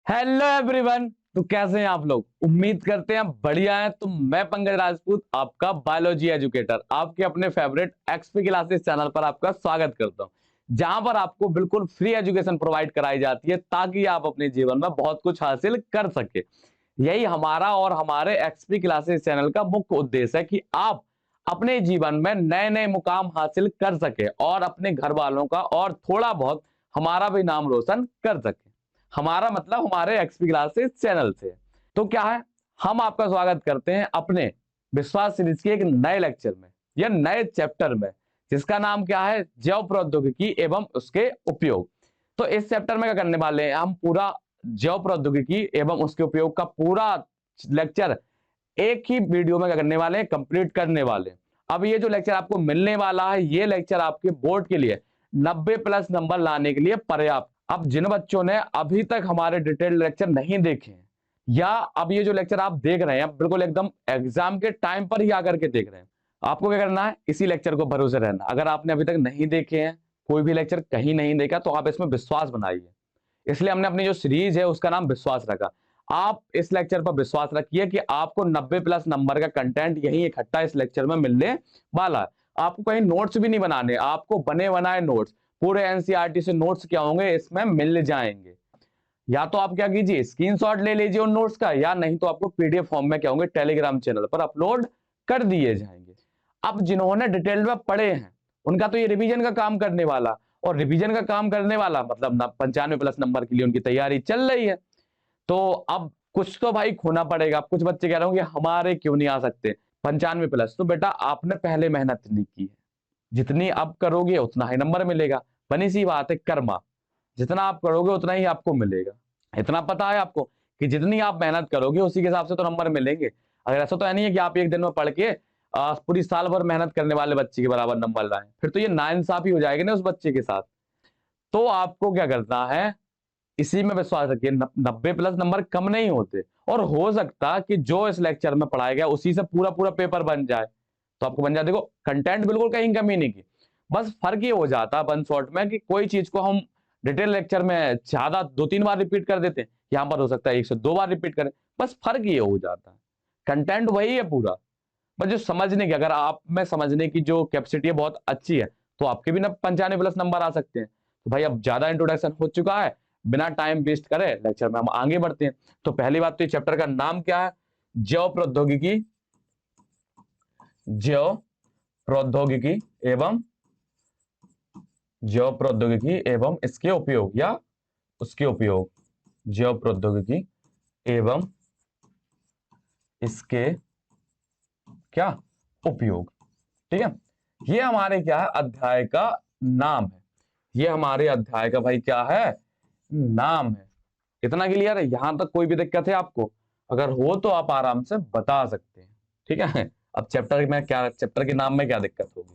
Hello everyone. तो कैसे हैं आप लोग? उम्मीद करते हैं बढ़िया हैं। तो मैं पंकज राजपूत, आपका बायोलॉजी एजुकेटर, आपके अपने फेवरेट एक्सपी क्लासेस चैनल पर आपका स्वागत करता हूं, जहां पर आपको बिल्कुल फ्री एजुकेशन प्रोवाइड कराई जाती है ताकि आप अपने जीवन में बहुत कुछ हासिल कर सके। यही हमारा और हमारे एक्सपी क्लासेस चैनल का मुख्य उद्देश्य है कि आप अपने जीवन में नए नए मुकाम हासिल कर सके और अपने घर वालों का और थोड़ा बहुत हमारा भी नाम रोशन कर सके। हमारा मतलब हमारे एक्सपी क्लासेस चैनल से। तो क्या है, हम आपका स्वागत करते हैं अपने विश्वास सीरीज के एक नए लेक्चर में या नए चैप्टर में, जिसका नाम क्या है, जैव प्रौद्योगिकी एवं उसके उपयोग। तो इस चैप्टर में क्या करने वाले हैं, हम पूरा जैव प्रौद्योगिकी एवं उसके उपयोग का पूरा लेक्चर एक ही वीडियो में क्या करने वाले हैं, कंप्लीट करने वाले हैं। अब ये जो लेक्चर आपको मिलने वाला है, ये लेक्चर आपके बोर्ड के लिए 90+ नंबर लाने के लिए पर्याप्त। अब जिन बच्चों ने अभी तक हमारे डिटेल्ड लेक्चर नहीं देखे हैं, या अब ये जो लेक्चर आप देख रहे हैं बिल्कुल एकदम एग्जाम के टाइम पर ही आकर के देख रहे हैं, आपको क्या करना है, इसी लेक्चर को भरोसे रहना। अगर आपने अभी तक नहीं देखे हैं, कोई भी लेक्चर कहीं नहीं देखा, तो आप इसमें विश्वास बनाइए। इसलिए हमने अपनी जो सीरीज है उसका नाम विश्वास रखा। आप इस लेक्चर पर विश्वास रखिए कि आपको 90+ नंबर का कंटेंट यही इकट्ठा इस लेक्चर में मिलने वाला है। आपको कहीं नोट्स भी नहीं बनाने, आपको बने बनाए नोट्स पूरे एनसीईआरटी से नोट्स क्या होंगे इसमें मिल जाएंगे। या तो आप क्या कीजिए, स्क्रीनशॉट ले लीजिए उन नोट्स का, या नहीं तो आपको पीडीएफ फॉर्म में क्या होंगे, टेलीग्राम चैनल पर अपलोड कर दिए जाएंगे। अब जिन्होंने डिटेल में पढ़े हैं उनका तो ये रिवीजन का काम करने वाला, और रिवीजन का काम करने वाला मतलब 95+ नंबर के लिए उनकी तैयारी चल रही है। तो अब कुछ तो भाई खोना पड़ेगा। कुछ बच्चे कह रहे होंगे हमारे क्यों नहीं आ सकते 95+, तो बेटा आपने पहले मेहनत नहीं की है, जितनी अब करोगे उतना ही नंबर मिलेगा। बनी सी बात है, कर्मा, जितना आप करोगे उतना ही आपको मिलेगा। इतना पता है आपको कि जितनी आप मेहनत करोगे उसी के हिसाब से तो नंबर मिलेंगे। अगर ऐसा तो है नहीं है कि आप एक दिन में पढ़ के पूरी साल भर मेहनत करने वाले बच्चे के बराबर नंबर लाएं, फिर तो ये नाइंसाफी हो जाएगी ना उस बच्चे के साथ। तो आपको क्या करना है, इसी में विश्वास रखिए, 90+ नंबर कम नहीं होते, और हो सकता कि जो इस लेक्चर में पढ़ाया गया उसी से पूरा पूरा पेपर बन जाए, तो आपको बन जाए। देखो कंटेंट बिल्कुल कहीं कमी नहीं की, बस फर्क ये हो जाता वन शॉट में कि कोई चीज को हम डिटेल लेक्चर में ज्यादा 2-3 बार रिपीट कर देते हैं, यहां पर हो सकता है 1 से 2 बार रिपीट करें। बस फर्क ये हो जाता है, कंटेंट वही है पूरा। बस जो समझने की, अगर आप में समझने की जो कैपेसिटी है बहुत अच्छी है, तो आपके भी ना 95+ नंबर आ सकते हैं। तो भाई अब ज्यादा इंट्रोडक्शन हो चुका है, बिना टाइम वेस्ट करे लेक्चर में हम आगे बढ़ते हैं। तो पहली बात तो ये चैप्टर का नाम क्या है, जैव प्रौद्योगिकी, जैव प्रौद्योगिकी एवं जैव प्रौद्योगिकी एवं इसके उपयोग या उसके उपयोग, जैव प्रौद्योगिकी एवं इसके क्या उपयोग। ठीक है, ये हमारे क्या है, अध्याय का नाम है। ये हमारे अध्याय का भाई क्या है, नाम है। इतना क्लियर है? यहां तक कोई भी दिक्कत है आपको? अगर हो तो आप आराम से बता सकते हैं। ठीक है, अब चैप्टर में क्या, चैप्टर के नाम में क्या दिक्कत होगी?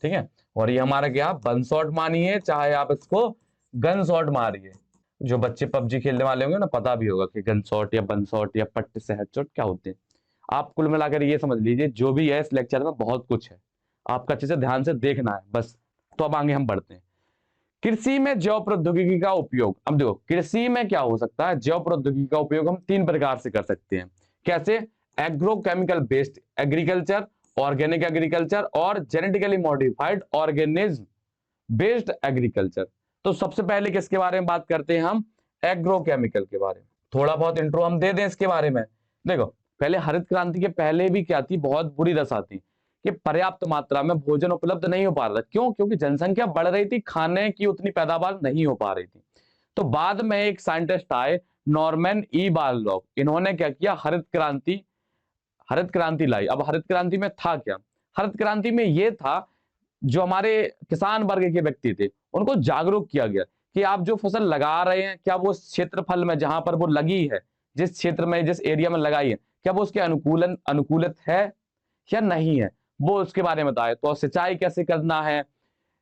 ठीक है, और ये हमारा क्या, वन शॉट मानिए चाहे आप इसको गन शॉट मारिए। जो बच्चे पबजी खेलने वाले होंगे ना, पता भी होगा कि गन शॉट या वन शॉट या पट्टे से हेडशॉट क्या होते हैं। आप कुल मिलाकर ये समझ लीजिए, जो भी है इस लेक्चर में बहुत कुछ है, आपका अच्छे से ध्यान से देखना है बस। तो अब आगे हम बढ़ते हैं। कृषि में जैव प्रौद्योगिकी का उपयोग। अब देखो कृषि में क्या हो सकता है, जैव प्रौद्योगिकी का उपयोग हम 3 प्रकार से कर सकते हैं। कैसे? Agrochemical based agriculture, organic agriculture और genetically modified organism based agriculture. तो सबसे पहले किसके बारे में बात करते हैं हम, एग्रोकेमिकल के बारे में। थोड़ा बहुत इंट्रो हम दे दें इसके बारे में। देखो पहले हरित क्रांति के पहले भी क्या थी, बहुत बुरी दशा थी कि पर्याप्त मात्रा में भोजन उपलब्ध नहीं हो पा रहा था। क्यों? क्योंकि जनसंख्या बढ़ रही थी, खाने की उतनी पैदावार नहीं हो पा रही थी। तो बाद में एक साइंटिस्ट आए, नॉर्मन ई बारलॉग, इन्होंने क्या किया, हरित क्रांति लाई। अब हरित क्रांति में था क्या, हरित क्रांति में यह था, जो हमारे किसान वर्ग के व्यक्ति थे उनको जागरूक किया गया कि आप जो फसल लगा रहे हैं, क्या वो क्षेत्रफल में जहां पर वो लगी है, जिस क्षेत्र में जिस एरिया में लगाई है, क्या वो उसके अनुकूलित है या नहीं है, वो उसके बारे में बताए। तो सिंचाई कैसे करना है,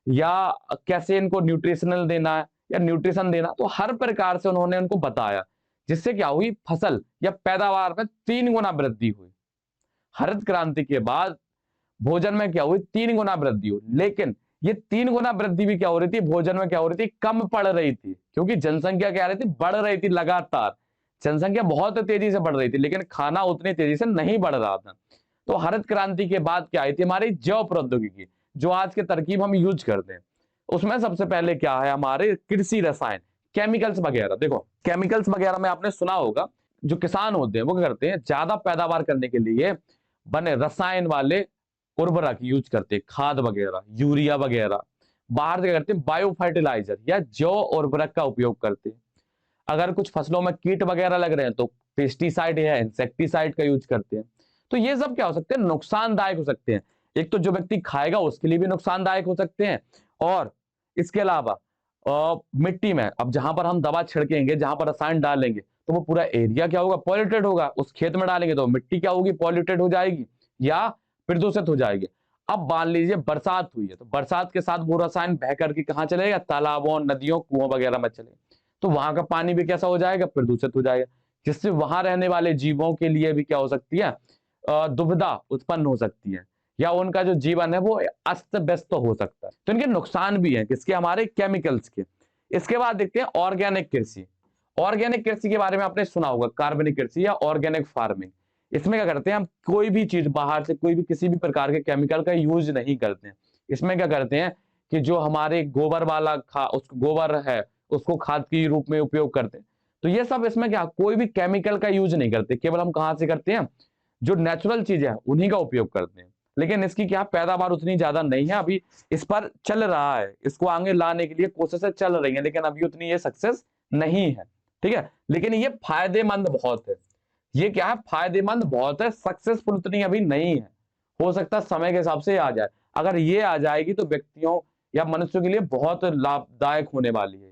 या कैसे इनको न्यूट्रिशनल देना है या न्यूट्रिशन देना, तो हर प्रकार से उन्होंने उनको बताया, जिससे क्या हुई, फसल या पैदावार में 3 गुना वृद्धि हुई। हरित क्रांति के बाद भोजन में क्या हुई, 3 गुना वृद्धि हुई। लेकिन ये 3 गुना वृद्धि भी क्या हो रही थी, भोजन में क्या हो रही थी, कम पड़ रही थी, क्योंकि जनसंख्या क्या रही थी, बढ़ रही थी लगातार। जनसंख्या बहुत तेजी से बढ़ रही थी, लेकिन खाना उतनी तेजी से नहीं बढ़ रहा था। तो हरित क्रांति के बाद क्या आई थी, हमारी जैव प्रौद्योगिकी, जो आज के तरकीब हम यूज करते हैं। उसमें सबसे पहले क्या है, हमारे कृषि रसायन, केमिकल्स वगैरह। देखो केमिकल्स वगैरह में आपने सुना होगा, जो किसान होते हैं वो क्या करते हैं, ज्यादा पैदावार करने के लिए बने रसायन वाले उर्वरक यूज करते हैं, खाद वगैरह, यूरिया वगैरह। बाहर से क्या करते हैं, बायो फर्टिलाइजर या जैव उर्वरक का उपयोग करते हैं। अगर कुछ फसलों में कीट वगैरह लग रहे हैं तो पेस्टिसाइड या इंसेक्टिसाइड का यूज करते हैं। तो ये सब क्या हो सकते हैं, नुकसानदायक हो सकते हैं। एक तो जो व्यक्ति खाएगा उसके लिए भी नुकसानदायक हो सकते हैं, और इसके अलावा मिट्टी में अब जहां पर हम दवा छिड़केंगे, जहां पर रसायन डालेंगे, तो वो पूरा एरिया क्या होगा, पॉल्यूटेड होगा। उस खेत में डालेंगे तो मिट्टी क्या होगी, पॉल्यूटेड हो जाएगी या प्रदूषित हो जाएगी। अब मान लीजिए बरसात हुई है, तो बरसात के साथ वो रसायन बह करके कहां चलेगा, तालाबों, नदियों, कुओं वगैरह में चलेगा। तो वहां का पानी भी कैसा हो जाएगा, प्रदूषित हो जाएगा, जिससे वहां रहने वाले जीवों के लिए भी क्या हो सकती है, दुविधा उत्पन्न हो सकती है, या उनका जो जीवन है वो अस्त व्यस्त हो सकता है। तो इनके नुकसान भी हैं, किसके, हमारे केमिकल्स के। इसके बाद देखते हैं ऑर्गेनिक कृषि। ऑर्गेनिक कृषि के बारे में आपने सुना होगा, कार्बनिक कृषि या ऑर्गेनिक फार्मिंग। इसमें क्या करते हैं, हम कोई भी चीज बाहर से, कोई भी किसी भी प्रकार के केमिकल का यूज नहीं करते हैं। इसमें क्या करते हैं कि जो हमारे गोबर वाला उसको गोबर है उसको खाद के रूप में उपयोग करते हैं। तो ये सब इसमें क्या, कोई भी केमिकल का यूज नहीं करते, केवल हम कहां से करते हैं, जो नेचुरल चीजें हैं उन्हीं का उपयोग करते हैं। लेकिन इसकी क्या पैदावार उतनी ज्यादा नहीं है, अभी इस पर चल रहा है, इसको आगे लाने के लिए कोशिशें चल रही हैं, लेकिन अभी उतनी ये सक्सेस नहीं है। ठीक है, लेकिन ये फायदेमंद बहुत है। ये क्या है, फायदेमंद बहुत है, सक्सेसफुल उतनी अभी नहीं है। हो सकता है समय के हिसाब से आ जाए। अगर ये आ जाएगी तो व्यक्तियों या मनुष्यों के लिए बहुत लाभदायक होने वाली है।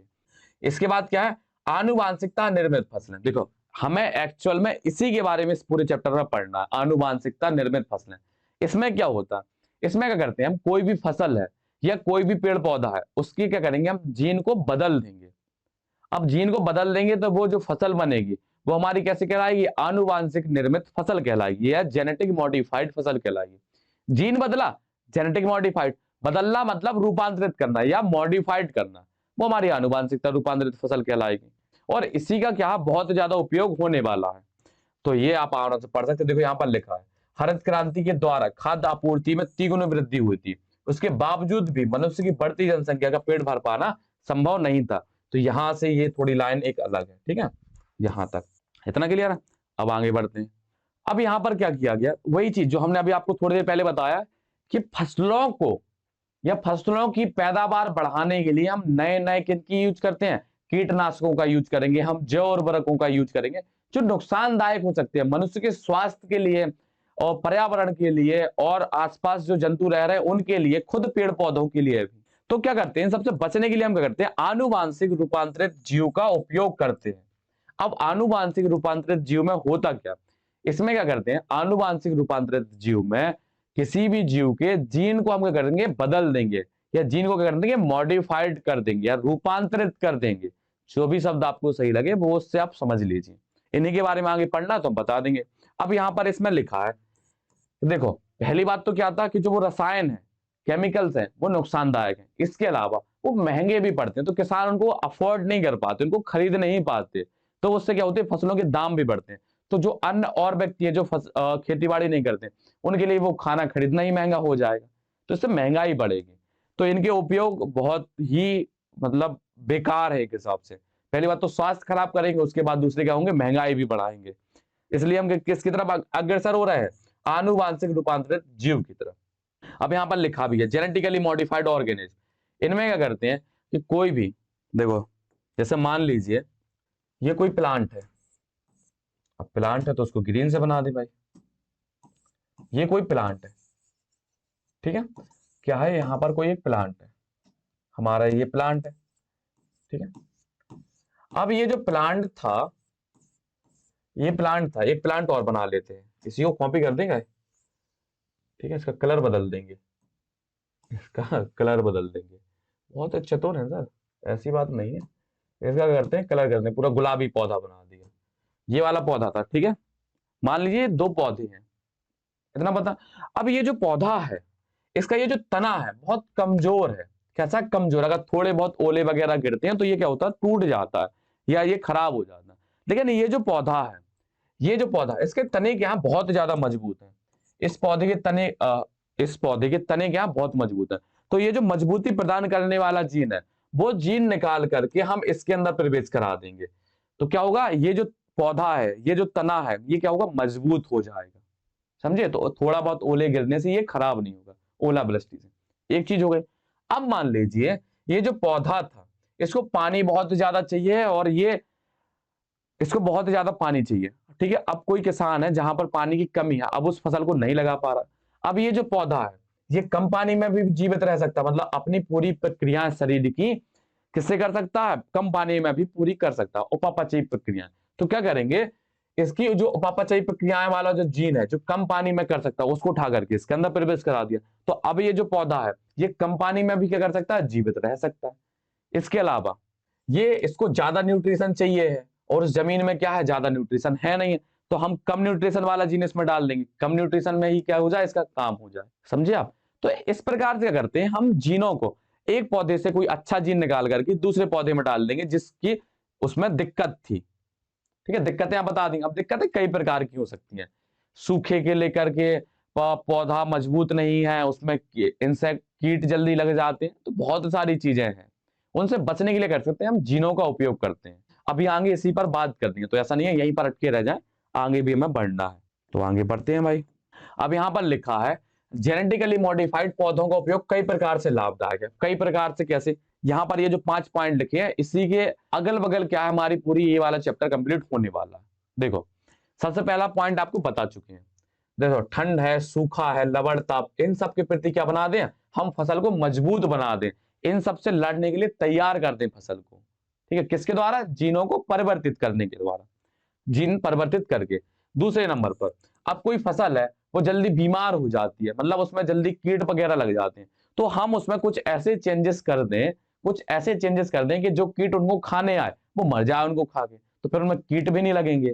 इसके बाद क्या है, आनुवांशिकता निर्मित फसलें। देखो हमें एक्चुअल में इसी के बारे में इस पूरे चैप्टर में पढ़ना है, आनुवांशिकता निर्मित फसलें। इसमें क्या होता है, इसमें क्या करते हैं हम, कोई भी फसल है या कोई भी पेड़ पौधा है, उसकी क्या करेंगे, हम जीन को बदल देंगे। अब जीन को बदल देंगे तो वो जो फसल बनेगी वो हमारी कैसे कहलाएगी, आनुवांशिक निर्मित फसल कहलाएगी या जेनेटिक मॉडिफाइड फसल कहलाएगी। जीन बदला, जेनेटिक मॉडिफाइड, बदलना मतलब रूपांतरित करना या मॉडिफाइड करना, वो हमारी आनुवांशिकता रूपांतरित फसल कहलाएगी। और इसी का क्या बहुत ज्यादा उपयोग होने वाला है। तो ये आप आराम से पढ़ सकते हैं। देखो यहाँ पर लिखा है, हरित क्रांति के द्वारा खाद्य आपूर्ति में तिगुनी वृद्धि हुई थी, उसके बावजूद भी मनुष्य की बढ़ती जनसंख्या का पेट भर पाना संभव नहीं था। तो यहां से ये थोड़ी लाइन एक अलग है। ठीक है, यहां तक इतना क्लियर है। अब आगे बढ़ते हैं। अब यहां पर क्या किया गया, वही चीज जो हमने अभी आपको थोड़ी देर पहले बताया कि फसलों को या फसलों की पैदावार बढ़ाने के लिए हम नए नए किनकी यूज करते हैं, कीटनाशकों का यूज करेंगे, हम जैव उर्वरकों का यूज करेंगे, जो नुकसानदायक हो सकते हैं मनुष्य के स्वास्थ्य के लिए और पर्यावरण के लिए और आसपास जो जंतु रह रहे हैं उनके लिए, खुद पेड़ पौधों के लिए भी। तो क्या करते हैं, सबसे बचने के लिए हम क्या करते हैं, आनुवांशिक रूपांतरित जीव का उपयोग करते हैं। अब आनुवांशिक रूपांतरित जीव में होता क्या, इसमें क्या करते हैं, आनुवांशिक रूपांतरित जीव में किसी भी जीव के जीन को हम क्या करेंगे, बदल देंगे, या जीन को क्या कर देंगे, मॉडिफाइड कर देंगे या रूपांतरित कर देंगे। जो भी शब्द आपको सही लगे वो उससे आप समझ लीजिए। इन्हीं के बारे में आगे पढ़ना तो हम बता देंगे। अब यहां पर इसमें लिखा है, देखो पहली बात तो क्या था कि जो वो रसायन है, केमिकल्स हैं, वो नुकसानदायक हैं। इसके अलावा वो महंगे भी पड़ते हैं, तो किसान उनको अफोर्ड नहीं कर पाते, उनको खरीद नहीं पाते। तो उससे क्या होते हैं, फसलों के दाम भी बढ़ते हैं। तो जो अन्य और व्यक्ति है जो खेती बाड़ी नहीं करते, उनके लिए वो खाना खरीदना ही महंगा हो जाएगा, तो इससे महंगाई बढ़ेगी। तो इनके उपयोग बहुत ही मतलब बेकार है एक हिसाब से। पहली बात तो स्वास्थ्य खराब करेंगे, उसके बाद दूसरे क्या होंगे, महंगाई भी बढ़ाएंगे। इसलिए हम किसकी तरफ अग्रसर हो रहे हैं, आनुवांशिक रूपांतरित जीव की तरफ। अब यहां पर लिखा भी है जेनेटिकली मॉडिफाइड ऑर्गेनिज्म। इनमें क्या करते हैं कि कोई भी, देखो जैसे मान लीजिए ये कोई प्लांट है, अब प्लांट है तो उसको ग्रीन से बना दे भाई, ये कोई प्लांट है। ठीक है, क्या है, यहां पर कोई एक प्लांट है, हमारा ये प्लांट है। ठीक है, अब ये जो प्लांट था, ये प्लांट था, एक प्लांट और बना लेते हैं, इसी को कॉपी कर देंगे। ठीक है, इसका कलर बदल देंगे, इसका कलर बदल देंगे। बहुत चतुर है सर, ऐसी बात नहीं है। इसका करते हैं, कलर करते हैं, पूरा गुलाबी पौधा बना दिया। ये वाला पौधा था, ठीक है, मान लीजिए दो पौधे हैं, इतना पता। अब ये जो पौधा है, इसका ये जो तना है बहुत कमजोर है। कैसा कमजोर, अगर थोड़े बहुत ओले वगैरह गिरते हैं तो ये क्या होता है, टूट जाता है या ये खराब हो जाता है। लेकिन ये जो पौधा है, ये जो पौधा, इसके तने क्या है, बहुत ज्यादा मजबूत है। इस पौधे के तने इस पौधे के तने क्या है, बहुत मजबूत है। तो ये जो मजबूती प्रदान करने वाला जीन है, वो जीन निकाल करके हम इसके अंदर प्रवेश करा देंगे। तो क्या होगा, ये जो पौधा है, ये जो तना है, ये क्या होगा, मजबूत हो जाएगा। समझे? तो थोड़ा बहुत ओले गिरने से ये खराब नहीं होगा, ओलावृष्टि से। एक चीज हो गई। अब मान लीजिए ये जो पौधा था, इसको पानी बहुत ज्यादा चाहिए, और ये इसको बहुत ज्यादा पानी चाहिए। ठीक है, अब कोई किसान है जहां पर पानी की कमी है, अब उस फसल को नहीं लगा पा रहा। अब ये जो पौधा है, ये कम पानी में भी जीवित रह सकता है, मतलब अपनी पूरी प्रक्रियाएं शरीर की किससे कर सकता है, कम पानी में भी पूरी कर सकता है, उपापचयी प्रक्रियाएं। तो क्या करेंगे, इसकी जो उपापचयी प्रक्रियाएं वाला जो जीन है, जो कम पानी में कर सकता है, उसको उठा करके इसके अंदर प्रवेश करा दिया। तो अब ये जो पौधा है, ये कम पानी में भी क्या कर सकता है, जीवित रह सकता है। इसके अलावा ये इसको ज्यादा न्यूट्रिशन चाहिए है, और उस जमीन में क्या है, ज्यादा न्यूट्रिशन है नहीं है, तो हम कम न्यूट्रिशन वाला जीन इसमें डाल देंगे, कम न्यूट्रिशन में ही क्या हो जाए, इसका काम हो जाए। समझे आप? तो इस प्रकार से क्या करते हैं, हम जीनों को एक पौधे से कोई अच्छा जीन निकाल करके दूसरे पौधे में डाल देंगे जिसकी उसमें दिक्कत थी। ठीक है, दिक्कतें आप बता देंगे। अब दिक्कतें कई प्रकार की हो सकती हैं, सूखे के लेकर के, पौधा मजबूत नहीं है, उसमें इंसेक्ट कीट जल्दी लग जाते हैं, तो बहुत सारी चीजें हैं। उनसे बचने के लिए कर सकते हैं हम जीनों का उपयोग करते हैं। अभी आगे इसी पर बात करनी है, तो ऐसा नहीं है यहीं पर अटके रह जाए, आगे भी हमें बढ़ना है। तो आगे बढ़ते हैं भाई। अब यहाँ पर लिखा है जेनेटिकली मॉडिफाइड पौधों का उपयोग कई प्रकार से लाभदायक है। कई प्रकार से कैसे, यहाँ पर ये जो 5 पॉइंट लिखे हैं, इसी के अगल बगल क्या है, हमारी पूरी ये वाला चैप्टर कंप्लीट होने वाला है। देखो, सबसे पहला पॉइंट आपको बता चुके हैं। देखो, ठंड है, सूखा है, लवण ताप, इन सब के प्रति क्या बना दें, हम फसल को मजबूत बना दें, इन सब से लड़ने के लिए तैयार कर दें फसल को। ठीक है, किसके द्वारा, जीनों को परिवर्तित करने के द्वारा, जीन परिवर्तित करके। दूसरे नंबर पर, अब कोई फसल है वो जल्दी बीमार हो जाती है, मतलब उसमें जल्दी कीट वगैरह लग जाते हैं, तो हम उसमें कुछ ऐसे चेंजेस कर दें, कुछ ऐसे चेंजेस कर दें कि जो कीट उनको खाने आए वो मर जाए उनको खा के, तो फिर उनमें कीट भी नहीं लगेंगे।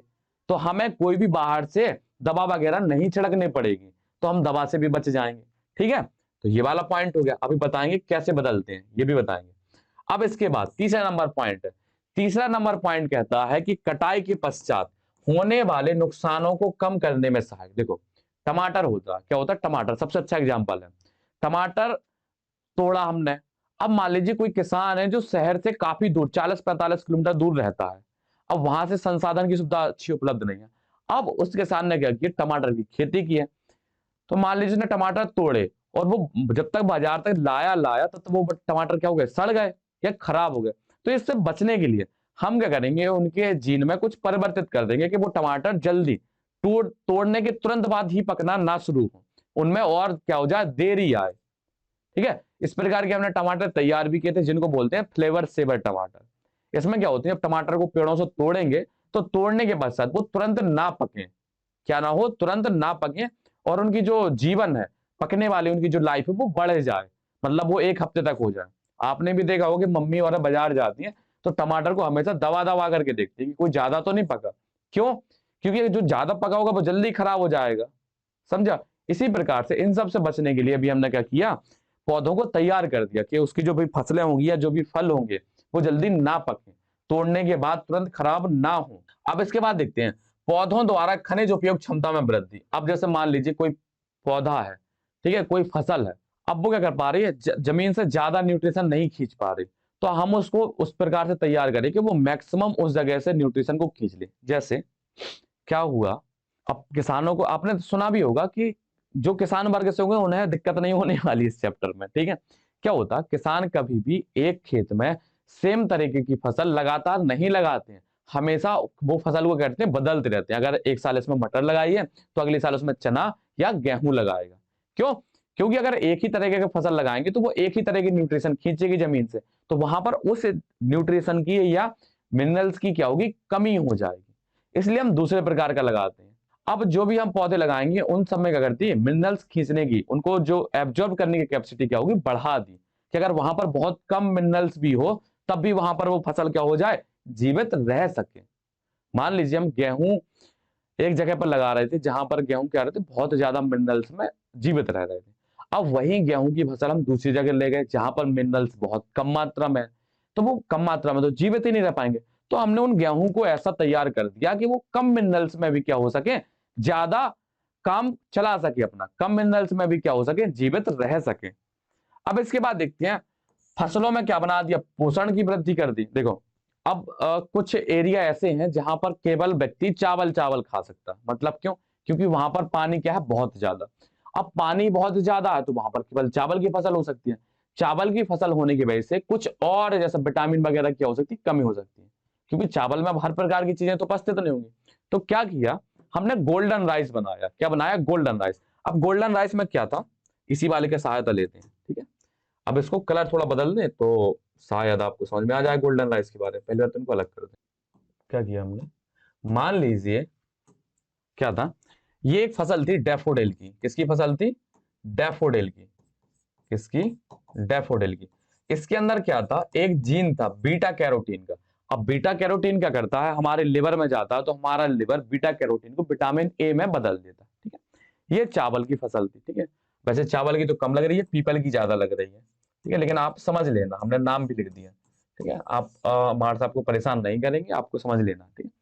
तो हमें कोई भी बाहर से दवा वगैरह नहीं छिड़कनी पड़ेगी, तो हम दवा से भी बच जाएंगे। ठीक है, तो ये वाला पॉइंट हो गया। अभी बताएंगे कैसे बदलते हैं, ये भी बताएंगे। अब इसके बाद तीसरा नंबर पॉइंट है। तीसरा नंबर पॉइंट कहता है कि कटाई के पश्चात होने वाले नुकसानों को कम करने में सहायक। देखो, टमाटर होता क्या होता है, टमाटर सबसे अच्छा एग्जांपल है। टमाटर तोड़ा हमने, अब मान लीजिए कोई किसान है जो शहर से काफी दूर 40-45 किलोमीटर दूर रहता है, अब वहां से संसाधन की सुविधा अच्छी उपलब्ध नहीं है। अब उस किसान ने क्या किया, टमाटर की खेती की है। तो मान लीजिए उसने टमाटर तोड़े, और वो जब तक बाजार तक लाया तब तक वो टमाटर क्या हो गए, सड़ गए या खराब हो गए। तो इससे बचने के लिए हम क्या करेंगे, उनके जीन में कुछ परिवर्तित कर देंगे कि वो टमाटर जल्दी तोड़ने के तुरंत बाद ही पकना ना शुरू हो, उनमें और क्या हो जाए, देरी आए। ठीक है, इस प्रकार के हमने टमाटर तैयार भी किए थे, जिनको बोलते हैं फ्लेवर सेवर टमाटर। इसमें क्या होती है, टमाटर को पेड़ों से तोड़ेंगे, तो तोड़ने के पश्चात वो तुरंत ना पके, क्या ना हो, तुरंत ना पके, और उनकी जो जीवन है, पकने वाली उनकी जो लाइफ है वो बढ़ जाए, मतलब वो 1 हफ्ते तक हो जाए। आपने भी देखा होगा कि मम्मी और बाजार जाती हैं तो टमाटर को हमेशा दबा दबा करके देखती है कि कोई ज्यादा तो नहीं पका। क्यों? क्योंकि जो ज्यादा पका होगा वो जल्दी खराब हो जाएगा। समझा? इसी प्रकार से इन सब से बचने के लिए अभी हमने क्या किया, पौधों को तैयार कर दिया कि उसकी जो भी फसलें होंगी या जो भी फल होंगे वो जल्दी ना पके, तोड़ने के बाद तुरंत खराब ना हो। अब इसके बाद देखते हैं पौधों द्वारा खनिज उपयोग क्षमता में वृद्धि। अब जैसे मान लीजिए कोई पौधा है, ठीक है, कोई फसल है, अब वो क्या कर पा रही है, जमीन से ज्यादा न्यूट्रिशन नहीं खींच पा रही, तो हम उसको उस प्रकार से तैयार करें कि वो मैक्सिमम उस जगह से न्यूट्रिशन को खींच ले। जैसे क्या हुआ, अब किसानों को आपने तो सुना भी होगा कि जो किसान वर्ग से होंगे उन्हें दिक्कत नहीं होने वाली इस चैप्टर में। ठीक है, क्या होता, किसान कभी भी एक खेत में सेम तरीके की फसल लगातार नहीं लगाते हैं, हमेशा वो फसल को कहते हैं बदलते रहते हैं। अगर एक साल इसमें मटर लगाई है तो अगले साल उसमें चना या गेहूं लगाएगा। क्यों? क्योंकि अगर एक ही तरीके की फसल लगाएंगे तो वो एक ही तरह की न्यूट्रिशन खींचेगी जमीन से, तो वहां पर उस न्यूट्रिशन की या मिनरल्स की क्या होगी, कमी हो जाएगी। इसलिए हम दूसरे प्रकार का लगाते हैं। अब जो भी हम पौधे लगाएंगे उन सब में क्या करती है, मिनरल्स खींचने की, उनको जो एब्जॉर्ब करने की कैपेसिटी क्या होगी, बढ़ा दी, कि अगर वहां पर बहुत कम मिनरल्स भी हो तब भी वहां पर वो फसल क्या हो जाए, जीवित रह सके। मान लीजिए हम गेहूं एक जगह पर लगा रहे थे जहां पर गेहूं क्या रहे थे, बहुत ज्यादा मिनरल्स में जीवित रह रहे थे। अब वही गेहूं की फसल हम दूसरी जगह ले गए जहां पर मिनरल्स बहुत कम मात्रा में है, तो वो कम मात्रा में तो जीवित ही नहीं रह पाएंगे। तो हमने उन गेहूं को ऐसा तैयार कर दिया कि वो कम मिनरल्स में भी क्या हो सके, ज्यादा काम चला सके, अपना कम मिनरल्स में भी क्या हो सके, जीवित रह सके। अब इसके बाद देखते हैं फसलों में क्या बना दिया, पोषण की वृद्धि कर दी। देखो अब कुछ एरिया ऐसे हैं जहां पर केवल व्यक्ति चावल चावल खा सकता है। मतलब क्यों? क्योंकि वहां पर पानी क्या है, बहुत ज्यादा। अब पानी बहुत ज्यादा है तो वहां पर केवल चावल की फसल हो सकती है। चावल की फसल होने की वजह से कुछ और जैसे विटामिन वगैरह क्या हो सकती है, कमी हो सकती है। क्योंकि चावल में अब हर प्रकार की चीजें तो उपस्थित नहीं होंगी। तो क्या किया हमने, गोल्डन राइस बनाया। क्या बनाया? Golden rice. अब गोल्डन राइस में क्या था, इसी वाले की सहायता लेते हैं, ठीक है। अब इसको कलर थोड़ा बदल दें तो शायद आपको समझ में आ जाए गोल्डन राइस के बारे में। पहले तो इनको अलग कर दें। क्या किया हमने, मान लीजिए क्या था, ये एक फसल थी डैफोडिल की। किसकी फसल थी? डैफोडिल की। किसकी? डैफोडिल की। इसके अंदर क्या था, एक जीन था बीटा कैरोटीन का। अब बीटा कैरोटीन क्या करता है, हमारे लिवर में जाता है तो हमारा लिवर बीटा कैरोटीन को विटामिन ए में बदल देता है, ठीक है। ये चावल की फसल थी, ठीक है। वैसे चावल की तो कम लग रही है, पीपल की ज्यादा लग रही है, ठीक है। लेकिन आप समझ लेना, हमने नाम भी लिख दिया, ठीक है। आप हमारे साहब को परेशान नहीं करेंगे, आपको समझ लेना, ठीक है।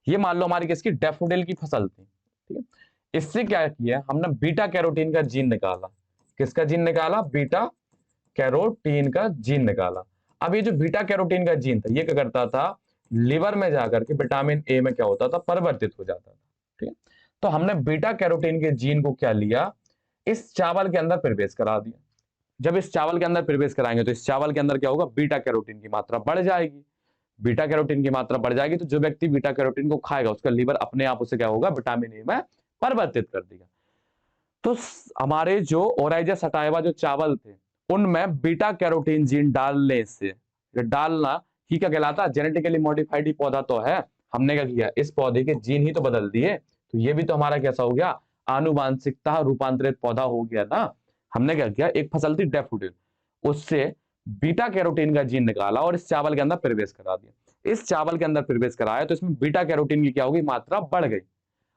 ये मान लो हमारी किसकी, डैफोडिल की फसल थी, ठीक है। इससे क्या किया हमने, बीटा कैरोटीन का जीन निकाला। किसका जीन निकाला? बीटा कैरोटीन का जीन निकाला। अब ये जो बीटा कैरोटीन का जीन था, ये क्या करता था, लिवर में जाकर के विटामिन ए में क्या होता था, परिवर्तित हो जाता था, ठीक है। तो हमने बीटा कैरोटीन के जीन को क्या लिया, इस चावल के अंदर प्रवेश करा दिया। जब इस चावल के अंदर प्रवेश कराएंगे तो इस चावल के अंदर क्या होगा, बीटा कैरोटीन की मात्रा बढ़ जाएगी। बीटा कैरोटीन की मात्रा बढ़ जाएगी तो जो व्यक्ति बीटा कैरोटीन को खाएगा उसका लीवर अपने आप उसे क्या होगा, विटामिन ए में परिवर्तित कर देगा। तो हमारे जो ओराइजा सटाइवा जो चावल थे, उनमें बीटा कैरोटीन जीन डालने से, ये डालना ही क्या कहलाता है, जेनेटिकली मॉडिफाइड ही पौधा तो है। हमने क्या किया, इस पौधे के जीन ही तो बदल दिए, तो ये भी तो हमारा कैसा हो गया, आनुवांशिकता रूपांतरित पौधा हो गया ना। हमने क्या किया, एक फसल थी डैफोडिल, उससे बीटा कैरोटीन का जीन निकाला और इस चावल के अंदर प्रवेश करा दिया। इस चावल के अंदर प्रवेश कराया तो इसमें बीटा कैरोटीन की क्या होगी, मात्रा बढ़ गई।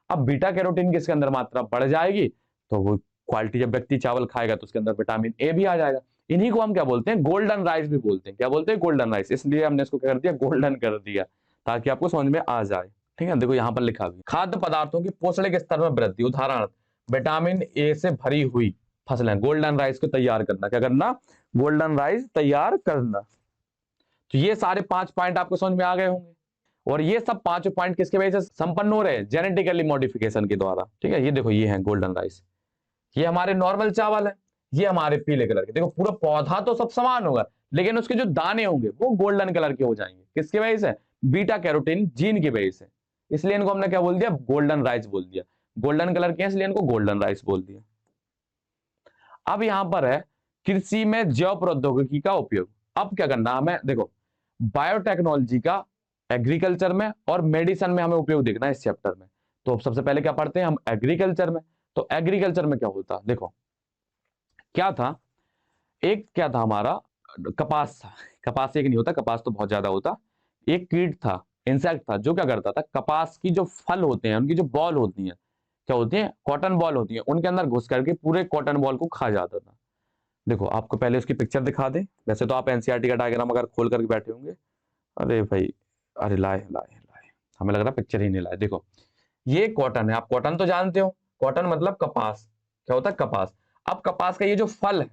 अब बीटा कैरोटीन की इसके अंदर मात्रा बढ़ जाएगी तो वो क्वालिटी, जब व्यक्ति चावल खाएगा तो उसके अंदर विटामिन ए भी आ जाएगा। इन्हीं को हम क्या बोलते हैं, गोल्डन राइस भी बोलते हैं। क्या बोलते हैं? Golden rice. इसलिए हमने इसको क्या कर दिया, गोल्डन कर दिया, ताकि आपको समझ में आ जाए, ठीक है। देखो यहां पर लिखा भी, खाद्य पदार्थों की पोषण स्तर में वृद्धि, उदाहरण विटामिन ए से भरी हुई फसलें। गोल्डन राइस को तैयार करना, क्या करना, गोल्डन राइस तैयार करना। तो ये सारे 5 पॉइंट आपको समझ में आ गए होंगे। और ये सब 5 पॉइंट किसके वजह से संपन्न हो रहे हैं, जेनेटिकली मॉडिफिकेशन के द्वारा, ठीक है। ये देखो ये है गोल्डन राइस, ये हमारे नॉर्मल चावल है, ये हमारे पीले कलर के। देखो पूरा पौधा तो सब समान होगा, लेकिन उसके जो दाने होंगे वो गोल्डन कलर के हो जाएंगे। किसकी वजह से? बीटा कैरोटीन जीन की वजह से। इसलिए इनको हमने क्या बोल दिया, गोल्डन राइस बोल दिया। गोल्डन कलर के हैं इसलिए इनको गोल्डन राइस बोल दिया। अब यहां पर है कृषि में जैव प्रौद्योगिकी का उपयोग। अब क्या करना हमें, देखो बायोटेक्नोलॉजी का एग्रीकल्चर में और मेडिसिन में हमें उपयोग देखना है इस चैप्टर में। तो सबसे पहले क्या पढ़ते हैं हम, एग्रीकल्चर में। तो एग्रीकल्चर में क्या होता, देखो क्या था, एक क्या था हमारा, कपास था। कपास एक नहीं होता, कपास तो बहुत ज्यादा होता। एक कीट था, इंसेक्ट था, जो क्या करता था, कपास की जो फल होते हैं उनकी जो बॉल होती हैं, क्या होती है, कॉटन बॉल होती है, उनके अंदर घुस करके पूरे कॉटन बॉल को खा जाता था। देखो आपको पहले उसकी पिक्चर दिखा दे। वैसे तो आप एनसीईआरटी का डायग्राम अगर खोल करके बैठे होंगे, अरे भाई, अरे लाए लाए लाए, हमें लग रहा पिक्चर ही नहीं लाए। देखो ये कॉटन है, आप कॉटन तो जानते हो, कॉटन मतलब कपास। क्या होता है, कपास। अब कपास का ये जो फल है,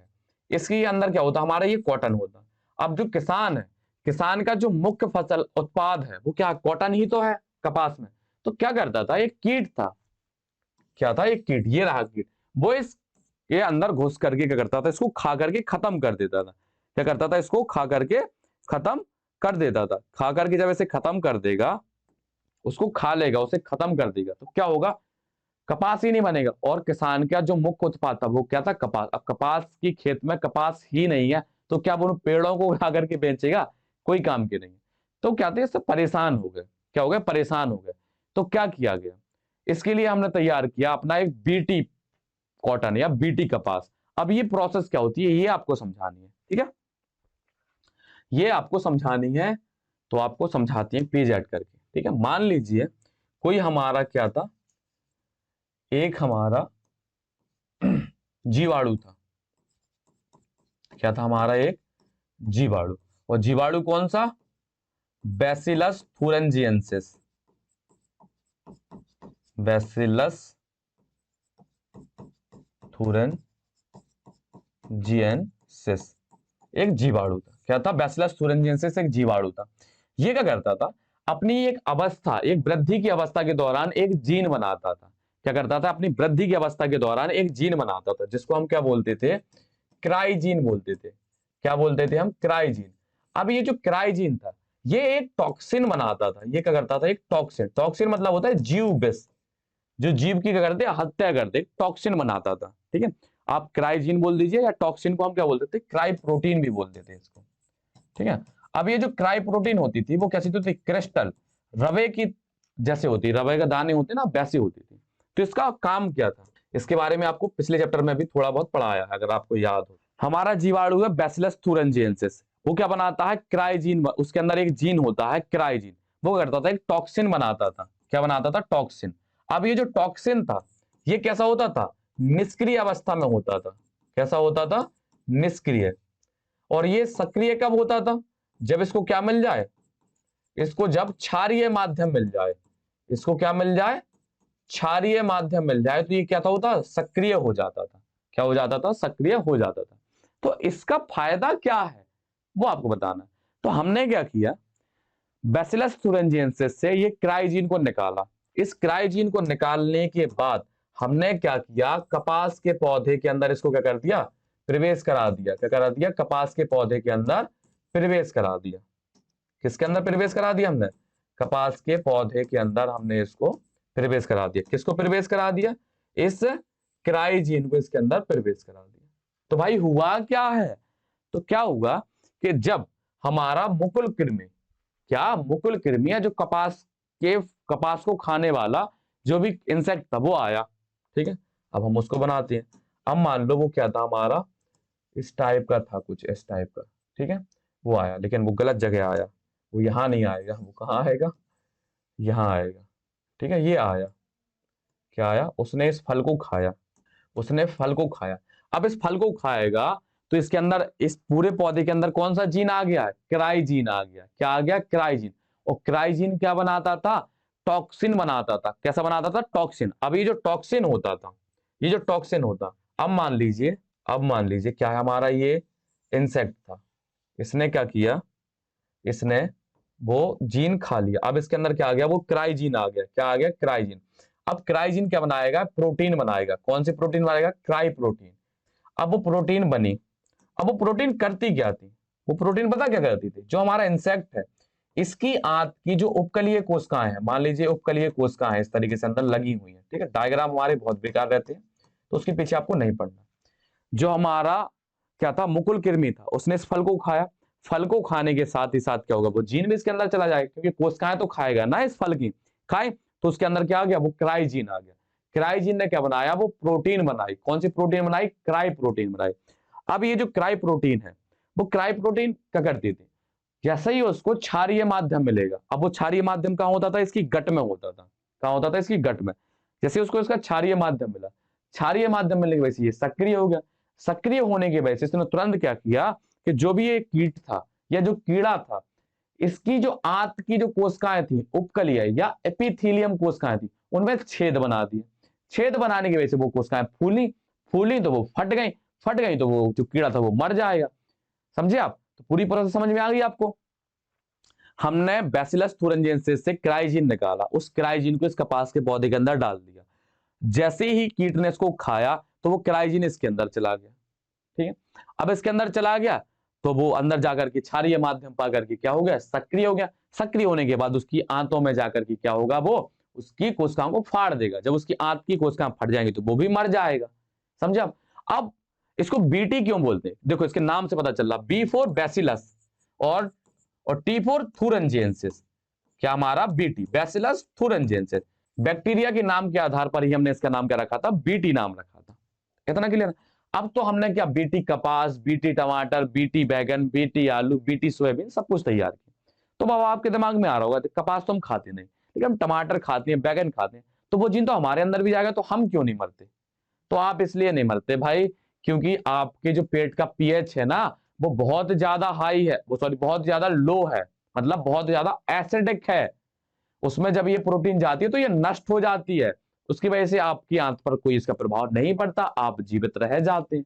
इसके अंदर क्या होता है, हमारा ये कॉटन होता। अब जो किसान है, किसान का जो मुख्य फसल उत्पाद है वो क्या, कॉटन ही तो है कपास में। तो क्या करता था, एक कीट था। क्या था, एक कीट, ये रहा कीट। वो इस ये अंदर घुस करके क्या करता था, इसको खा करके खत्म कर देता था। क्या करता था, इसको खा करके खत्म कर देता था। खा करके जब इसे खत्म कर देगा, उसको खा लेगा, उसे खत्म कर देगा, तो क्या होगा, कपास ही नहीं बनेगा। और किसान का जो मुख्य उत्पाद था वो क्या था, कपास। अब कपास की खेत में कपास ही नहीं है तो क्या वो उन पेड़ों को उगा करके बेचेगा, कोई काम के नहीं। तो क्या थे, इससे परेशान हो गए। क्या हो गए, परेशान हो गए। तो क्या किया गया, इसके लिए हमने तैयार किया अपना एक बीटी कॉटन या बीटी कपास। अब ये प्रोसेस क्या होती है, ये आपको समझानी है, ठीक है। ये आपको समझानी है, तो आपको समझाती है पेज ऐड करके, ठीक है। मान लीजिए कोई हमारा क्या था, एक हमारा जीवाणु था। क्या था हमारा, एक जीवाणु। और जीवाणु कौन सा, बैसिलस थुरिंजिएंसिस, बैसिलस थुरिंजिएंसिस एक जीवाणु था। क्या था? बैसिलस थुरिंजिएंसिस एक जीवाणु था। ये क्या करता था? अपनी एक अवस्था, एक वृद्धि की अवस्था के दौरान एक जीन बनाता था। क्या करता था? अपनी वृद्धि की अवस्था के दौरान एक जीन बनाता था, जिसको हम क्या बोलते थे? क्राइजीन बोलते थे। क्या बोलते थे हम? क्राइजीन। अब ये जो क्राइजीन था, ये एक टॉक्सिन बनाता था। ये क्या करता था? एक टॉक्सिन। टॉक्सिन मतलब होता है जीव विष, जो जीव की क्या करते? हत्या करते, टॉक्सिन बनाता था। ठीक है, आप क्राइजीन बोल दीजिए, या टॉक्सिन को हम क्या बोलते थे? क्राई प्रोटीन भी बोलते थे इसको। ठीक है, अब ये जो क्राई प्रोटीन होती थी, वो कैसी होती थी? क्रिस्टल, रवे की जैसे होती, रवे का दाने होते ना, वैसी होती थी। तो इसका काम क्या था? इसके बारे में आपको पिछले चैप्टर में भी थोड़ा बहुत पढ़ाया है, अगर आपको याद हो। हमारा जीवाणु है बैसिलस थुरिंजिएंसिस। वो क्या बनाता है? क्राइजीन। उसके अंदर एक जीन होता है क्राइजीन। वो करता था, एक टॉक्सिन बनाता था। क्या बनाता था? टॉक्सिन। अब ये जो टॉक्सिन था, ये कैसा होता था? निष्क्रिय अवस्था में होता था। कैसा होता था? निष्क्रिय। और ये सक्रिय कब होता था? जब इसको क्या मिल जाए? इसको जब क्षारीय माध्यम मिल जाए। इसको क्या मिल जाए? क्षारीय माध्यम मिल जाए, तो ये क्या था? होता? सक्रिय हो जाता था। क्या हो जाता था? सक्रिय हो जाता था। तो इसका फायदा क्या है, वो आपको बताना है। तो हमने क्या किया? बैसिलस थुरिंजिएंसिस से ये क्राइजीन को निकाला। इस क्राइजीन को निकालने के बाद हमने क्या किया? कपास के पौधे के अंदर इसको क्या कर दिया? प्रवेश करा दिया। क्या करा दिया? कपास के पौधे के अंदर प्रवेश करा दिया। किसके अंदर प्रवेश करा दिया हमने? कपास के पौधे के अंदर हमने इसको प्रवेश करा दिया। किसको प्रवेश करा दिया? इस क्राइजीन को इसके अंदर प्रवेश करा दिया। तो भाई हुआ क्या है? तो क्या हुआ कि जब हमारा मुकुल कृमि, क्या मुकुल कृमि है जो कपास को खाने वाला जो भी इंसेक्ट था, वो आया। ठीक है, अब हम उसको बनाते हैं। अब मान लो वो क्या था हमारा? इस टाइप का था, कुछ इस टाइप का। ठीक है, वो आया, लेकिन वो गलत जगह आया। वो यहां नहीं आएगा, वो कहाँ आएगा? यहां आएगा। ठीक है, ये आया। क्या आया? उसने इस फल को खाया। उसने फल को खाया। अब इस फल को खाएगा, तो इसके अंदर, इस पूरे पौधे के अंदर कौन सा जीन आ गया? क्राइजीन आ गया। क्या आ गया? क्राइजीन। और क्राइजीन क्या बनाता था? टॉक्सिन बनाता था। कैसा बनाता था? टॉक्सिन। अब ये जो टॉक्सिन होता था, ये जो टॉक्सिन होता, अब मान लीजिए क्या है हमारा? ये इंसेक्ट था। इसने क्या किया? इसने वो जीन खा लिया। अब इसके अंदर क्या आ गया? वो क्राइजीन आ गया। क्या आ गया? क्राइजीन। अब क्राइजीन क्या बनाएगा? प्रोटीन बनाएगा। कौन सी प्रोटीन बनाएगा? Cry protein. अब वो प्रोटीन बनी। अब वो प्रोटीन करती क्या थी? वो प्रोटीन पता क्या करती थी? जो हमारा इंसेक्ट है, इसकी आंत की जो उपकलीय कोशिकाएं हैं, मान लीजिए उपकलीय कोशिकाएं इस तरीके से अंदर लगी हुई है। ठीक है, डायग्राम हमारे बहुत बेकार रहते हैं, तो उसके पीछे आपको नहीं पढ़ना। जो हमारा क्या था? मुकुल कृमि था, उसने इस फल को खाया। फल को खाने के साथ ही साथ क्या होगा? वो जीन भी इसके अंदर चला जाएगा, क्योंकि कोशिकाएं तो खाएगा ना इस फल की। खाए तो उसके अंदर क्या आ गया? वो क्राइजीन आ गया। क्राइजीन ने क्या बनाया? वो प्रोटीन बनाई। कौन सी प्रोटीन बनाई? क्राई प्रोटीन बनाई। अब ये जो क्राई प्रोटीन है, वो क्राई प्रोटीन क्या करती थी? जैसे ही उसको क्षारीय माध्यम मिलेगा, अब वो क्षारीय माध्यम कहां होता था? इसकी गट में होता था। कहां होता था? इसकी गट में। जैसे उसको इसका क्षारीय माध्यम मिला, क्षारीय माध्यम मिलने की वजह से ये सक्रिय हो गया। सक्रिय होने की वजह से इसने तुरंत क्या किया कि जो भी ये कीट था या जो कीड़ा था, इसकी जो आंत की जो कोशिकाएं थी, उपकलीय या एपिथेलियम कोशिकाएं थी, उनमें छेद बना दिए। छेद बनाने की वजह से वो कोशिकाएं फूली। फूली तो वो फट गई। फट गई तो वो जो कीड़ा था वो मर जाएगा। समझे आप? तो पूरी प्रोसेस समझ में आ गई आपको? हमने बैसिलस थुरिंजिएंसिस से क्राइजीन निकाला। उस क्राइजीन को इस कपास के पौधे के अंदर डाल दिया। जैसे ही कीट ने इसको खाया, तो वो क्राइजीन इसके अंदर चला गया। ठीक है, अब इसके अंदर चला गया, तो वो अंदर जाकर के क्षारीय माध्यम पा करके क्या हो गया? सक्रिय हो गया। सक्रिय होने के बाद उसकी आंतों में जाकर के क्या होगा? वो उसकी कोशिकाओं को फाड़ देगा। जब उसकी आंत की कोशिकाएं फट जाएंगी, तो वो भी मर जाएगा। समझे आप? अब इसको बीटी क्यों बोलते हैं? देखो, इसके नाम से पता चल रहा, बी फॉर बैसिलस और टी फॉर थुरिंजिएंसिस। क्या हमारा? BT, bacillus thuringiensis. बैक्टीरिया के नाम के आधार पर ही हमने इसका नाम क्या रखा था? बीटी नाम रखा था। इतना क्लियर? अब तो हमने क्या, बीटी कपास, बीटी टमाटर, बीटी बैगन, बीटी आलू, बीटी सोयाबीन, सब कुछ तैयार किया। तो बाबा आपके दिमाग में आ रहा होगा, कपास तो हम खाते नहीं, लेकिन हम टमाटर खाते हैं, बैगन खाते हैं, तो वो जीन तो हमारे अंदर भी जाएगा, तो हम क्यों नहीं मरते? तो आप इसलिए नहीं मरते भाई, क्योंकि आपके जो पेट का पीएच है ना, वो बहुत ज्यादा हाई है, वो सॉरी बहुत ज्यादा लो है। मतलब बहुत ज्यादा एसिडिक है, उसमें जब ये प्रोटीन जाती है तो ये नष्ट हो जाती है, उसकी वजह से आपकी आंत पर कोई इसका प्रभाव नहीं पड़ता, आप जीवित रह जाते हैं।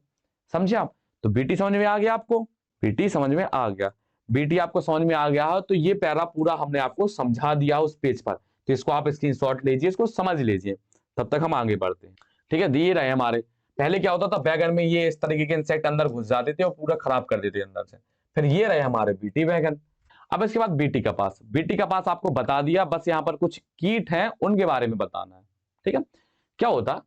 समझे आप? तो बीटी समझ में आ गया आपको? बीटी समझ में आ गया। बीटी आपको समझ में आ गया है तो ये पैरा पूरा हमने आपको समझा दिया उस पेज पर, तो इसको आप स्क्रीनशॉट लीजिए, इसको समझ लीजिए, तब तक हम आगे बढ़ते हैं। ठीक है, दिए रहे हमारे। पहले क्या होता था, बैगन में ये इस तरीके के इंसेक्ट अंदर घुस जाते थे और पूरा खराब कर देते अंदर से। फिर ये रहे हमारे बीटी बैगन। अब इसके बाद बीटी कपास। बीटी कपास आपको बता दिया, बस यहाँ पर कुछ कीट हैं उनके बारे में बताना है। ठीक है, क्या होता,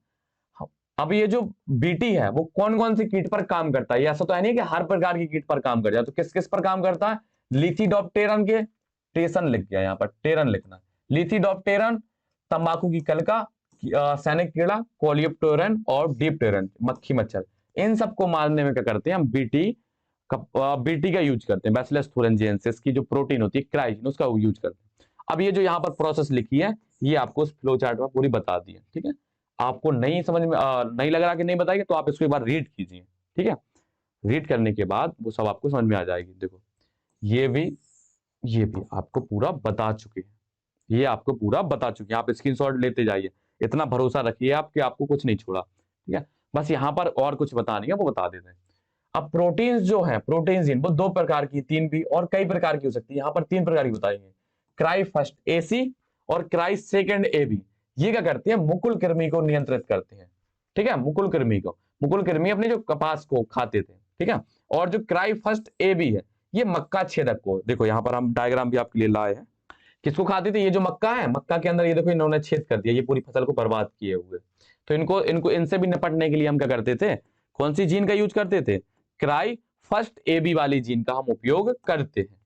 अब ये जो बीटी है वो कौन कौन से कीट पर काम करता है? ये ऐसा तो है नहीं कि हर प्रकार की कीट पर काम कर जाए, तो किस किस पर काम करता है? लिथिडोप्टेरन के, टेसन लिख गया यहाँ पर, टेरन लिखना, लिथिडोप्टेरन, तंबाकू की कलका, सैनिक कीड़ा, कोलियोप्टेरन और डीप्टेरन, मक्खी मच्छर, इन सबको मारने में क्या करते हैं हम? बीटी का यूज करते हैं, बैसिलस थुरिंजिएंसिस की जो प्रोटीन होती है क्राइसिन, उसका यूज करते हैं। अब ये जो यहाँ पर प्रोसेस लिखी है ये आपको उस फ्लो चार्ट में पूरी बता दी है। ठीक है, आपको नहीं समझ में नहीं लग रहा कि नहीं बताएगी तो आप इसको एक बार रीड कीजिए। ठीक है, रीड करने के बाद वो सब आपको समझ में आ जाएगी। देखो ये भी आपको पूरा बता चुके हैं, ये आपको पूरा बता चुके हैं, आप स्क्रीनशॉट लेते जाइए, इतना भरोसा रखिए आप कि आपको कुछ नहीं छोड़ा। ठीक है, बस यहाँ पर और कुछ बतानी है वो बता देते हैं। अब प्रोटीन्स जो है, प्रोटीन्स वो दो प्रकार की, तीन भी और कई प्रकार की हो सकती है, यहाँ पर तीन प्रकार की बताएंगे। क्राई फर्स्ट एसी और क्राई सेकंड एबी, ये क्या करते हैं? मुकुल कृमि को नियंत्रित करते हैं। ठीक है, मुकुल कृमि को, मुकुल कृमि अपने जो कपास को खाते थे। ठीक है, और जो क्राई फर्स्ट एबी है ये मक्का छेदक को, देखो यहाँ पर हम डायग्राम भी आपके लिए लाए हैं, किसको खाते थे? ये जो मक्का है, मक्का के अंदर ये देखो इन्होंने छेद कर दिया, ये पूरी फसल को बर्बाद किए हुए। तो इनको इनको इनसे भी निपटने के लिए हम क्या करते थे? कौन सी जीन का यूज करते थे? क्राई फर्स्ट एबी वाली जीन का हम उपयोग करते हैं।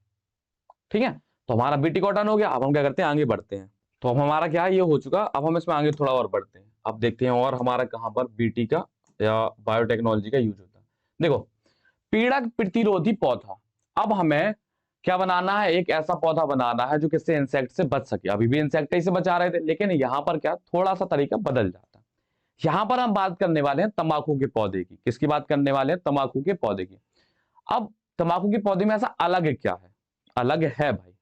ठीक है, तो हमारा बीटी कॉटन हो गया। अब हम क्या करते हैं? आगे बढ़ते हैं। तो अब हमारा क्या है, ये हो चुका। अब हम इसमें आगे थोड़ा और बढ़ते हैं, अब देखते हैं और हमारा कहां पर बीटी का या बायोटेक्नोलॉजी का यूज होता है। देखो, पीड़क प्रतिरोधी पौधा। अब हमें क्या बनाना है? एक ऐसा पौधा बनाना है जो किससे? इंसेक्ट से बच सके। अभी भी इंसेक्ट ही से बचा रहे थे, लेकिन यहां पर क्या, थोड़ा सा तरीका बदल जाता है। यहां पर हम बात करने वाले हैं तंबाकू के पौधे की। किसकी बात करने वाले हैं? तंबाकू के पौधे की। अब तंबाकू के पौधे में ऐसा अलग क्या है? अलग है भाई,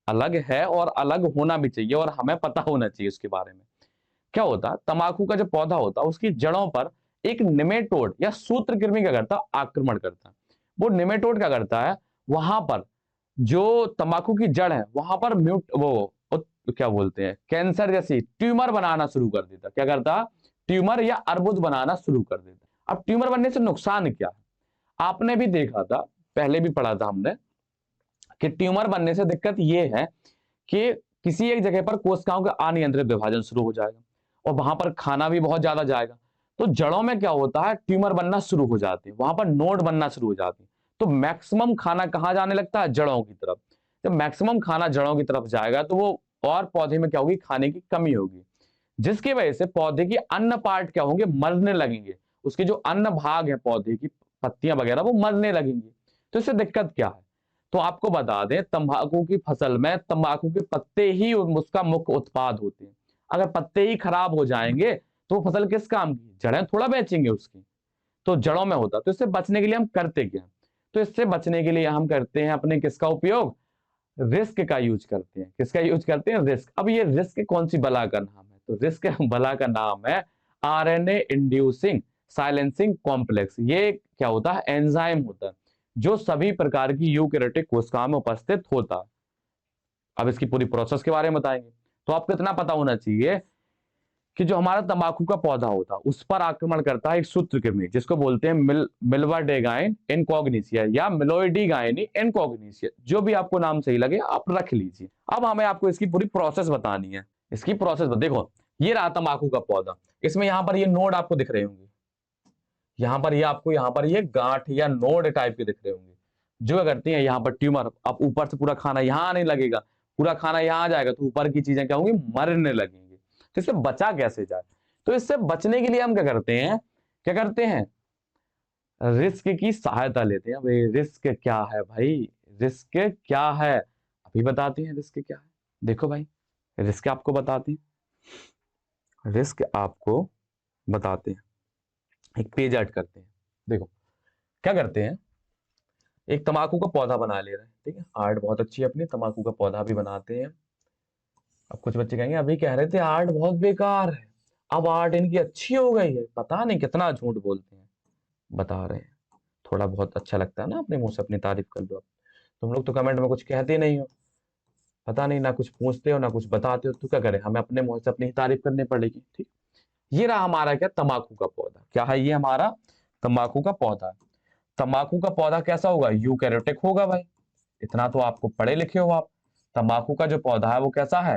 अलग है और अलग होना भी चाहिए और हमें पता होना चाहिए उसके बारे में। क्या होता है, तंबाकू का जो पौधा होता है उसकी जड़ों पर एक निमेटोड या सूत्रकृमि क्या करता है? आक्रमण करता है। वो निमेटोड क्या करता है? वहां पर जो तंबाकू की जड़ है वहां पर क्या बोलते हैं, कैंसर जैसी ट्यूमर बनाना शुरू कर देता। क्या करता? ट्यूमर या अर्बुद बनाना शुरू कर देता। अब ट्यूमर बनने से नुकसान क्या है? आपने भी देखा था, पहले भी पढ़ा था हमने, कि ट्यूमर बनने से दिक्कत ये है कि किसी एक जगह पर कोशिकाओं का अनियंत्रित विभाजन शुरू हो जाएगा और वहां पर खाना भी बहुत ज्यादा जाएगा। तो जड़ों में क्या होता है? ट्यूमर बनना शुरू हो जाते हैं, वहां पर नोड बनना शुरू हो जाती है। तो मैक्सिमम खाना कहां जाने लगता है? जड़ों की तरफ। जब मैक्सिमम खाना जड़ों की तरफ जाएगा तो वो और पौधे में क्या होगी? खाने की कमी होगी, जिसकी वजह से पौधे की अन्न पार्ट क्या होंगे? मरने लगेंगे। उसके जो अन्न भाग है पौधे की, पत्तियां वगैरह, वो मरने लगेंगी। तो इससे दिक्कत क्या है? तो आपको बता दें, तंबाकू की फसल में तंबाकू के पत्ते ही उसका मुख्य उत्पाद होते हैं। अगर पत्ते ही खराब हो जाएंगे तो वो फसल किस काम की? जड़ें थोड़ा बेचेंगे उसकी। तो जड़ों में होता, तो इससे बचने के लिए हम करते क्या? तो इससे बचने के लिए हम करते हैं अपने किसका उपयोग? रिस्क का यूज करते हैं। किसका यूज करते हैं? रिस्क। अब ये रिस्क कौन सी बला का नाम है? तो रिस्क बला का नाम है आरएनए इंड्यूसिंग साइलेंसिंग कॉम्प्लेक्स। ये क्या होता है? एंजाइम होता है जो सभी प्रकार की यूकेरियोटिक कोशिकाओं में उपस्थित होता है। अब इसकी पूरी प्रोसेस के बारे में बताएंगे। तो आपको इतना पता होना चाहिए कि जो हमारा तंबाकू का पौधा होता है उस पर आक्रमण करता है एक सूत्रकृमि, जिसको बोलते हैं मिल्वाडेगाइन इनकॉग्निसिया या मिलोइडीगाइनी इनकॉग्निसिया, जो भी आपको नाम सही लगे आप रख लीजिए। अब हमें आपको इसकी पूरी प्रोसेस बतानी है। इसकी प्रोसेस देखो, ये रहा तंबाकू का पौधा, इसमें यहाँ पर ये नोड आपको दिख रहे होंगे, यहाँ पर ये आपको यहाँ पर ये गांठ या नोड टाइप के दिख रहे होंगे, जो क्या करती हैं यहाँ पर ट्यूमर। अब ऊपर से पूरा खाना यहाँ आने लगेगा, पूरा खाना यहाँ आ जाएगा तो ऊपर की चीजें क्या होंगी? मरने लगेंगी। तो इससे बचा कैसे जाए? तो इससे बचने के लिए हम क्या करते हैं? क्या करते हैं? रिस्क की सहायता लेते हैं। भाई रिस्क क्या है भाई? रिस्क क्या है अभी बताते हैं। रिस्क क्या है? देखो भाई, रिस्क आपको बताते हैं, रिस्क आपको बताते हैं। एक पेज ऐड करते हैं। देखो क्या करते हैं, एक तंबाकू का पौधा बना ले रहे हैं, ठीक है, आर्ट बहुत अच्छी है अपनी, तंबाकू का पौधा भी बनाते हैं। अब कुछ बच्चे कहेंगे अभी कह रहे थे आर्ट बहुत बेकार है, अब आर्ट इनकी अच्छी हो गई है, पता नहीं कितना झूठ बोलते हैं। बता रहे हैं, थोड़ा बहुत अच्छा लगता है ना अपने मुंह से अपनी तारीफ कर लो। तुम लोग तो कमेंट में कुछ कहते नहीं हो, पता नहीं, ना कुछ पूछते हो ना कुछ बताते हो, तो क्या करें, हमें अपने मुंह से अपनी ही तारीफ करनी पड़ेगी। ठीक, ये रहा हमारा क्या, तंबाकू का पौधा। क्या है ये हमारा, तंबाकू का पौधा। तंबाकू का पौधा कैसा होगा, यूकैरियोटिक होगा भाई, इतना तो आपको पढ़े लिखे हो आप। तंबाकू का जो पौधा है वो कैसा है,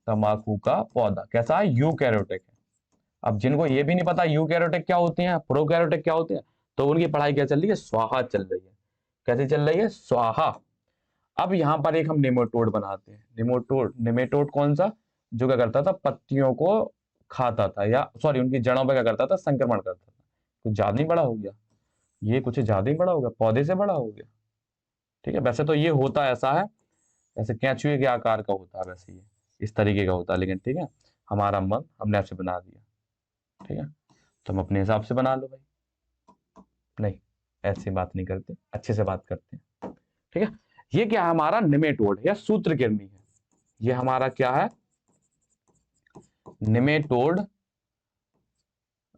तंबाकू का पौधा कैसा है, यूकैरियोटिक है। अब जिनको ये भी नहीं पता यूकैरियोटिक क्या होती है, प्रोकैरियोटिक क्या होती है, तो उनकी पढ़ाई क्या चल रही है, स्वाहा चल रही है। कैसे चल रही है, स्वाहा। अब यहां पर एक हम निमेटोड बनाते हैं। निमेटोड, निमेटोड कौन सा, जो क्या करता था, पत्तियों को खाता था, या सॉरी उनकी जड़ों पर क्या करता था, संक्रमण करता था। कुछ ज्यादा ही बड़ा हो गया, ये कुछ ज्यादा ही बड़ा हो गया, पौधे से बड़ा हो गया। ठीक है, वैसे तो ये होता ऐसा है, ऐसे कैंचुए के आकार का होता है, वैसे ये इस तरीके का होता है, लेकिन ठीक है, हमारा मन हमने ऐसे बना दिया। ठीक है, तो हम अपने हिसाब से बना लो भाई, नहीं ऐसी बात नहीं करते, अच्छे से बात करते हैं। ठीक है, ये क्या है हमारा, निमेटोड या सूत्रकृमि है। ये हमारा क्या है, निमेटोड।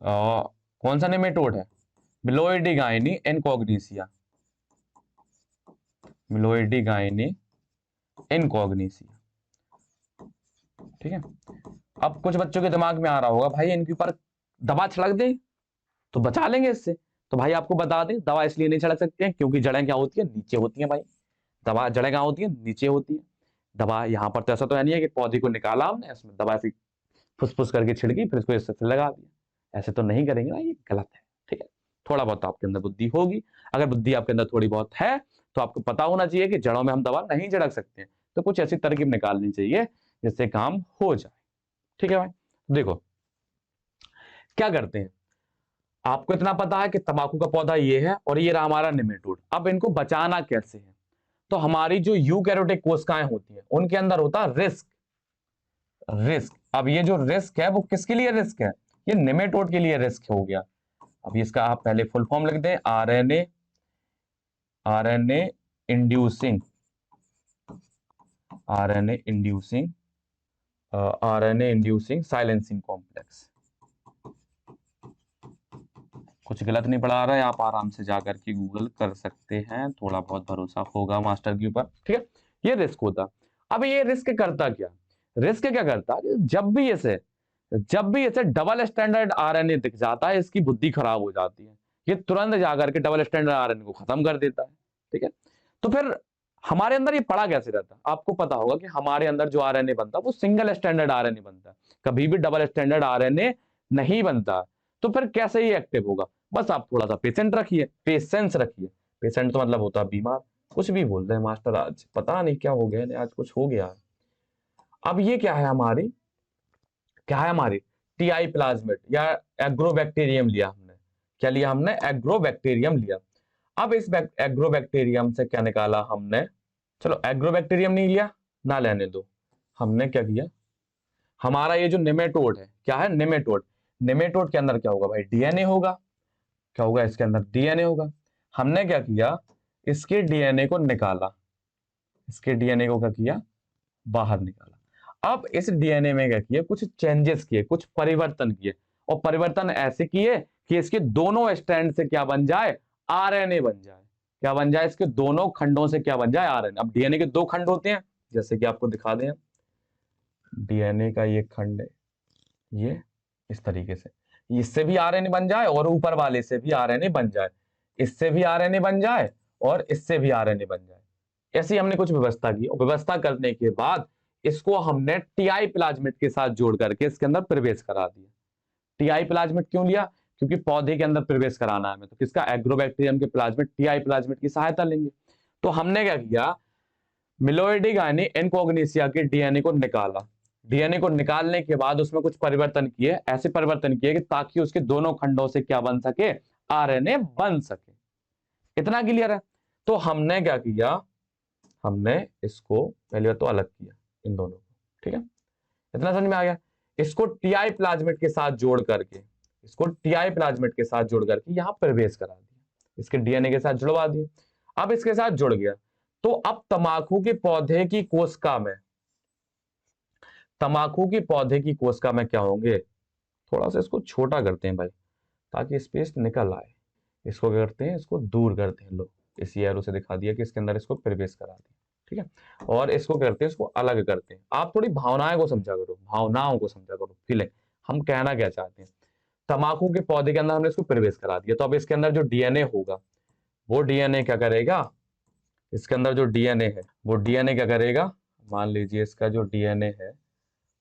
कौन सा निमेटोड है, मिलोइडिगाइनी इनकॉग्निसिया, मिलोइडिगाइनी इनकॉग्निसिया। ठीक है, अब कुछ बच्चों के दिमाग में आ रहा होगा भाई इनके ऊपर दवा छिड़क दें तो बचा लेंगे इससे। तो भाई आपको बता दें, दवा इसलिए नहीं छिड़क सकते हैं क्योंकि जड़ें क्या होती है, नीचे होती हैं भाई। दवा जड़ें कहाँ होती है, नीचे होती है। दवा यहाँ पर तो ऐसा तो नहीं है कि पौधे को निकाला हमने, इसमें दवा ऐसी फुसफुस करके छिड़की फिर इसको इससे फिर लगा दिया, ऐसे तो नहीं करेंगे ना, ये गलत है। ठीक है, थोड़ा बहुत आपके अंदर बुद्धि होगी, अगर बुद्धि आपके अंदर थोड़ी बहुत है तो आपको पता होना चाहिए कि जड़ों में हम दवा नहीं छिड़क सकते हैं, तो कुछ ऐसी तरकीब निकालनी चाहिए जिससे काम हो जाए। ठीक है भाई, देखो क्या करते हैं, आपको इतना पता है कि तंबाकू का पौधा ये है और ये रहा हमारा निमेटोड। अब इनको बचाना कैसे है, तो हमारी जो यूकैरियोटिक कोशिकाएं होती हैं उनके अंदर होता है रिस्क, रिस्क। अब ये जो रिस्क है वो किसके लिए रिस्क है, ये निमेटोड के लिए रिस्क हो गया। अब इसका आप पहले फुल फॉर्म लिख दें, RNA, RNA inducing, RNA inducing, RNA inducing silencing complex. कुछ गलत नहीं पढ़ा रहा है, आप आराम से जाकर के गूगल कर सकते हैं, थोड़ा बहुत भरोसा होगा मास्टर के ऊपर। ठीक है, ये रिस्क होता। अब ये रिस्क करता क्या, रिस्क क्या करता है, जब भी इसे डबल स्टैंडर्ड आरएनए दिख जाता है इसकी बुद्धि खराब हो जाती है, ये तुरंत जाकर के डबल स्टैंडर्ड आरएनए को खत्म कर देता है। ठीक है, तो फिर हमारे अंदर ये पड़ा कैसे रहता है, आपको पता होगा कि हमारे अंदर जो आरएनए बनता है वो सिंगल स्टैंडर्ड आरएनए बनता है, कभी भी डबल स्टैंडर्ड आरएनए नहीं बनता। तो फिर कैसे ये एक्टिव होगा, बस आप थोड़ा सा पेशेंट रखिए, पेशेंस रखिए। पेशेंट तो मतलब होता है बीमार। कुछ भी बोल रहे हैं मास्टर, आज पता नहीं क्या हो गया, आज कुछ हो गया। अब ये क्या है हमारी, क्या है हमारी टीआई प्लाज्मिड या एग्रोबैक्टीरियम लिया हमने, क्या लिया हमने, एग्रोबैक्टीरियम लिया। अब इस एग्रोबैक्टीरियम से क्या निकाला हमने, चलो एग्रोबैक्टीरियम नहीं लिया ना लेने दो, हमने क्या किया, हमारा ये जो निमेटोड है, क्या है निमेटोड, निमेटोड के अंदर क्या होगा भाई, डीएनए होगा। क्या होगा इसके अंदर, डीएनए होगा। हमने क्या किया, इसके डीएनए को निकाला, इसके डीएनए को क्या किया, बाहर निकाला। अब इस डीएनए में क्या किया, कुछ चेंजेस किए, कुछ परिवर्तन किए, और परिवर्तन ऐसे किए कि इसके दोनों स्ट्रैंड से क्या बन जाए, आरएनए बन जाए। क्या बन जाए, इसके दोनों खंडों से क्या बन जाए, आरएनए। अब डीएनए के दो खंड होते हैं, जैसे कि आपको दिखा दें, डीएनए का ये खंड है, ये इस तरीके से, इससे भी आरएनए बन जाए और ऊपर वाले से भी आरएनए बन जाए, इससे भी आरएनए बन जाए और इससे भी आरएनए बन जाए। ऐसी हमने कुछ व्यवस्था की, और व्यवस्था करने के बाद इसको हमने टीआई प्लाज्मिड के साथ जोड़ करके इसके अंदर प्रवेश करा दिया। टीआई प्लाज्मिड क्यों लिया, क्योंकि पौधे के अंदर प्रवेश कराना है हमें, तो किसका, एग्रोबैक्टीरियम के प्लाज्मिड, टीआई प्लाज्मिड की सहायता लेंगे। तो हमने क्या किया, मिलोइडिगाइनी इनकॉग्निसिया के डीएनए को निकाला। डीएनए को निकालने के बाद उसमें कुछ परिवर्तन किए, ऐसे परिवर्तन किए कि ताकि उसके दोनों खंडों से क्या बन सके, आरएनए बन सके। इतना क्लियर है। तो हमने क्या किया, हमने इसको पहली बार तो अलग किया इन दोनों को। ठीक है, इतना समझ में आ गया। इसको टीआई प्लाज्मिड के साथ जोड़ करके, इसको टीआई प्लाज्मिड के साथ जोड़ करके यहां प्रवेश करा दिया, इसके डीएनए के साथ जुड़वा दिए। अब इसके साथ जुड़ गया। तो अब तंबाकू के पौधे की कोशिका में, तंबाकू की पौधे की कोशिका में क्या होंगे, थोड़ा सा इसको छोटा करते हैं भाई ताकि स्पेस निकल आए। इसको क्या करते हैं, इसको दूर करते हैं। लो इस एरो से दिखा दिया कि इसके अंदर इसको प्रवेश करा दिया, ठीक है। और इसको करते हैं, इसको अलग करते हैं। आप थोड़ी भावनाएं को समझा करो, भावनाओं को समझा करो, फीलिंग। हम कहना क्या चाहते हैं, तंबाकू के पौधे के अंदर हमने इसको प्रवेश करा दिया, तो अब इसके अंदर जो डीएनए होगा वो डीएनए क्या करेगा, इसके अंदर जो डीएनए है वो डीएनए क्या करेगा, मान लीजिए इसका जो डीएनए है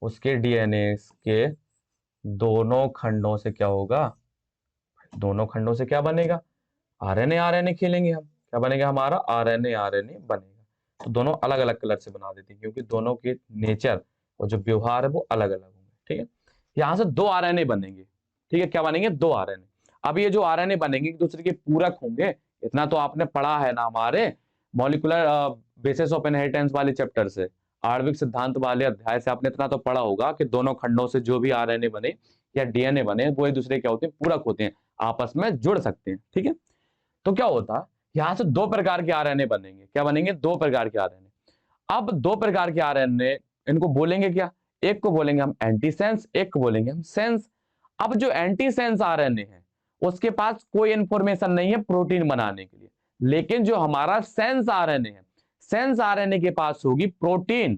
उसके डीएनए के दोनों खंडों से क्या होगा, दोनों खंडों से क्या बनेगा, आरएनए आरएनए खेलेंगे हम, क्या बनेगा हमारा, आरएनए आरएनए बनेगा। तो दोनों अलग अलग कलर से बना देते हैं क्योंकि दोनों के नेचर और जो व्यवहार है वो अलग अलग होंगे, ठीक है। यहां से दो आरएनए बनेंगे, ठीक है, क्या बनेंगे, दो आरएनए। अब ये जो आरएनए बनेंगे एक दूसरे के पूरक होंगे, इतना तो आपने पढ़ा है ना हमारे मॉलिक्यूलर बेसिस ऑफ इनहेरिटेंस वाले चैप्टर से, आणविक सिद्धांत वाले अध्याय से आपने इतना तो पढ़ा होगा कि दोनों खंडों से जो भी आरएनए बने या डीएनए बने वो एक दूसरे क्या होते हैं, पूरक होते हैं, आपस में जुड़ सकते हैं, ठीक है। तो क्या होता, यहां से दो प्रकार के आरएनए बनेंगे, क्या बनेंगे, दो प्रकार के आरएनए। अब दो प्रकार के आरएनए, इनको बोलेंगे क्या, एक को बोलेंगे हम एंटीसेंस, एक को बोलेंगे हम सेंस। अब जो एंटीसेंस आरएनए है उसके पास कोई इंफॉर्मेशन नहीं है प्रोटीन बनाने के लिए, लेकिन जो हमारा सेंस आरएनए है, सेंस आरएनए के पास होगी प्रोटीन,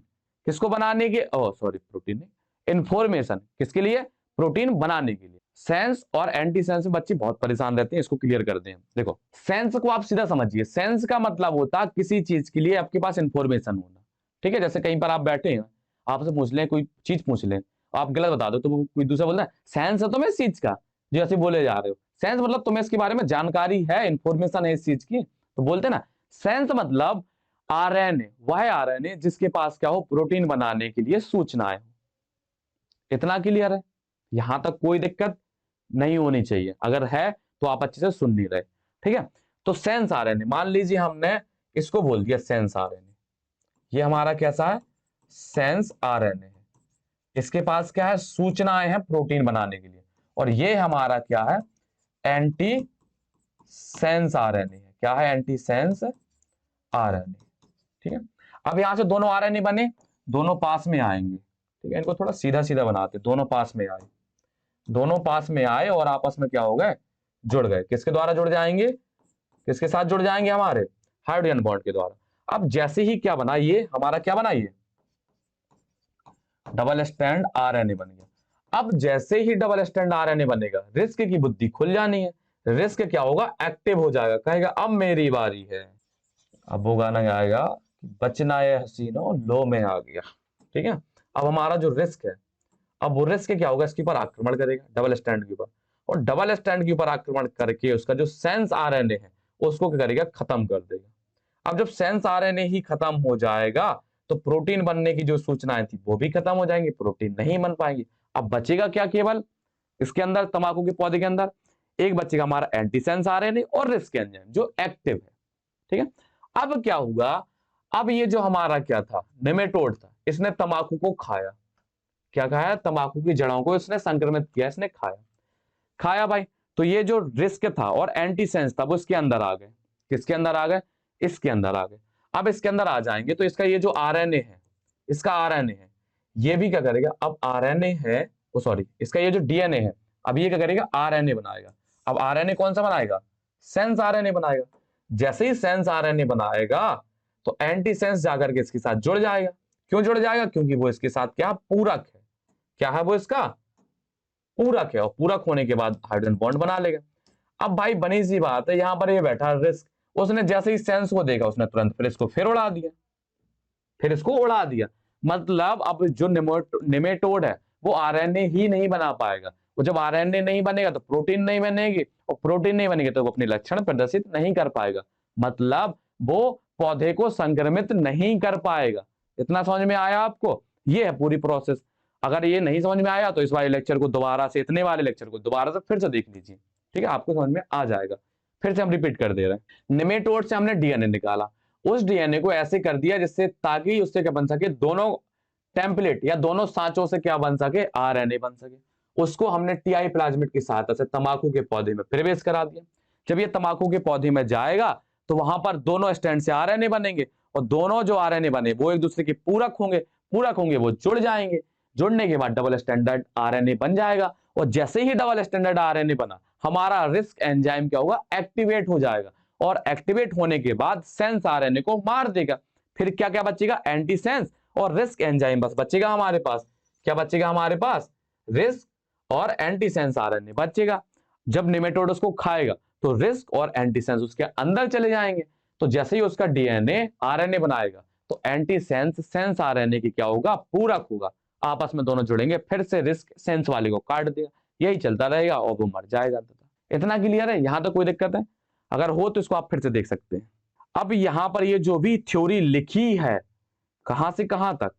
किसको बनाने के, सॉरी प्रोटीन नहीं, इंफॉर्मेशन किसके लिए, प्रोटीन बनाने के लिए। सेंस और एंटी सेंस में बच्चे बहुत परेशान रहते हैं, इसको क्लियर कर दें। देखो सेंस को आप सीधा समझिए, सेंस का मतलब होता है किसी चीज के लिए आपके पास इंफॉर्मेशन होना, ठीक है। जैसे कहीं पर आप बैठे हैं, आपसे पूछ लें, कोई चीज पूछ लें, आप गलत बता दो तो वो कोई दूसरा बोलता है सेंस है तुम्हें इस चीज का, जो ऐसे बोले जा रहे हो, सेंस मतलब तुम्हें इसके बारे में जानकारी है, इंफॉर्मेशन है इस चीज की, तो बोलते ना सेंस मतलब आरएनए, वह आरएनए जिसके पास क्या हो, प्रोटीन बनाने के लिए सूचनाएं हो। इतना क्लियर है, यहां तक कोई दिक्कत नहीं होनी चाहिए, अगर है तो आप अच्छे से सुन नहीं रहे, ठीक है। तो सेंस आरएनए, मान लीजिए हमने इसको बोल दिया सेंस आरएनए, ये हमारा कैसा है, सेंस आरएनए है, इसके पास क्या है, सूचनाएं हैं प्रोटीन बनाने के लिए, और ये हमारा क्या है, एंटी सेंस आरएनए है, क्या है, एंटी सेंस आरएनए, ठीक है। अब यहां से दोनों आरएनए बने, दोनों पास में आएंगे, ठीक है, इनको थोड़ा सीधा सीधा बनाते, दोनों पास में आए, दोनों पास में आए और आपस में क्या हो गए, जुड़ गए, किसके द्वारा जुड़ जाएंगे, किसके साथ जुड़ जाएंगे, हमारे हाइड्रोजन बॉन्ड के द्वारा। अब जैसे ही क्या बना, ये हमारा क्या बना, ये डबल स्टैंड आरएनए बन गया। अब जैसे ही डबल स्टैंड आरएनए बनेगा, रिस्क की बुद्धि खुल जानी है, रिस्क क्या होगा, एक्टिव हो जाएगा, कहेगा अब मेरी बारी है। अब वो गाना गाएगा, बचना ये हसीनो लो में आ गया, ठीक है। अब हमारा जो रिस्क है, अब वो रिस्क क्या होगा, इसके ऊपर आक्रमण करेगा, डबल स्टैंड के ऊपर, और डबल स्टैंड के ऊपर आक्रमण करके उसका जो सेंस आरएनए है उसको क्या करेगा, खत्म कर देगा। अब जब सेंस आरएनए ही खत्म हो जाएगा तो प्रोटीन बनने की जो सूचनाएं थी वो भी खत्म हो जाएंगी, प्रोटीन नहीं बन पाएंगे। अब बचेगा क्या, केवल इसके अंदर, तंबाकू के पौधे के अंदर एक बचेगा हमारा एंटीसेंस आरएनए और रिस्क एंजाइम जो एक्टिव है, ठीक है। अब क्या हुआ, अब ये जो हमारा क्या था, नेमेटोड था, इसने तंबाकू को खाया, क्या खाया, तंबाकू की जड़ों को इसने संक्रमित किया, इसने खाया, खाया भाई, तो ये जो रिस्क था और एंटीसेंस था वो इसके अंदर आ गए, किसके अंदर आ गए, इसके अंदर आ गए। अब इसके अंदर आ जाएंगे तो इसका ये जो आरएनए है, इसका आरएनए है, ये भी क्या करेगा, अब आरएनए है, ओ सॉरी, इसका ये जो डीएनए है, अब ये क्या करेगा, आरएनए बनाएगा। अब आरएनए कौन सा बनाएगा, सेंस आरएनए बनाएगा। जैसे ही सेंस आरएनए बनाएगा तो एंटीसेंस जाकर के इसके साथ जुड़ जाएगा। क्यों जुड़ जाएगा, क्योंकि वो इसके साथ क्या, पूरक है, क्या है वो, इसका पूरक है, और पूरक होने के बाद हाइड्रोजन बॉन्ड बना लेगा। अब भाई बनी सी बात है, यहां पर ये बैठा रिस्क, उसने जैसे ही सेंस को देखा उसने तुरंत फिर इसको फिर उड़ा दिया, फिर इसको उड़ा दिया। मतलब अब जो नेमेटोड है वो आरएनए ही नहीं बना पाएगा, वो जब आरएनए नहीं बनेगा तो प्रोटीन नहीं बनेगी, और प्रोटीन नहीं बनेगी तो वो अपने लक्षण प्रदर्शित नहीं कर पाएगा, मतलब वो पौधे को संक्रमित नहीं कर पाएगा। इतना समझ में आया आपको, ये है पूरी प्रोसेस। अगर ये नहीं समझ में आया तो इस वाले लेक्चर को दोबारा से, इतने वाले लेक्चर को दोबारा से फिर से देख लीजिए, ठीक है, आपको समझ में आ जाएगा। फिर से हम रिपीट कर दे रहे हैं, नेमेटोड से हमने डीएनए निकाला, उस डीएनए को ऐसे कर दिया जिससे, ताकि उससे क्या बन सके, दोनों टेम्पलेट या दोनों सांचों से क्या बन सके, आरएनए बन सके। उसको हमने टीआई प्लाज्मिड की सहायता से तंबाकू के पौधे में प्रवेश करा दिया। जब ये तंबाकू के पौधे में जाएगा तो वहां पर दोनों स्ट्रैंड से आरएनए बनेंगे और दोनों जो आरएनए बने वो एक दूसरे के पूरक होंगे वो जुड़ जाएंगे। जुड़ने के बाद डबल स्टैंडर्ड आरएनए बन जाएगा और जैसे ही डबल स्टैंडर्ड आरएनए बना हमारा रिस्क एंजाइम क्या होगा, एक्टिवेट हो जाएगा और एक्टिवेट होने के बाद सेंस आरएनए को मार देगा। फिर क्या क्या बचेगा, एंटीसेंस और रिस्क एंजाइम बस बचेगा हमारे पास। क्या बचेगा हमारे पास, रिस्क और एंटीसेंस आरएनए बचेगा। जब निमेटोड उसको खाएगा तो रिस्क और एंटीसेंस उसके अंदर चले जाएंगे। तो जैसे ही उसका डीएनए आरएनए बनाएगा तो एंटीसेंस सेंस आरएनए की क्या होगा, पूरक होगा, आपस में दोनों जुड़ेंगे, फिर से रिस्क सेंस वाले को काट देगा। यही चलता रहेगा और वो मर जाएगा। इतना क्लियर है, यहां तक कोई दिक्कत है? अगर हो तो इसको आप फिर से देख सकते हैं। अब यहां पर ये जो भी थ्योरी लिखी है, कहां से कहां तक,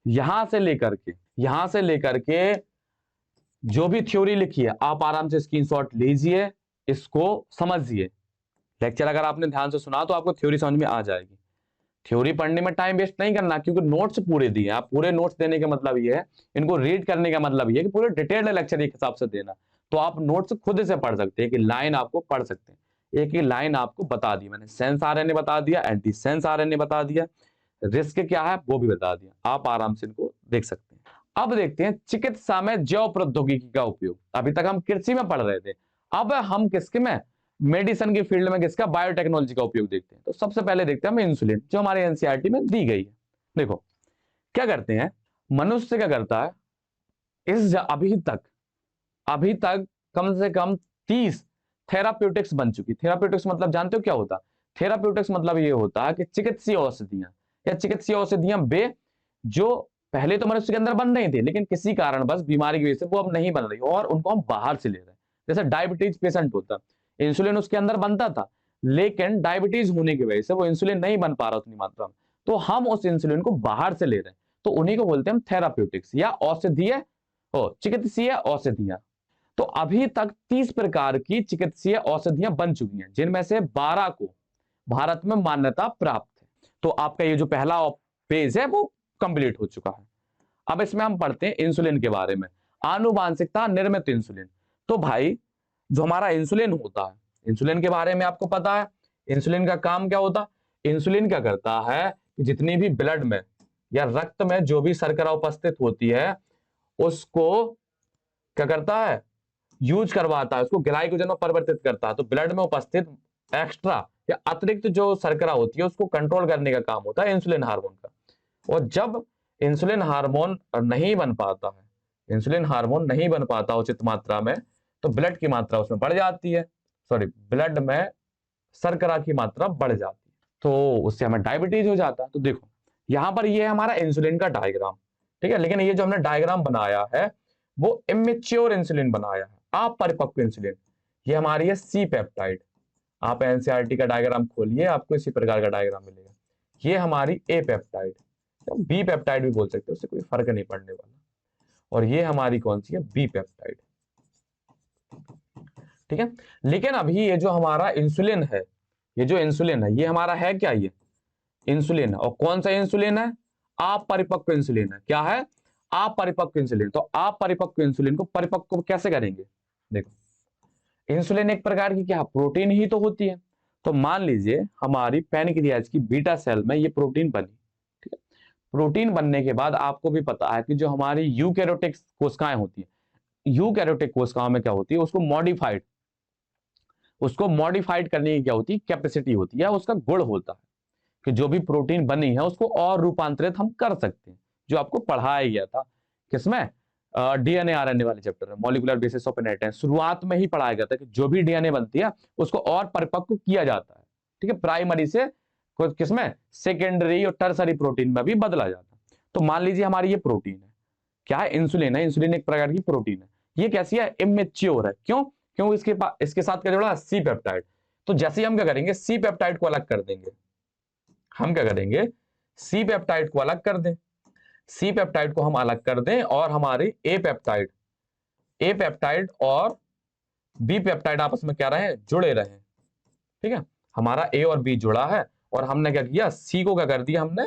यहां से लेकर के जो भी थ्योरी लिखी है आप आराम से स्क्रीनशॉट लीजिए, इसको समझिए। लेक्चर अगर आपने ध्यान से सुना तो आपको थ्योरी समझ में आ जाएगी। थ्योरी पढ़ने में टाइम वेस्ट नहीं करना, क्योंकि नोट्स पूरे दिए। आप पूरे नोट्स देने का मतलब ये है, इनको रीड करने का मतलब ये है कि पूरे डिटेल्ड लेक्चर एक हिसाब से देना। तो आप नोट्स खुद से पढ़ सकते हैं, कि लाइन आपको पढ़ सकते हैं। एक ही लाइन आपको बता दी मैंने, सेंस आरएनए बता दिया, एंटी सेंस आरएनए बता दिया, रिस्क क्या है वो भी बता दिया। आप आराम से इनको देख सकते हैं। अब देखते हैं चिकित्सा में जैव प्रौद्योगिकी का उपयोग। अभी तक हम कृषि में पढ़ रहे थे, अब हम किसके में, मेडिसिन की फील्ड में किसका, बायोटेक्नोलॉजी का उपयोग देखते हैं। तो सबसे पहले देखते हैं हम इंसुलिन, जो हमारे एनसीईआरटी में दी गई है। देखो क्या करते हैं, मनुष्य क्या करता है, अभी तक कम से कम 30 थेराप्यूटिक्स बन चुकी। थेराप्यूटिक्स मतलब जानते हो क्या होता है? थेराप्यूटिक्स मतलब ये होता है कि चिकित्सीय औषधियां या चिकित्सीय औषधियां वे जो पहले तो मनुष्य के अंदर बन रही थी, लेकिन किसी कारणवश बीमारी की वजह से वो अब नहीं बन रही और उनको हम बाहर से ले रहे हैं। जैसे डायबिटीज पेशेंट होता, इंसुलिन उसके अंदर बनता था, लेकिन डायबिटीज होने की वजह से वो इंसुलिन नहीं बन पा रहा उतनी मात्रा में, तो हम उस इंसुलिन को बाहर से ले रहे हैं। तो उन्हीं को बोलते हैं हम थेराप्यूटिक्स या औषधीय चिकित्सीय औषधियां। तो अभी तक 30 प्रकार की चिकित्सीय औषधियां बन चुकी हैं, जिनमें से 12 को भारत में मान्यता प्राप्त है। तो आपका ये जो पहला फेज है वो कंप्लीट हो चुका है। अब इसमें हम पढ़ते हैं इंसुलिन के बारे में, आनुवांशिकता निर्मित इंसुलिन। तो भाई जो हमारा इंसुलिन होता है, इंसुलिन के बारे में आपको पता है, इंसुलिन का काम क्या होता है? इंसुलिन क्या करता है कि जितनी भी ब्लड में या रक्त में जो भी शर्करा उपस्थित होती है उसको क्या करता है, यूज करवाता है, उसको ग्लाइकोजन में परिवर्तित करता है। तो ब्लड में उपस्थित एक्स्ट्रा या अतिरिक्त जो शर्करा होती है उसको कंट्रोल करने का काम होता है इंसुलिन हार्मोन का। और जब इंसुलिन हार्मोन नहीं बन पाता है, इंसुलिन हार्मोन नहीं बन पाता उचित मात्रा में, तो ब्लड की मात्रा उसमें बढ़ जाती है, ब्लड में शर्करा की मात्रा बढ़ जाती है, तो उससे हमें डायबिटीज हो जाता है। तो देखो यहां पर ये है हमारा इंसुलिन का डायग्राम, ठीक है। लेकिन ये जो हमने डायग्राम बनाया है वो इमेच्योर इंसुलिन बनाया है, अपरिपक्व इंसुलिन। ये हमारी है सी पेप्टाइड। आप एनसीईआरटी का डायग्राम खोलिए, आपको इसी प्रकार का डायग्राम मिलेगा। ये हमारी ए पेप्टाइड, बी पेप्टाइड भी बोल सकते हो, उससे कोई फर्क नहीं पड़ने वाला। और ये हमारी कौन सी है, बी पेप्टाइड, ठीक है। लेकिन अभी ये जो हमारा इंसुलिन है, ये जो इंसुलिन है ये हमारा है क्या, ये इंसुलिन है। और कौन सा इंसुलिन है, अपरिपक्व इंसुलिन है। क्या है, अपरिपक्व इंसुलिन। तो अपरिपक्व इंसुलिन को परिपक्व कैसे करेंगे? देखो इंसुलिन एक प्रकार की क्या प्रोटीन ही तो होती है। तो मान लीजिए हमारी पैनक्रियाज की बीटा सेल में ये प्रोटीन बनी, ठीक है। प्रोटीन बनने के बाद आपको भी पता है कि जो हमारी यूकैरियोटिक कोशिकाएं होती है, यूकैरियोटिक कोशिकाओं में क्या होती है, उसको मॉडिफाइड करने की क्या होती है, कैपेसिटी होती है, उसका गुण होता है कि जो भी प्रोटीन बनी है उसको और रूपांतरित हम कर सकते हैं, जो आपको पढ़ाया गया था किसमें, डीएनए आरएनए वाले चैप्टर में, मॉलिक्यूलर बेसिस ऑफ इनहेरिटेंस। शुरुआत में ही पढ़ाया गया था कि जो भी डीएनए बनती है उसको और परिपक्व किया जाता है, ठीक है, प्राइमरी से किसमें, सेकेंडरी और टर्सरी प्रोटीन में भी बदला जाता है। तो मान लीजिए हमारी ये प्रोटीन है, क्या है, इंसुलिन है। इंसुलिन एक प्रकार की प्रोटीन है। ये कैसी है, इमेच्योर है। क्यों? क्यों इसके साथ क्या जुड़ा, सी पेप्टाइड। तो जैसे हम क्या करेंगे, सी पेप्टाइड को अलग कर देंगे। हम क्या करेंगे, सी पेप्टाइड को अलग कर दें, सी पेप्टाइड को हम अलग कर दें और हमारी ए पेप्टाइड और बी पेप्टाइड आपस में क्या रहे, जुड़े रहे, ठीक है। हमारा ए और बी जुड़ा है और हमने क्या किया, सी को क्या कर दिया, हमने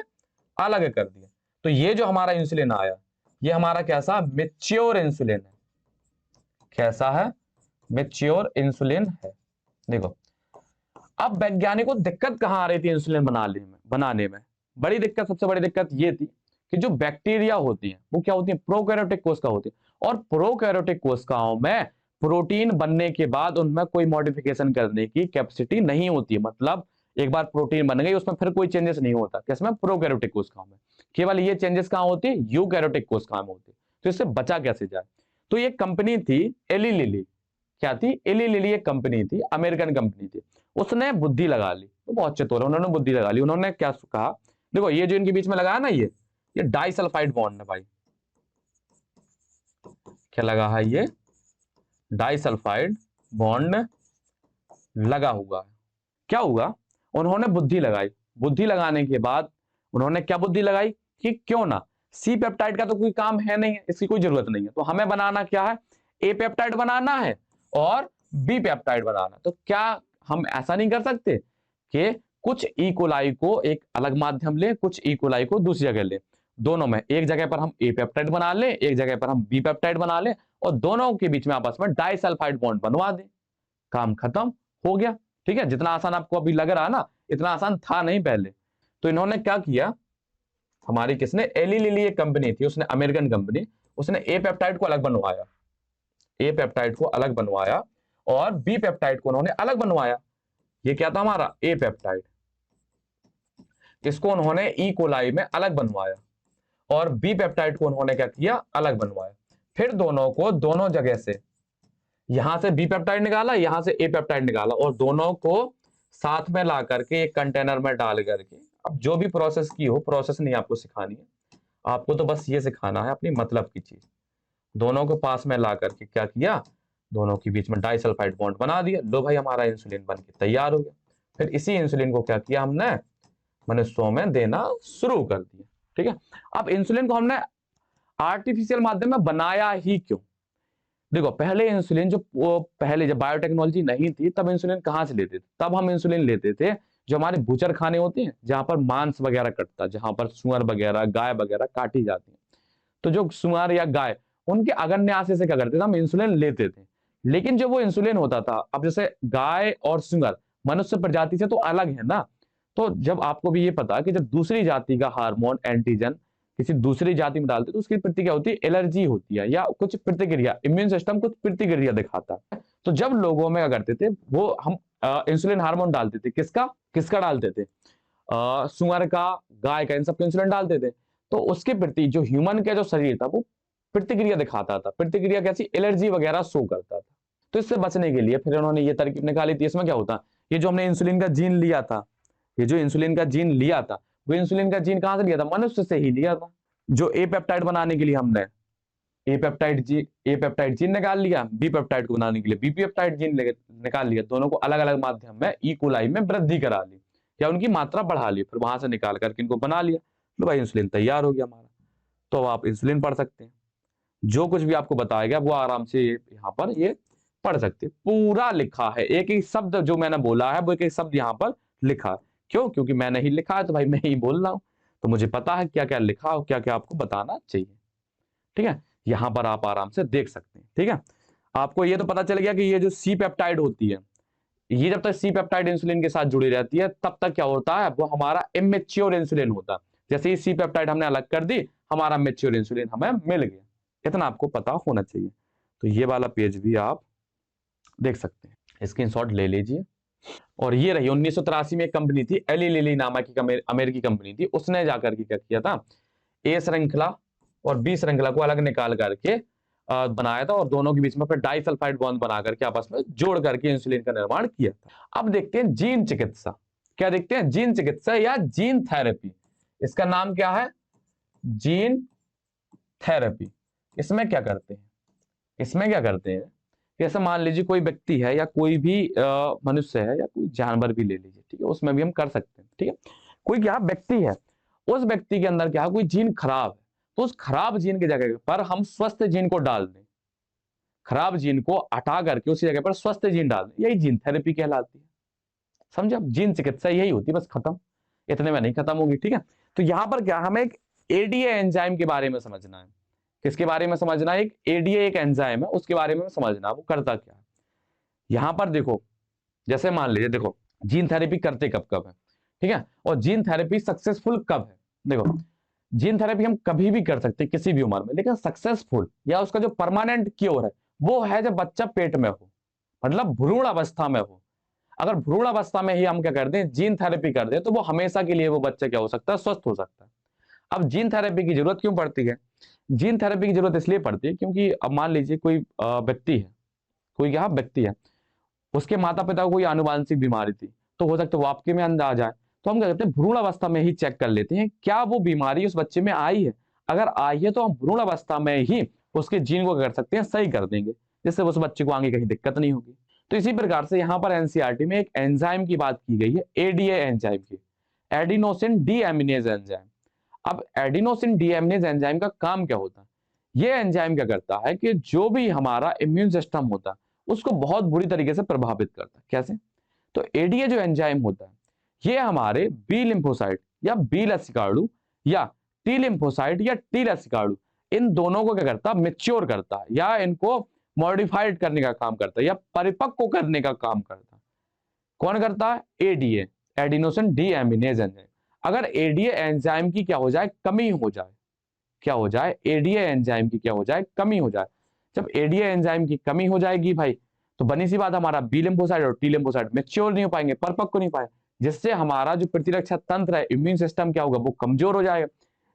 अलग कर दिया। तो ये जो हमारा इंसुलिन आया, ये हमारा कैसा, मैच्योर इंसुलिन है। कैसा है, मैच्योर इंसुलिन है। देखो अब वैज्ञानिकों को दिक्कत कहां आ रही थी इंसुलिन बनाने में बड़ी दिक्कत, सबसे बड़ी दिक्कत ये थी कि जो बैक्टीरिया होती हैं वो क्या होती हैं, प्रोकैरियोटिक कोशिका होती है, और प्रोकैरियोटिक कोशिकाओं में प्रोटीन बनने के बाद उनमें कोई मॉडिफिकेशन करने की कैपेसिटी नहीं होती। मतलब एक बार प्रोटीन बन गई उसमें फिर कोई चेंजेस नहीं होता, किसमें, प्रोकैरियोटिक कोशिकाओं में। केवल ये चेंजेस कहां होती है, यूकैरियोटिक कोशिकाओं में होती है। तो इससे बचा कैसे जाए, तो ये कंपनी थी एली लिली। क्या थी, एली लिली एक कंपनी थी, अमेरिकन कंपनी थी। उसने बुद्धि लगा ली, तो बहुत चतुर है, उन्होंने बुद्धि लगा ली। उन्होंने क्या कहा, देखो ये जो इनके बीच में लगा है ना, ये डाइसल्फाइड बॉन्ड है भाई। क्या लगा है, ये डाइसल्फाइड बॉन्ड लगा हुआ है। क्या हुआ, उन्होंने बुद्धि लगाई। बुद्धि लगाने के बाद उन्होंने क्या बुद्धि लगाई कि क्यों ना, सी पेप्टाइड का तो कोई काम है नहीं, इसकी कोई जरूरत नहीं है, तो हमें बनाना क्या है, ए पेप्टाइड बनाना है और बी पेप्टाइड बनाना। तो क्या हम ऐसा नहीं कर सकते कि कुछ इकोलाई को एक अलग माध्यम ले, कुछ इकोलाई को दूसरी जगह ले, दोनों में एक जगह पर हम ए पेप्टाइड बना लें, एक जगह पर हम बी पेप्टाइड बना लें, और दोनों के बीच में आपस में डाइसल्फाइड बॉन्ड बनवा दें, काम खत्म हो गया। ठीक है, जितना आसान आपको अभी लग रहा है ना, इतना आसान था नहीं पहले। तो इन्होंने क्या किया, हमारी किसने, एली लिली एक कंपनी थी, उसने अमेरिकन कंपनी, उसने ए पेप्टाइड को अलग बनवाया, ए पेप्टाइड को अलग बनवाया, और बी पेप्टाइड को उन्होंने अलग बनवाया। ये क्या था हमारा, ए पेप्टाइड, इसको उन्होंने ई कोलाई में अलग बनवाया, और बी पेप्टाइड को उन्होंने क्या किया, अलग बनवाया। फिर दोनों को दोनों जगह से, यहां से बी पेप्टाइड निकाला, यहां से ए पेप्टाइड निकाला, और दोनों को साथ में ला करके एक कंटेनर में डाल करके, अब जो भी प्रोसेस की हो, प्रोसेस नहीं आपको सिखानी है, आपको तो बस ये सिखाना है अपनी मतलब की चीज। दोनों को पास में ला करके क्या किया, दोनों के बीच में डाइसल्फाइड बॉन्ड बना दिया। लो भाई, हमारा इंसुलिन बन के तैयार हो गया। फिर इसी इंसुलिन को क्या किया हमने, मनुष्यों में देना शुरू कर दिया। ठीक है, अब इंसुलिन को हमने आर्टिफिशियल माध्यम में बनाया ही क्यों, देखो पहले इंसुलिन पहले जब बायोटेक्नोलॉजी नहीं थी तब इंसुलिन कहां से लेते थे, तब हम इंसुलिन लेते थे जो हमारे बूचर खाने होते हैं, जहां पर मांस वगैरह कटता, जहां पर सुअर वगैरह, गाय वगैरह काटी जाती है। तो जो सुअर या गाय, उनके अगन्याशय से क्या करते थे, हम इंसुलिन लेते थे। लेकिन जो वो इंसुलिन होता था, अब जैसे गाय और सुअर मनुष्य प्रजाति से तो अलग है ना, तो जब आपको भी ये पता है कि जब दूसरी जाति का हार्मोन एंटीजन किसी दूसरी जाति में डालते तो उसकी प्रतिक्रिया होती है, एलर्जी होती है, या कुछ प्रतिक्रिया, इम्यून सिस्टम कुछ प्रतिक्रिया दिखाता है। तो जब लोगों में क्या करते थे, वो हम इंसुलिन हार्मोन डालते थे, किसका किसका डालते थे, सुअर का, गाय का, इन सबके इंसुलिन डालते थे। तो उसके प्रति जो ह्यूमन का जो शरीर था वो प्रतिक्रिया दिखाता था। प्रतिक्रिया कैसी, एलर्जी वगैरह शो करता था। तो इससे बचने के लिए फिर उन्होंने ये तरकीब निकाली थी। इसमें क्या होता, ये जो हमने इंसुलिन का जीन लिया था, ये जो इंसुलिन का जीन लिया था, वो इंसुलिन का जीन कहां से लिया था, मनुष्य से ही लिया था। जो ए पेप्टाइड बनाने के लिए हमने ए पेप्टाइड जीन निकाल लिया, बी पेप्टाइड को बनाने के लिए बी पेप्टाइड जीन निकाल लिया, दोनों को अलग अलग माध्यम में ई कोलाई में वृद्धि करा ली, या उनकी मात्रा बढ़ा ली, फिर वहां से निकाल करके इनको बना लिया। तो भाई इंसुलिन तैयार हो गया हमारा। तो अब आप इंसुलिन पढ़ सकते हैं, जो कुछ भी आपको बताया गया वो आराम से यहाँ पर ये पढ़ सकते हैं। पूरा लिखा है, एक एक शब्द जो मैंने बोला है वो एक एक शब्द यहाँ पर लिखा है। क्यों, क्योंकि मैंने ही लिखा है, तो भाई मैं ही बोल रहा हूँ, तो मुझे पता है क्या क्या लिखा और क्या क्या आपको बताना चाहिए। ठीक है, यहां पर आप आराम से देख सकते हैं। ठीक है, आपको ये तो पता चल गया कि ये जो सी पेप्टाइड होती है, ये जब तक सी पेप्टाइड इंसुलिन के साथ जुड़ी रहती है तब तक क्या होता है, वो हमारा इमेच्योर इंसुलिन होता है। जैसे ही सी पेप्टाइड हमने अलग कर दी, हमारा मैच्योर इंसुलिन हमें मिल गया। इतना आपको पता होना चाहिए। तो ये वाला पेज भी आप देख सकते हैं, स्क्रीनशॉट ले लीजिए। और ये रही 1983 में एक कंपनी थी, एली लिली नामक की अमेरिकी कंपनी थी, उसने जाकर के क्या किया था, ए श्रृंखला और बी श्रृंखला को अलग निकाल करके बनाया था, और दोनों के बीच में फिर डाइसल्फाइड बॉन्ड बना करके आपस में जोड़ करके इंसुलिन का निर्माण किया था। अब देखते हैं जीन चिकित्सा। क्या देखते हैं, जीन चिकित्सा या जीन थेरेपी। इसका नाम क्या है, जीन थेरेपी। इसमें क्या करते हैं, इसमें क्या करते हैं, जैसे मान लीजिए कोई व्यक्ति है या कोई भी मनुष्य है या कोई जानवर भी ले लीजिए, ठीक है, उसमें भी हम कर सकते हैं। ठीक है, कोई क्या व्यक्ति है, उस व्यक्ति के अंदर क्या कोई जीन खराब है, तो उस खराब जीन की जगह पर हम स्वस्थ जीन को डाल दें, खराब जीन को हटा करके उसी जगह पर स्वस्थ जीन डाल दें, यही जीन थेरेपी कहलाती है। समझे, जीन चिकित्सा यही होती है, बस खत्म, इतने में नहीं खत्म होगी। ठीक है, तो यहां पर क्या हमें एक एडीए एंजाइम के बारे में समझना है। किसके बारे में समझना है, एक एडीए एक एंजाइम है, उसके बारे में समझना, वो करता क्या है। यहां पर देखो, जैसे मान लीजिए, देखो जीन थेरेपी करते कब कब है, ठीक है, और जीन थेरेपी सक्सेसफुल कब है। देखो, जीन थेरेपी हम कभी भी कर सकते हैं किसी भी उम्र में, लेकिन सक्सेसफुल या उसका जो परमानेंट क्योर है वो है जब बच्चा पेट में हो, मतलब भ्रूण अवस्था में हो। अगर भ्रूण अवस्था में ही हम क्या कर दें, जीन थेरेपी कर दें, तो वो हमेशा के लिए वो बच्चा क्या हो सकता है, स्वस्थ हो सकता है। अब जीन थेरेपी की जरूरत क्यों पड़ती है? जीन थेरेपी की जरूरत इसलिए पड़ती है क्योंकि अब मान लीजिए कोई व्यक्ति है, कोई क्या व्यक्ति है, उसके माता पिता को कोई आनुवांशिक बीमारी थी, तो हो सकता है वो आपके में अंदर आ जाए। तो हम क्या करते हैं, भ्रूण अवस्था में ही चेक कर लेते हैं क्या वो बीमारी उस बच्चे में आई है। अगर आई है तो हम भ्रूण अवस्था में ही उसके जीन को क्या कर सकते हैं, सही कर देंगे, जिससे उस बच्चे को आगे कहीं दिक्कत नहीं होगी। तो इसी प्रकार से यहाँ पर एनसीईआरटी में एक एंजाइम की बात की गई है, एडीए एंजाइम की, एडिनोसिन डीएमिनेज एंजाइम। अब एडिनोसिन डीएमिनेज एंजाइम का काम क्या होता है? ये एंजाइम क्या करता है कि जो भी हमारा इम्यून सिस्टम होता है उसको बहुत बुरी तरीके से प्रभावित करता है। कैसे? तो एडीए जो एंजाइम होता है ये हमारे बी लिम्फोसाइट या बी लसिकार्डू या टी लिम्फोसाइट या टी लसिकार्डू, इन दोनों को क्या करता है, मेच्योर करता है या इनको मॉडिफाइड करने का काम करता है या परिपक्व करने का काम करता है। कौन करता है? ADA, adenosine deaminase enzyme. अगर एडीए एंजाइम की क्या हो जाए, कमी हो जाए, क्या हो जाए, एडीए एंजाइम की क्या हो जाए, कमी हो जाए। जब एडीए एंजाइम की कमी हो जाएगी भाई, तो बनी सी बात, हमारा बी लिम्फोसाइट और टी लिम्फोसाइट मैच्योर नहीं हो पाएंगे, परिपक्व नहीं पाए, जिससे हमारा जो प्रतिरक्षा तंत्र है, इम्यून सिस्टम क्या होगा, वो कमजोर हो जाएगा।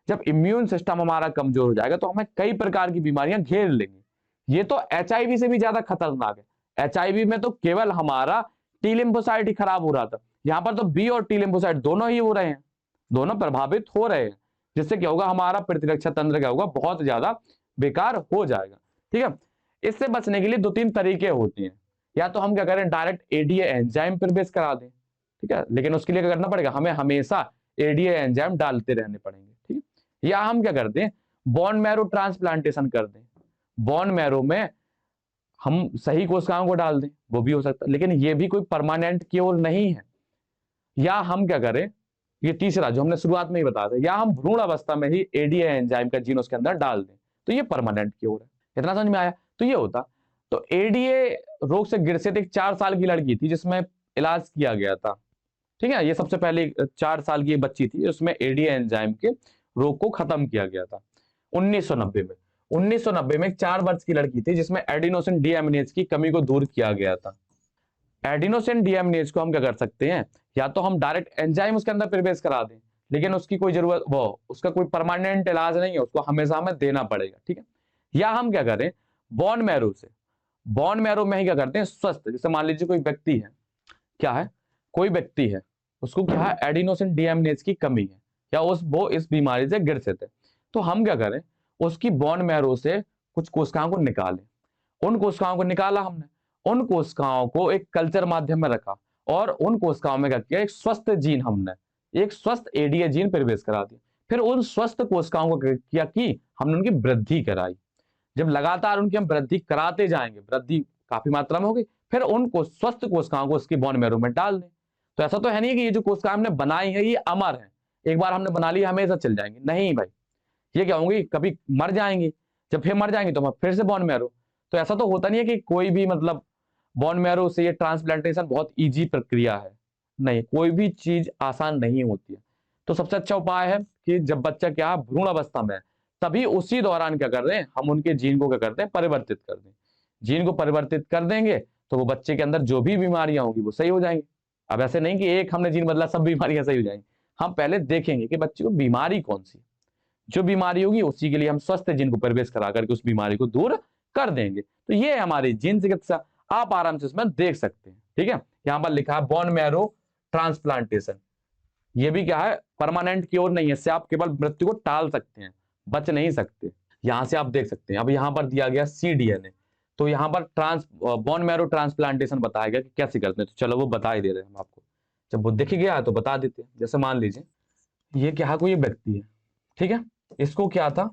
जब इम्यून सिस्टम हमारा कमजोर हो जाएगा तो हमें कई प्रकार की बीमारियां घेर लेंगी। ये तो एचआईवी से भी ज्यादा खतरनाक है। एचआईवी में तो केवल हमारा टी लिम्फोसाइट ही खराब हो रहा था, यहाँ पर तो बी और टी लिम्फोसाइट दोनों ही हो रहे हैं, दोनों प्रभावित हो रहे हैं, जिससे क्या होगा, हमारा प्रतिरक्षा तंत्र क्या होगा, बहुत ज्यादा बेकार हो जाएगा। ठीक है, इससे बचने के लिए दो तीन तरीके होते हैं। या तो हम क्या करें, डायरेक्ट एडीए एंजाइम प्रवेश करा दें, ठीक है, लेकिन उसके लिए क्या करना पड़ेगा, हमें हमेशा एडीए एंजाइम डालते रहने पड़ेंगे, ठीक है। या हम क्या करते हैं, बोन मैरो ट्रांसप्लांटेशन कर दें, बोन मैरो में हम सही कोशिकाओं को डाल दें, वो भी हो सकता है, लेकिन ये भी कोई परमानेंट क्योर नहीं है। या हम क्या करें, ये तीसरा जो हमने शुरुआत में ही बताया था, या हम भ्रूण अवस्था में ही एडीए एंजाइम का जीन उसके अंदर डाल दें, तो ये परमानेंट क्योर है। इतना समझ में आया? तो ये होता, तो एडीए रोग से ग्रसित एक 4 साल की लड़की थी जिसमें इलाज किया गया था, ठीक है, ये सबसे पहले 4 साल की बच्ची थी, उसमें एडीए एंजाइम के रोग को खत्म किया गया था 1990 में। 1990 में एक 4 वर्ष की लड़की थी जिसमें एडिनोसिन डीएमिनेज की कमी को दूर किया गया था। एडिनोसिन डीएमिनेज को हम क्या कर सकते हैं, या तो हम डायरेक्ट एंजाइम उसके अंदर प्रवेश करा दें, लेकिन उसकी कोई जरूरत, वो उसका कोई परमानेंट इलाज नहीं है, उसको हमेशा हमें देना पड़ेगा, ठीक है। या हम क्या करें, बोन मैरो से, बोन मैरो में ही क्या करते हैं, स्वस्थ, जैसे मान लीजिए कोई व्यक्ति है, क्या है, कोई व्यक्ति है, उसको क्या है, एडिनोसिन डीएमिनेज की कमी है, या वो इस बीमारी से ग्रसित है, तो हम क्या करें, उसकी बोन मैरो से कुछ कोशिकाओं को निकालें। उन कोशिकाओं को निकाला हमने, उन कोशिकाओं को एक कल्चर माध्यम में रखा, और उन कोशिकाओं में क्या किया, एक स्वस्थ जीन, हमने एक स्वस्थ एडीए जीन प्रवेश करा दिया। फिर उन स्वस्थ कोशिकाओं को किया कि हमने उनकी वृद्धि कराई। जब लगातार उनकी हम वृद्धि कराते जाएंगे, वृद्धि काफी मात्रा में होगी, फिर उनको स्वस्थ कोशिकाओं को उसकी बोन मैरो में डाल दें। तो ऐसा तो है नहीं कि ये जो कोशिकाएं हमने बनाई है ये अमर है, एक बार हमने बना लिया हमेशा चल जाएंगे, नहीं भाई, ये क्या होंगी, कभी मर जाएंगी, जब फिर मर जाएंगे तो हम फिर से बोन मैरो। तो ऐसा तो होता नहीं है कि कोई भी मतलब बोन मैरो से ये ट्रांसप्लांटेशन बहुत इजी प्रक्रिया है, नहीं, कोई भी चीज आसान नहीं होती है। तो सबसे अच्छा उपाय है कि जब बच्चा क्या भ्रूण अवस्था में है, तभी उसी दौरान क्या कर रहे हैं, हम उनके जीन को क्या करते हैं, परिवर्तित कर दें। जीन को परिवर्तित कर देंगे तो वो बच्चे के अंदर जो भी बीमारियां होंगी वो सही हो जाएंगी। अब ऐसे नहीं कि एक हमने जीन बदला सब बीमारियां सही हो जाएंगी, हम पहले देखेंगे कि बच्चे को बीमारी कौन सी, जो बीमारी होगी उसी के लिए हम स्वस्थ जीन को प्रवेश करा करके उस बीमारी को दूर कर देंगे। तो ये है हमारी जीन चिकित्सा, आप आराम से इसमें देख सकते हैं, ठीक है। यहां पर लिखा है बोन मैरो ट्रांसप्लांटेशन, ये भी क्या है, परमानेंट क्योर नहीं है, इससे आप केवल मृत्यु को टाल सकते हैं, बच नहीं सकते। यहां से आप देख सकते हैं, अब यहां पर दिया गया cDNA, तो यहां पर बोन मैरो ट्रांसप्लांटेशन बताया गया कि कैसे करते हैं, तो चलो वो बता ही दे रहे हैं हम आपको, जब वो दिख गया है तो बता देते हैं। जैसे मान लीजिए ये क्या, कोई व्यक्ति है, ठीक है, इसको क्या था,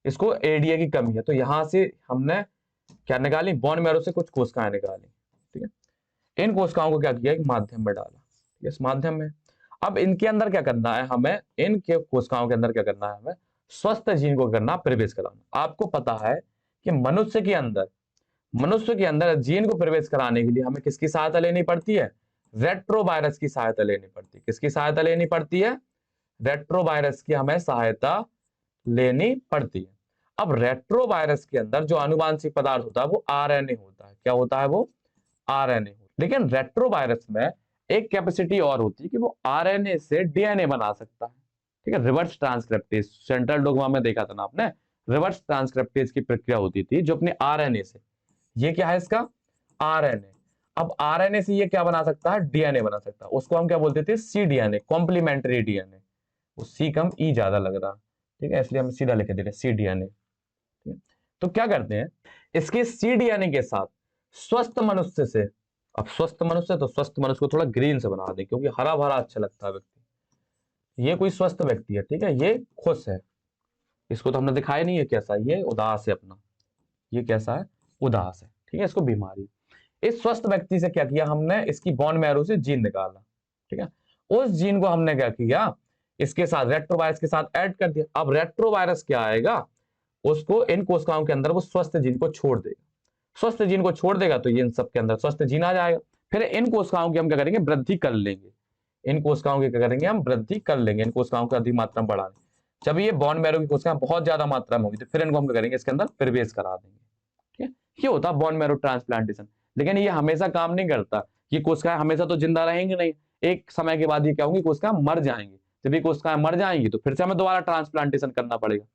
इसको एडीए की कमी है, तो यहां से हमने क्या निकाली, बोन मैरो से कुछ कोशिकाएं निकाली, ठीक है, इन कोशिकाओं को क्या किया, एक माध्यम में डाला, ठीक है, इस माध्यम में अब इनके अंदर क्या करना है, हमें इनके कोशिकाओं के अंदर क्या करना है, हमें स्वस्थ जीन को करना प्रवेश कराना। आपको पता है कि मनुष्य के अंदर जीन को प्रवेश कराने के लिए हमें किसकी सहायता लेनी पड़ती है, रेट्रोवायरस की सहायता लेनी पड़ती है। किसकी सहायता लेनी पड़ती है? रेट्रोवायरस की हमें सहायता लेनी पड़ती है। अब रेट्रोवायरस के अंदर जो आनुवांशिक पदार्थ होता है वो आरएनए होता है। क्या होता है? वो आरएनए। लेकिन रेट्रोवायरस में एक कैपेसिटी और होती है कि वो आरएनए से डीएनए बना सकता है। ठीक है, रिवर्स ट्रांसक्रिप्टेज, सेंट्रल डोग्मा में देखा था ना आपने, रिवर्स ट्रांसक्रिप्टेज की प्रक्रिया होती थी जो अपने आरएनए से, ये क्या है इसका? आरएनए। अब आरएनए से ये क्या बना सकता है? डीएनए बना सकता है। उसको हम क्या बोलते थे? सी डीएनए, कॉम्प्लीमेंट्री डीएनए। वो सी कम ई ज्यादा लग रहा, ठीक है, इसलिए हम सीधा लिख दे रहे सी डीएनए। ठीक है, तो क्या करते हैं, इसके सी डीएनए के साथ स्वस्थ मनुष्य से, अब स्वस्थ मनुष्य तो स्वस्थ मनुष्य को थोड़ा ग्रीन से बना दें क्योंकि हरा भरा अच्छा लगता है व्यक्ति। ये कोई स्वस्थ व्यक्ति है, ठीक है, ये खुश है, इसको तो हमने दिखाया नहीं है कैसा, ये उदास है अपना, ये कैसा है? उदास है, ठीक है, इसको बीमारी। इस स्वस्थ व्यक्ति से क्या किया हमने? इसकी बोन मैरो से जीन निकाला, ठीक है, उस जीन को हमने क्या किया? इसके साथ रेट्रोवायरस के साथ ऐड कर दिया। अब रेट्रोवायरस क्या आएगा? उसको इन कोशिकाओं के अंदर वो स्वस्थ जीन को छोड़ देगा। स्वस्थ जीन को छोड़ देगा तो ये इन सब के अंदर स्वस्थ जीन आ जाएगा। फिर इन कोशिकाओं की हम क्या करेंगे? वृद्धि कर लेंगे। इन कोशिकाओं की क्या करेंगे? हम वृद्धि कर लेंगे, इन कोशिकाओं को अधिक मात्रा में बढ़ा लेंगे। जब ये बोन मैरो की कोशिकाएं बहुत ज्यादा मात्रा में होगी तो फिर इनको हम क्या करेंगे? इसके अंदर प्रवेश करा देंगे। ठीक है, ये होता है बोन मैरो ट्रांसप्लांटेशन। लेकिन ये हमेशा काम नहीं करता। ये कोशिकाएं हमेशा तो जिंदा रहेंगी नहीं, एक समय के बाद ये क्या होंगी? कोशिकाएं मर जाएंगी। जब ये कोशिकाएं मर जाएंगी तो फिर से हमें दोबारा ट्रांसप्लांटेशन करना पड़ेगा।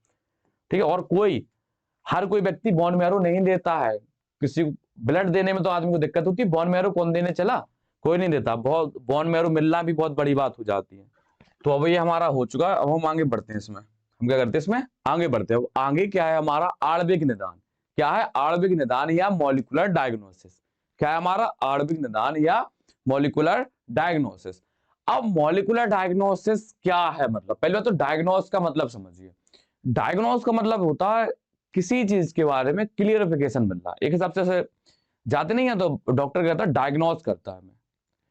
ठीक है, और हर कोई व्यक्ति बोन मैरो नहीं देता है। किसी ब्लड देने में तो आदमी को दिक्कत होती है, बोन मैरो कौन देने चला? कोई नहीं देता। बहुत बोन मैरो मिलना भी बहुत बड़ी बात हो जाती है। तो अब ये हमारा हो चुका है, अब हम आगे बढ़ते हैं इसमें। हम क्या करते हैं? इसमें आगे बढ़ते हैं। अब आगे क्या है हमारा? आणविक निदान। क्या है? आणविक निदान या मॉलिक्यूलर डायग्नोसिस। क्या है हमारा? आणविक निदान या मॉलिक्यूलर डायग्नोसिस। अब मॉलिक्यूलर डायग्नोसिस क्या है? मतलब पहले तो डायग्नोस का मतलब समझिए। डायग्नोस का मतलब होता है किसी चीज के बारे में क्लियरिफिकेशन मिलना। एक हिसाब से जाते नहीं है तो डॉक्टर कहता है डायग्नोस करता है हमें।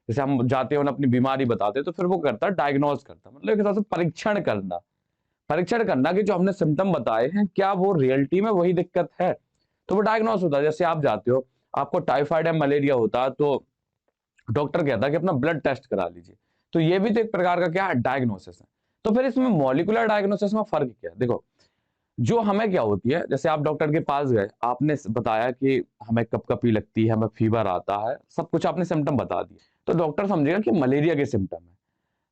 जैसे हम जाते हैं और अपनी बीमारी बताते हैं तो फिर वो करता है डायग्नोस करता है, मतलब एक हिसाब से परीक्षण करना। परीक्षण करना कि जो हमने सिम्टम बताए हैं क्या वो रियलिटी में वही दिक्कत है, तो वो डायग्नोस होता है। जैसे आप जाते हो, आपको टाइफाइड या मलेरिया होता है तो डॉक्टर कहता है कि अपना ब्लड टेस्ट करा लीजिए, तो ये भी तो एक प्रकार का क्या है? डायग्नोसिस है। तो फिर इसमें मॉलिक्यूलर डायग्नोसिस में फर्क क्या है? देखो, जो हमें क्या होती है, जैसे आप डॉक्टर के पास गए, आपने बताया कि हमें कपकपी लगती है, हमें फीवर आता है, सब कुछ आपने सिम्टम बता दिए, तो डॉक्टर समझेगा कि मलेरिया के सिम्टम है।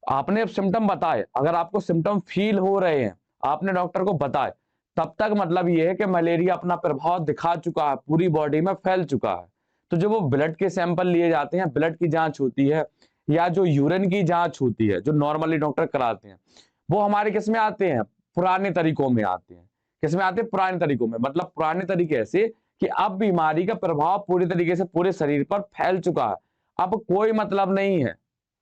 आपने अब सिम्टम बताए, अगर आपको सिम्टम फील हो रहे हैं, आपने डॉक्टर को बताए, तब तक मतलब ये है कि मलेरिया अपना प्रभाव दिखा चुका है, पूरी बॉडी में फैल चुका है। तो जब वो ब्लड के सैंपल लिए जाते हैं, ब्लड की जांच होती है या जो यूरिन की जांच होती है, जो नॉर्मली डॉक्टर कराते हैं, वो हमारे किस में आते हैं? पुराने तरीकों में आते हैं। किस में आते हैं? पुराने तरीकों में। मतलब पुराने तरीके ऐसे कि अब बीमारी का प्रभाव पूरी तरीके से पूरे शरीर पर फैल चुका है, अब कोई मतलब नहीं है।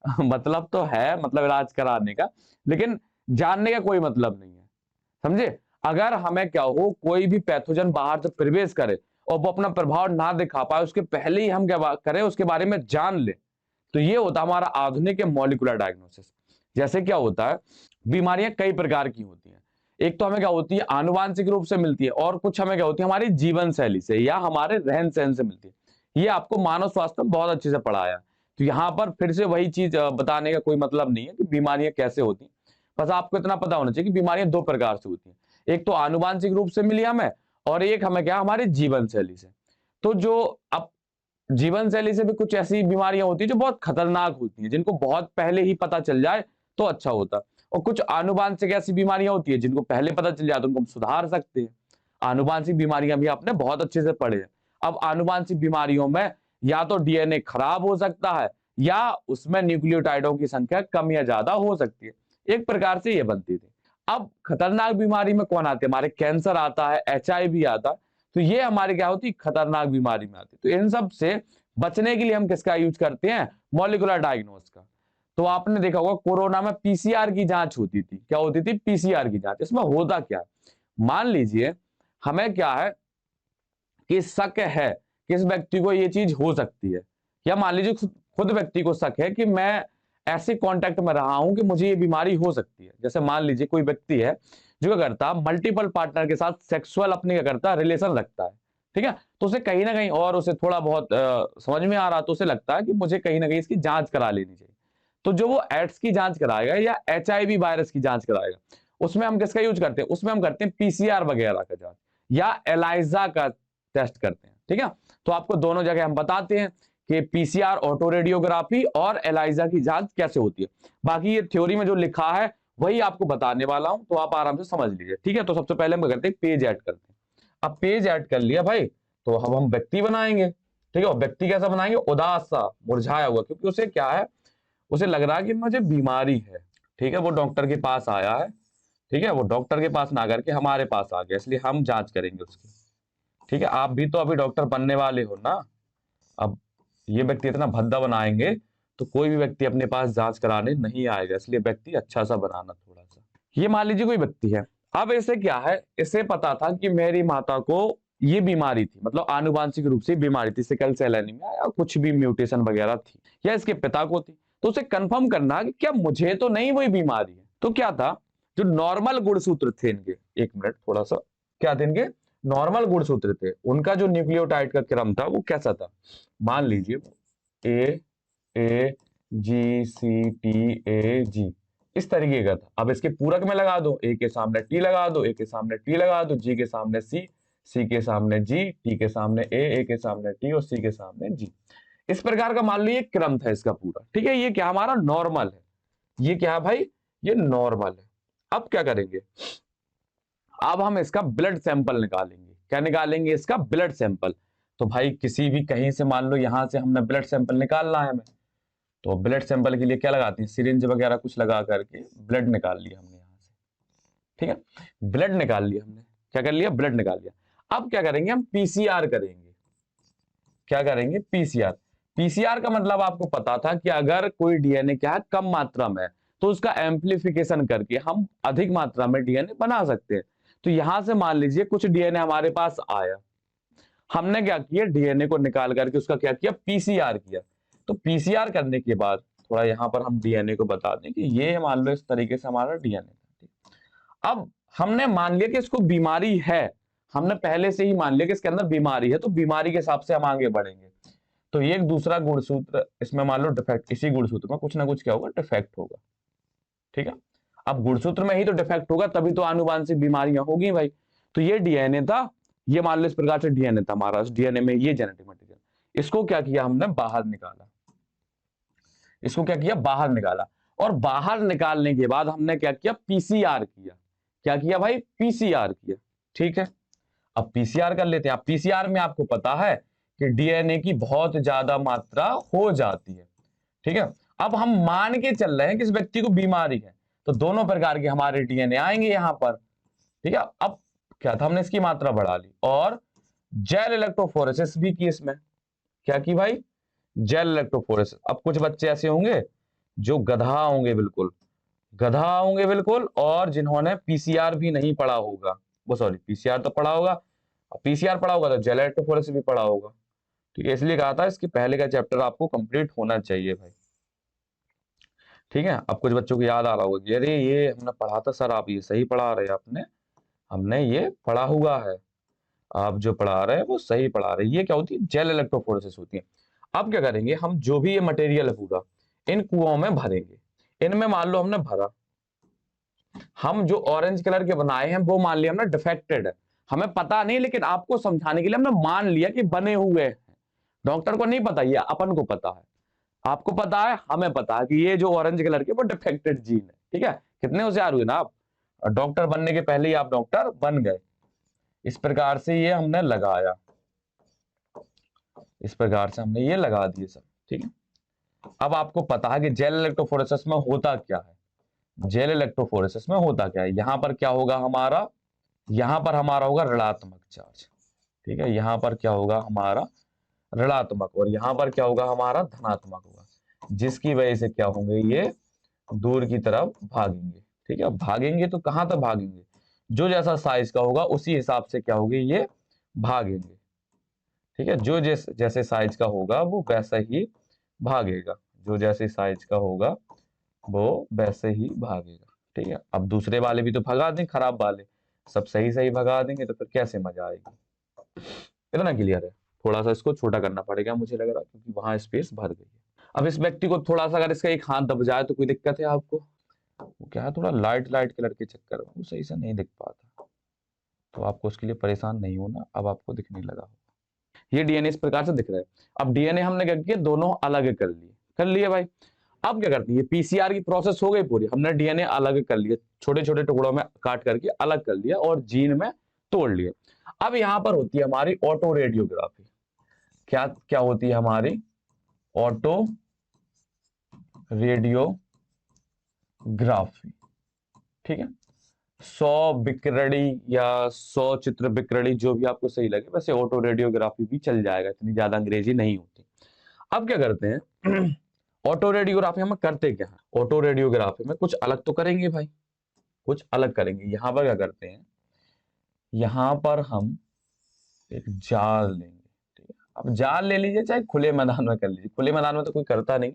मतलब तो है, मतलब इलाज कराने का, लेकिन जानने का कोई मतलब नहीं है। समझे? अगर हमें क्या हो, कोई भी पैथोजन बाहर से प्रवेश करे और वो अपना प्रभाव ना दिखा पाए, उसके पहले ही हम क्या करें? उसके बारे में जान ले। तो ये होता है हमारा आधुनिक मॉलिक्यूलर डायग्नोसिस। जैसे क्या होता है, बीमारियां कई प्रकार की होती हैं। एक तो हमें क्या होती है? आनुवांशिक रूप से मिलती है, और कुछ हमें क्या होती है? हमारी जीवन शैली से या हमारे रहन सहन से मिलती है। ये आपको मानव स्वास्थ्य में बहुत अच्छे से पढ़ाया। तो यहाँ पर फिर से वही चीज बताने का कोई मतलब नहीं है कि बीमारियां कैसे होती हैं। बस आपको इतना पता होना चाहिए कि बीमारियां दो प्रकार से होती हैं। एक तो आनुवांशिक रूप से मिली हमें, और एक हमें क्या? हमारी जीवन शैली से। तो जो अब जीवन शैली से भी कुछ ऐसी बीमारियां होती है जो बहुत खतरनाक होती हैं, जिनको बहुत पहले ही पता चल जाए तो अच्छा होता है। और कुछ आनुवांशिक ऐसी बीमारियां होती है जिनको पहले पता चल जाए तो उनको हम सुधार सकते हैं। आनुवांशिक बीमारियां भी आपने बहुत अच्छे से पढ़े हैं। अब आनुवांशिक बीमारियों में या तो डीएनए खराब हो सकता है या उसमें न्यूक्लियोटाइडों की संख्या कम या ज्यादा हो सकती है। एक प्रकार से ये बनती थी। अब खतरनाक बीमारी में कौन आते हैं? हमारे कैंसर आता है, एचआईवी आता है। तो ये हमारे क्या होती है? खतरनाक बीमारी में आती है। तो इन सब से बचने के लिए हम किसका यूज करते हैं? मॉलिक्यूलर डायग्नोस का। तो आपने देखा होगा कोरोना में पीसीआर की जांच होती थी। क्या होती थी? पीसीआर की जांच। इसमें होता क्या है? मान लीजिए हमें क्या है कि शक है कि इस व्यक्ति को ये चीज हो सकती है, या मान लीजिए खुद व्यक्ति को शक है कि मैं ऐसे कांटेक्ट में रहा हूं कि मुझे ये बीमारी हो सकती है। जैसे मान लीजिए कोई व्यक्ति है जो क्या करता है? मल्टीपल पार्टनर के साथ सेक्सुअल अपने क्या करता है? रिलेशन रखता है। ठीक है। तो उसे कहीं ना कहीं, और उसे थोड़ा बहुत समझ में आ रहा, तो उसे लगता है कि मुझे कहीं ना कहीं इसकी जांच करा लेनी चाहिए। तो जो वो एड्स की जांच कराएगा या HIV वायरस की जांच कराएगा, उसमें हम किसका यूज करते हैं? उसमें हम करते हैं PCR वगैरह का जांच या एलाइजा का टेस्ट करते हैं। ठीक है। तो आपको दोनों जगह हम बताते हैं कि PCR ऑटो रेडियोग्राफी और एलाइजा की जांच कैसे होती है। बाकी ये थ्योरी में जो लिखा है वही आपको बताने वाला हूं, तो आप आराम से समझ लीजिए। ठीक है। तो सबसे पहले हम करते हैं पेज ऐड करते हैं। अब पेज ऐड कर लिया भाई, तो अब हम व्यक्ति बनाएंगे। ठीक है। व्यक्ति कैसा बनाएंगे? उदास सा, मुरझाया हुआ, क्योंकि उसे क्या है, उसे लग रहा है कि मुझे बीमारी है। ठीक है। वो डॉक्टर के पास आया है। ठीक है। वो डॉक्टर के पास ना करके हमारे पास आ गया, इसलिए हम जांच करेंगे उसकी। ठीक है। आप भी तो अभी डॉक्टर बनने वाले हो ना। अब ये व्यक्ति इतना भद्दा बनाएंगे तो कोई भी व्यक्ति अपने पास जांच कराने नहीं आएगा, इसलिए व्यक्ति अच्छा सा बनाना थोड़ा सा। ये मान लीजिए कोई व्यक्ति है। अब इसे क्या है, इसे पता था कि मेरी माता को ये बीमारी थी, मतलब आनुवांशिक रूप से बीमारी थी, सिकल सेल एनीमिया या कुछ भी म्यूटेशन वगैरह थी, या इसके पिता को थी। तो उसे कंफर्म करना कि क्या मुझे तो नहीं वही बीमारी है। तो क्या था, जो नॉर्मल गुणसूत्र थे इनके, एक मिनट थोड़ा सा, क्या थे इनके? नॉर्मल गुणसूत्र थे। उनका जो न्यूक्लियोटाइड का क्रम था वो कैसा था? मान लीजिए AGCTAG, इस तरीके का था। अब इसके पूरक में लगा दो, ए के सामने टी लगा दो, ए के सामने टी लगा दो, जी के सामने सी, सी के सामने जी, टी के सामने ए के सामने टी और सी के सामने जी। इस प्रकार का मान लो ये क्रम था इसका पूरा। ठीक है। ये क्या हमारा नॉर्मल है। ये क्या है भाई? ये नॉर्मल है। अब क्या करेंगे, अब हम इसका ब्लड सैंपल निकालेंगे। क्या निकालेंगे? इसका ब्लड सैंपल। तो भाई किसी भी कहीं से, मान लो यहां से हमने ब्लड सैंपल निकालना है हमें, तो ब्लड सैंपल के लिए क्या लगाते हैं? सिरिंज वगैरह कुछ लगा करके ब्लड निकाल लिया हमने यहां से। ठीक है। ब्लड निकाल लिया हमने। क्या कर लिया? ब्लड निकाल लिया। अब क्या करेंगे? हम PCR करेंगे। क्या करेंगे? PCR। PCR का मतलब आपको पता था कि अगर कोई DNA क्या है, कम मात्रा में है, तो उसका एम्प्लीफिकेशन करके हम अधिक मात्रा में DNA बना सकते हैं। तो यहां से मान लीजिए कुछ DNA हमारे पास आया, हमने क्या किया? DNA को निकाल करके उसका क्या किया? PCR किया। तो PCR करने के बाद थोड़ा यहां पर हम DNA को बता दें कि ये मान लो इस तरीके से हमारा DNA था। अब हमने मान लिया कि इसको बीमारी है, हमने पहले से ही मान लिया कि इसके अंदर बीमारी है, तो बीमारी के हिसाब से हम आगे बढ़ेंगे। तो ये एक दूसरा गुणसूत्र इसमें मान लो डिफेक्ट, इसी गुणसूत्र में कुछ ना कुछ क्या होगा? डिफेक्ट होगा। ठीक है। अब गुणसूत्र में ही तो डिफेक्ट होगा, तभी तो आनुवांशिक बीमारियां होगी भाई। तो ये DNA था, ये मान लो इस प्रकार से DNA था हमारा, DNA में ये जेनेटिक मटेरियल, इसको क्या किया हमने? बाहर निकाला। इसको क्या किया? बाहर निकाला। और बाहर निकालने के बाद हमने क्या किया? PCR किया। क्या किया भाई? PCR किया। ठीक है। अब PCR कर लेते हैं। अब PCR में आपको पता है कि DNA की बहुत ज्यादा मात्रा हो जाती है। ठीक है। अब हम मान के चल रहे हैं कि इस व्यक्ति को बीमारी है, तो दोनों प्रकार के हमारे DNA आएंगे यहां पर। ठीक है। अब क्या था, हमने इसकी मात्रा बढ़ा ली और जेल इलेक्ट्रोफोरेसिस भी की इसमें। क्या की भाई? Gel electrophoresis. अब कुछ बच्चे ऐसे होंगे जो गधा होंगे, बिल्कुल गधा होंगे बिल्कुल, और जिन्होंने PCR भी नहीं पढ़ा होगा, वो सॉरी PCR तो पढ़ा होगा, PCR पढ़ा होगा तो जेल इलेक्ट्रोफोरेसिस भी पढ़ा होगा। ठीक है। इसलिए कहा था इसके पहले का चैप्टर आपको कंप्लीट होना चाहिए भाई। ठीक है। अब कुछ बच्चों को याद आ रहा होगा कि अरे ये हमने पढ़ा था सर, आप ये सही पढ़ा रहे हैं, आपने हमने ये पढ़ा हुआ है, आप जो पढ़ा रहे हैं वो सही पढ़ा रहे हैं। ये क्या होती है? जेल इलेक्ट्रोफोरेसिस होती है। अब क्या करेंगे, हम जो भी ये मटेरियल है पूरा इन कुओं में भरेंगे। इनमें मान लो हमने भरा, हम जो ऑरेंज कलर के बनाए हैं वो मान लिया हमने डिफेक्टेड है, हमें पता नहीं, लेकिन आपको समझाने के लिए हमने मान लिया कि बने हुए हैं। डॉक्टर को नहीं पता, ये अपन को पता है, आपको पता है, हमें पता है कि ये जो ऑरेंज कलर के वो डिफेक्टेड जीन है। ठीक है। कितने होशियार हुए ना आप, डॉक्टर बनने के पहले ही आप डॉक्टर बन गए। इस प्रकार से ये हमने लगाया, इस प्रकार से हमने ये लगा दिए सब। ठीक है। अब आपको पता है कि जेल इलेक्ट्रोफोरेसिस में होता क्या है। जेल इलेक्ट्रोफोरेसिस में होता क्या है, यहां पर क्या होगा हमारा, यहां पर हमारा होगा ऋणात्मक चार्ज। ठीक है। यहां पर क्या होगा हमारा? ऋणात्मक। और यहां पर क्या होगा हमारा? धनात्मक होगा, जिसकी वजह से क्या होंगे? ये दूर की तरफ भागेंगे। ठीक है। भागेंगे तो कहां तक भागेंगे? जो जैसा साइज का होगा उसी हिसाब से क्या होगी? ये भागेंगे। ठीक है। जो जैसे साइज का होगा वो वैसा ही भागेगा, जो जैसे साइज का होगा वो वैसे ही भागेगा। ठीक है। अब दूसरे वाले भी तो भगा दें, खराब वाले सब सही सही भगा देंगे, तो फिर कैसे मजा आएगी। इतना क्लियर है? थोड़ा सा इसको छोटा करना पड़ेगा मुझे लग रहा है, क्योंकि वहां स्पेस भर गई है। अब इस व्यक्ति को थोड़ा सा अगर इसका एक हाथ दब जाए तो कोई दिक्कत है आपको? वो क्या है, थोड़ा लाइट लाइट कलर के चक्कर में वो सही से नहीं दिख पाता, तो आपको उसके लिए परेशान नहीं होना। अब आपको दिखने लगा होगा, ये डीएनए इस प्रकार से दिख रहा है। अब डीएनए हमने क्या किया, दोनों अलग कर लिए भाई। अब क्या करती है, पीसीआर की प्रोसेस हो गई पूरी, हमने डीएनए अलग कर लिया, छोटे छोटे टुकड़ों में काट करके अलग कर लिया और जीन में तोड़ लिए। अब यहां पर होती है हमारी ऑटो रेडियोग्राफी। क्या क्या होती है हमारी? ऑटो रेडियोग्राफी, ठीक है। 100 बिकरड़ी या 100 चित्र बिकरड़ी, जो भी आपको सही लगे, वैसे ऑटो रेडियोग्राफी भी चल जाएगा, इतनी ज्यादा अंग्रेजी नहीं होती। अब क्या करते हैं ऑटो रेडियोग्राफी में करते क्या है? ऑटो रेडियोग्राफी में कुछ अलग तो करेंगे भाई, कुछ अलग करेंगे। यहां पर क्या करते हैं, यहां पर हम एक जाल लेंगे, ठीक है। अब जाल ले लीजिए, चाहे खुले मैदान में कर लीजिए, खुले मैदान में तो कोई करता नहीं,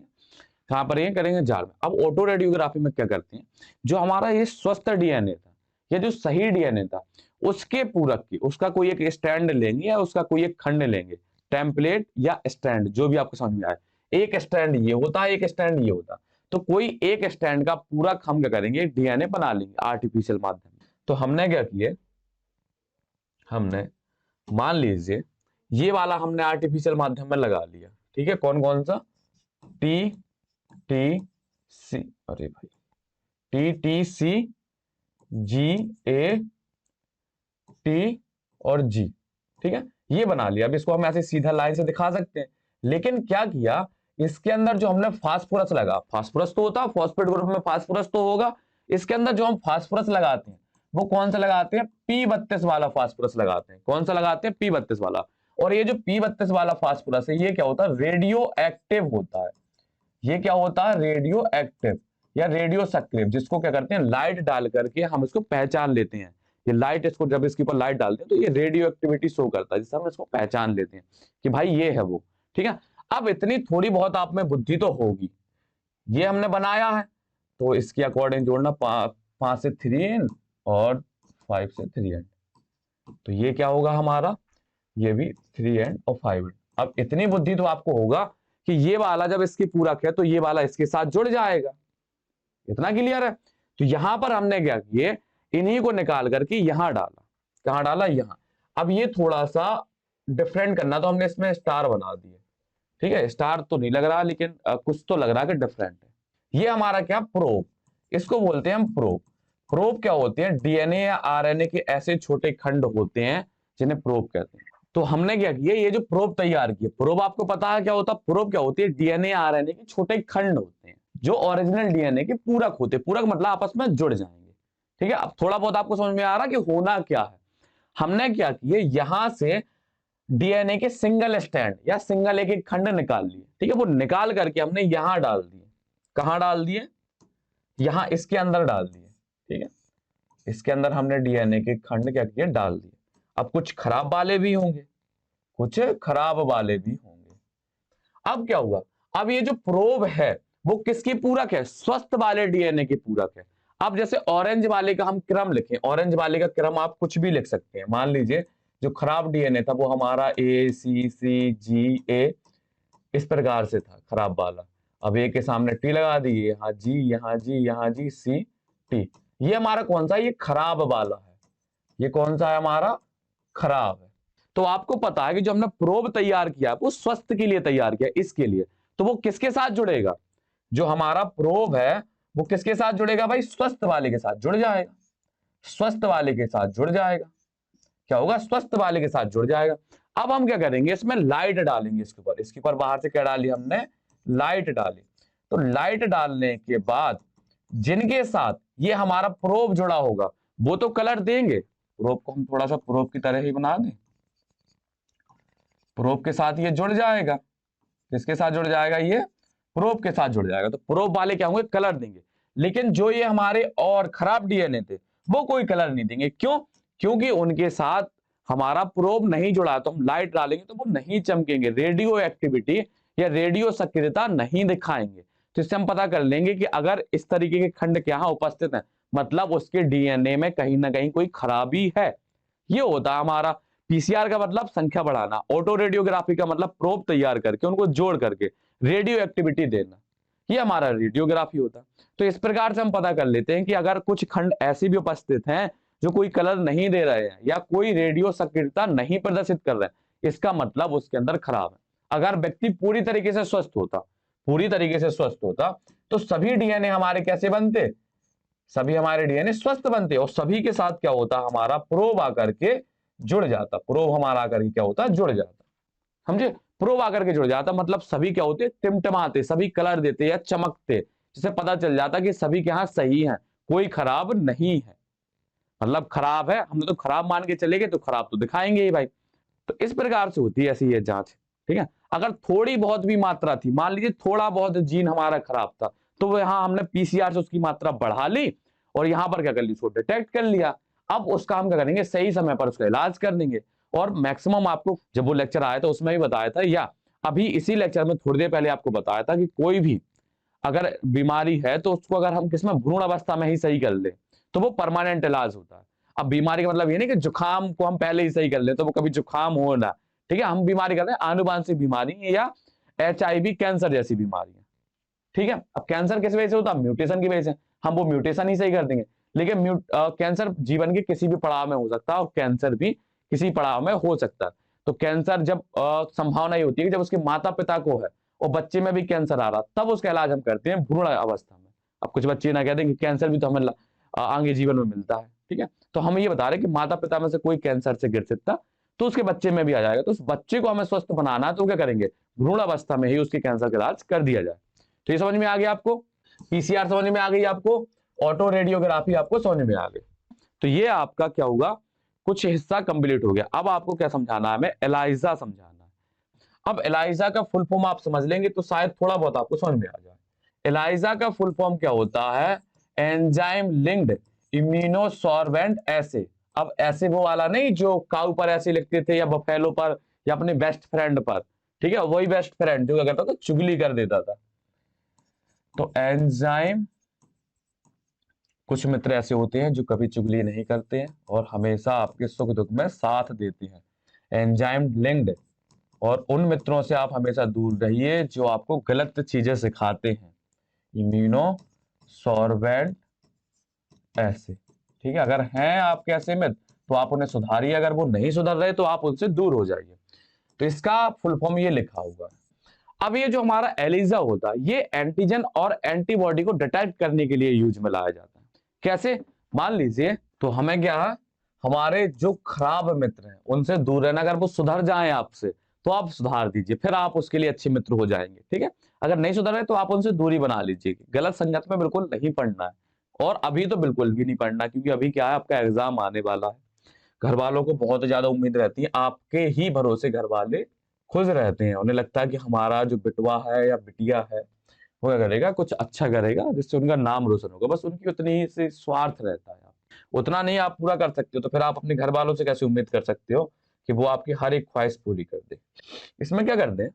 कहां पर ये करेंगे, जाल में। अब ऑटो रेडियोग्राफी में क्या करते हैं, जो हमारा ये स्वस्थ डीएनए था या जो सही डीएनए था, उसके पूरक की उसका कोई एक स्टैंड लेंगे या उसका कोई एक खंड लेंगे, टेम्पलेट या स्टैंड, जो भी आपको समझ में आए। एक स्टैंड ये होता है, एक स्टैंड ये होता, तो कोई एक स्टैंड का पूरक हम क्या करेंगे, डीएनए बना लेंगे आर्टिफिशियल माध्यम। तो हमने क्या किए, हमने मान लीजिए ये वाला हमने आर्टिफिशियल माध्यम में लगा लिया, ठीक है। कौन कौन सा? टी टी सी, अरे भाई, T T C, G A T और जी, ठीक है, ये बना लिया। अब इसको हम ऐसे सीधा लाइन से दिखा सकते हैं, लेकिन क्या किया, इसके अंदर जो हमने फास्फोरस लगा, फास्फोरस तो होता है फॉस्फेट ग्रुप में, फास्फोरस तो होगा। इसके अंदर जो हम फास्फोरस लगाते हैं वो कौन सा लगाते हैं? P32 वाला फास्फोरस लगाते हैं। कौन सा लगाते हैं? P32 वाला। और ये जो P32 वाला फास्फोरस है, ये क्या होता है? रेडियो एक्टिव होता है। ये क्या होता है? रेडियो एक्टिव या रेडियो सक्रिय, जिसको क्या करते हैं, लाइट डाल करके हम इसको पहचान लेते हैं। ये लाइट, इसको जब इसके ऊपर लाइट डालते हैं तो ये रेडियो एक्टिविटी शो करता है, जिससे हम इसको पहचान लेते हैं कि भाई ये है वो, ठीक है। अब इतनी थोड़ी बहुत आप में बुद्धि तो होगी, ये हमने बनाया है तो इसके अकॉर्डिंग जोड़ना, 5 से 3n और 5 से 3n, तो ये क्या होगा हमारा, ये भी 3n और 5n। अब इतनी बुद्धि तो आपको होगा कि ये वाला जब इसकी पूरक है तो ये वाला इसके साथ जुड़ जाएगा। इतना क्लियर है? तो यहां पर हमने क्या किए, इन्हीं को निकाल करके यहां डाला। कहां डाला? यहां। अब ये थोड़ा सा डिफरेंट करना, तो हमने इसमें स्टार बना दिए, ठीक है। स्टार तो नहीं लग रहा, लेकिन कुछ तो लग रहा है कि डिफरेंट है। ये हमारा क्या, प्रोब, इसको बोलते हैं हम प्रोब। प्रोब क्या होते हैं? डीएनए या आरएनए के ऐसे छोटे खंड होते हैं जिन्हें प्रोब कहते हैं। तो हमने क्या किया, ये जो प्रोब तैयार किया, प्रोब आपको पता है क्या होता है? प्रोब क्या होती है? डीएनए आरएनए के छोटे खंड होते हैं जो ओरिजिनल डीएनए के पूरक होते हैं। पूरक मतलब आपस में जुड़ जाएंगे, ठीक है। अब थोड़ा बहुत आपको समझ में आ रहा कि होना क्या है। हमने क्या किया, यहां से डीएनए के सिंगल स्टैंड या सिंगल एक एक खंड निकाल लिए, ठीक है। वो निकाल करके हमने यहां डाल दिए। कहां डाल दिए? यहां इसके अंदर डाल दिए, ठीक है। इसके अंदर हमने डीएनए के खंड क्या किए, डाल दिए। अब कुछ खराब वाले भी होंगे, कुछ खराब वाले भी होंगे। अब क्या हुआ, अब ये जो प्रोब है वो किसकी पूरक है? स्वस्थ वाले डीएनए की पूरक है। अब जैसे ऑरेंज वाले का हम क्रम लिखें, ऑरेंज वाले का क्रम आप कुछ भी लिख सकते हैं। मान लीजिए जो खराब डीएनए था वो हमारा ACCGA इस प्रकार से था, खराब वाला। अब ए के सामने टी लगा दिए, यहाँ जी, यहाँ जी, यहाँ जी, सी टी। ये हमारा कौन सा? ये खराब वाला है। ये कौन सा है हमारा? खराब है। तो आपको पता है कि जो हमने प्रोब तैयार किया वो स्वस्थ के लिए तैयार किया, इसके लिए, तो वो किसके साथ जुड़ेगा? जो हमारा प्रोब है वो किसके साथ जुड़ेगा भाई? स्वस्थ वाले के साथ जुड़ जाएगा। स्वस्थ वाले के साथ जुड़ जाएगा। क्या होगा? स्वस्थ वाले के साथ जुड़ जाएगा। अब हम क्या करेंगे, इसमें लाइट डालेंगे इसके ऊपर। इसके ऊपर बाहर से क्या डाली हमने? लाइट डाली। तो लाइट डालने के बाद जिनके साथ ये हमारा प्रोब जुड़ा होगा वो तो कलर देंगे। प्रोब को हम थोड़ा सा प्रोब की तरह ही बना दें, प्रोब के साथ ये जुड़ जाएगा। किसके साथ जुड़ जाएगा? ये प्रोब के साथ जुड़ जाएगा। तो प्रोब वाले क्या होंगे? कलर देंगे। लेकिन जो ये हमारे और खराब डीएनए थे वो कोई कलर नहीं देंगे। क्यों? क्योंकि उनके साथ हमारा प्रोब नहीं जुड़ा, तो हम लाइट डालेंगे तो वो नहीं चमकेंगे, रेडियो एक्टिविटी या रेडियो सक्रियता नहीं दिखाएंगे। तो इससे हम पता कर लेंगे कि अगर इस तरीके के खंड यहाँ उपस्थित है, मतलब उसके डीएनए में कहीं ना कहीं कोई खराबी है। ये होता है हमारा। पीसीआर का मतलब संख्या बढ़ाना, ऑटो रेडियोग्राफी का मतलब प्रोब तैयार करके उनको जोड़ करके रेडियो एक्टिविटी देना, ये हमारा रेडियोग्राफी होता है। तो इस प्रकार से हम पता कर लेते हैं कि अगर कुछ खंड ऐसे भी उपस्थित हैं जो कोई कलर नहीं दे रहे हैं या कोई रेडियो सक्रियता नहीं प्रदर्शित कर रहे हैं, इसका मतलब उसके अंदर खराब है। अगर व्यक्ति पूरी तरीके से स्वस्थ होता, पूरी तरीके से स्वस्थ होता, तो सभी डीएनए हमारे कैसे बनते, सभी हमारे डीएनए स्वस्थ बनते और सभी के साथ क्या होता, हमारा प्रोब आकर के जुड़ जाता, प्रोब हमारा आकर के क्या होता, जुड़ जाता, समझे। प्रोब आकर के जुड़ जाता मतलब सभी क्या होते, टिमटिमाते, सभी कलर देते या चमकते, जिससे पता चल जाता कि सभी के यहाँ सही है, कोई खराब नहीं है। मतलब खराब है, हमने तो खराब मान के चलेंगे तो खराब तो दिखाएंगे ही भाई। तो इस प्रकार से होती है ऐसी ये जांच, ठीक है। अगर थोड़ी बहुत भी मात्रा थी, मान लीजिए थोड़ा बहुत जीन हमारा खराब था, तो वो यहाँ हमने पीसीआर से उसकी मात्रा बढ़ा ली और यहाँ पर क्या कर ली, उसको डिटेक्ट कर लिया। अब उसका हम क्या करेंगे, सही समय पर उसका इलाज कर देंगे। और मैक्सिमम आपको जब वो लेक्चर आया था उसमें भी बताया था, या अभी इसी लेक्चर में थोड़ी देर पहले आपको बताया था कि कोई भी अगर बीमारी है तो उसको अगर हम किसमें भ्रूण अवस्था में ही सही कर ले तो वो परमानेंट इलाज होता है। अब बीमारी का मतलब ये नहीं कि जुकाम को हम पहले ही सही कर ले तो वो कभी जुकाम हो ना, ठीक है। हम बीमारी कर रहे हैं आनुवांशिक बीमारी या एचआईवी कैंसर जैसी बीमारी, ठीक है। अब कैंसर किस वजह से होता है, म्यूटेशन की वजह से, हम वो म्यूटेशन ही सही कर देंगे। लेकिन कैंसर जीवन के किसी भी पड़ाव में हो सकता है और कैंसर भी किसी पड़ाव में हो सकता है। तो कैंसर जब संभावना ये होती है कि जब उसके माता पिता को है और बच्चे में भी कैंसर आ रहा, तब उसका इलाज हम करते हैं भ्रूण अवस्था में। अब कुछ बच्चे ना कहते हैं कि कैंसर भी तो हमें आगे जीवन में मिलता है, ठीक है। तो हम ये बता रहे हैं कि माता पिता में से कोई कैंसर से गिर सकता तो उसके बच्चे में भी आ जाएगा, तो उस बच्चे को हमें स्वस्थ बनाना है तो क्या करेंगे, भ्रूण अवस्था में ही उसके कैंसर का इलाज कर दिया जाए। तो ये समझ में आ गया आपको, पीसीआर समझ में आ गई आपको, ऑटो रेडियोग्राफी आपको समझ में आ गई। तो ये आपका क्या होगा, कुछ हिस्सा कंप्लीट हो गया। अब आपको क्या समझाना है, हमें एलाइजा समझाना है। अब एलाइजा का फुल फॉर्म आप समझ लेंगे तो शायद थोड़ा बहुत आपको समझ में आ जाए। एलाइजा का फुल फॉर्म क्या होता है, एंजाइम लिंक्ड इम्यूनोसॉर्बेंट एसे। अब ऐसे वो वाला नहीं जो काऊ पर ऐसे लिखते थे या बफेलो पर या अपने बेस्ट फ्रेंड पर, ठीक है, वही बेस्ट फ्रेंड जो क्या करता था, चुगली कर देता था। तो एंजाइम, कुछ मित्र ऐसे होते हैं जो कभी चुगली नहीं करते हैं और हमेशा आपके सुख दुख में साथ देते हैं, एंजाइम लिंक्ड। और उन मित्रों से आप हमेशा दूर रहिए जो आपको गलत चीजें सिखाते हैं, इम्यूनो सॉर्बेंट ऐसे, ठीक है। अगर हैं आपके ऐसे मित्र तो आप उन्हें सुधारिए, अगर वो नहीं सुधर रहे तो आप उनसे दूर हो जाइए। तो इसका फुल फॉर्म ये लिखा होगा। अब ये जो हमारा एलिजा होता है ये एंटीजन और एंटीबॉडी को डिटेक्ट करने के लिए यूज में लाया जाता है। कैसे, मान लीजिए तो हमें क्या है, हमारे जो खराब मित्र हैं उनसे दूर रहना, अगर वो सुधर जाएं आपसे तो आप सुधार दीजिए, फिर आप उसके लिए अच्छे मित्र हो जाएंगे, ठीक है। अगर नहीं सुधर रहे तो आप उनसे दूरी बना लीजिए, गलत संगत में बिल्कुल नहीं पड़ना है। और अभी तो बिल्कुल भी नहीं पढ़ना, क्योंकि अभी क्या है, आपका एग्जाम आने वाला है। घर वालों को बहुत ज्यादा उम्मीद रहती है, आपके ही भरोसे घर वाले खुश रहते हैं, उन्हें लगता है कि हमारा जो बिटवा है या बिटिया है वो क्या करेगा, कुछ अच्छा करेगा जिससे उनका नाम रोशन होगा, बस उनकी उतनी ही से स्वार्थ रहता है। उतना नहीं आप पूरा कर सकते हो तो फिर आप अपने घर वालों से कैसे उम्मीद कर सकते हो कि वो आपकी हर एक ख्वाहिश पूरी कर दे। इसमें क्या करते हैं,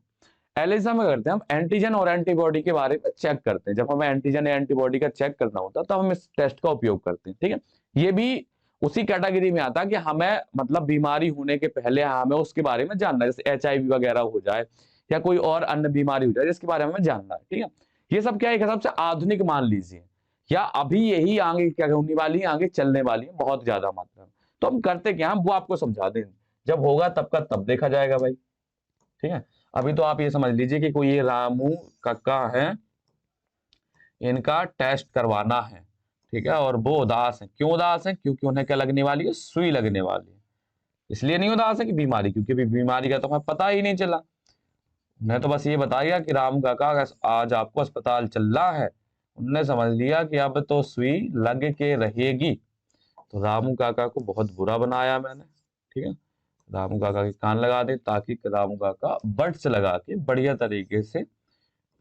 एलिजा में करते हैं हम एंटीजन और एंटीबॉडी के बारे में चेक करते हैं। जब हमें एंटीजन या एंटीबॉडी का चेक करना होता है तब हम इस टेस्ट का उपयोग करते हैं, ठीक है। ये भी उसी कैटेगरी में आता है कि हमें मतलब बीमारी होने के पहले हमें उसके बारे में जानना है, जैसे एचआईवी वगैरह हो जाए या कोई और अन्य बीमारी हो जाए जिसके बारे में हमें जानना है, ठीक है। ये सब क्या है, एक हिसाब से आधुनिक मान लीजिए, या अभी यही आगे क्या होने वाली है, आगे चलने वाली है बहुत ज्यादा मात्रा में। तो हम करते क्या, हम वो आपको समझा दें, जब होगा तब का तब देखा जाएगा भाई, ठीक है। अभी तो आप ये समझ लीजिए कि कोई ये रामू काका है, इनका टेस्ट करवाना है, ठीक है। और वो उदास है, क्यों उदास है, क्योंकि उन्हें क्या लगने वाली है, सुई लगने वाली है। इसलिए नहीं उदास है कि बीमारी, क्योंकि अभी बीमारी का तो हमें पता ही नहीं चला। उन्हें तो बस ये बताया कि रामू काका आज आपको अस्पताल चल रहा है, उन्होंने समझ लिया कि अब तो सुई लग के रहेगी। तो रामू काका को बहुत बुरा बनाया मैंने, ठीक है। रामू काका के कान लगा दे ताकि रामू काका बड्स लगा के बढ़िया तरीके से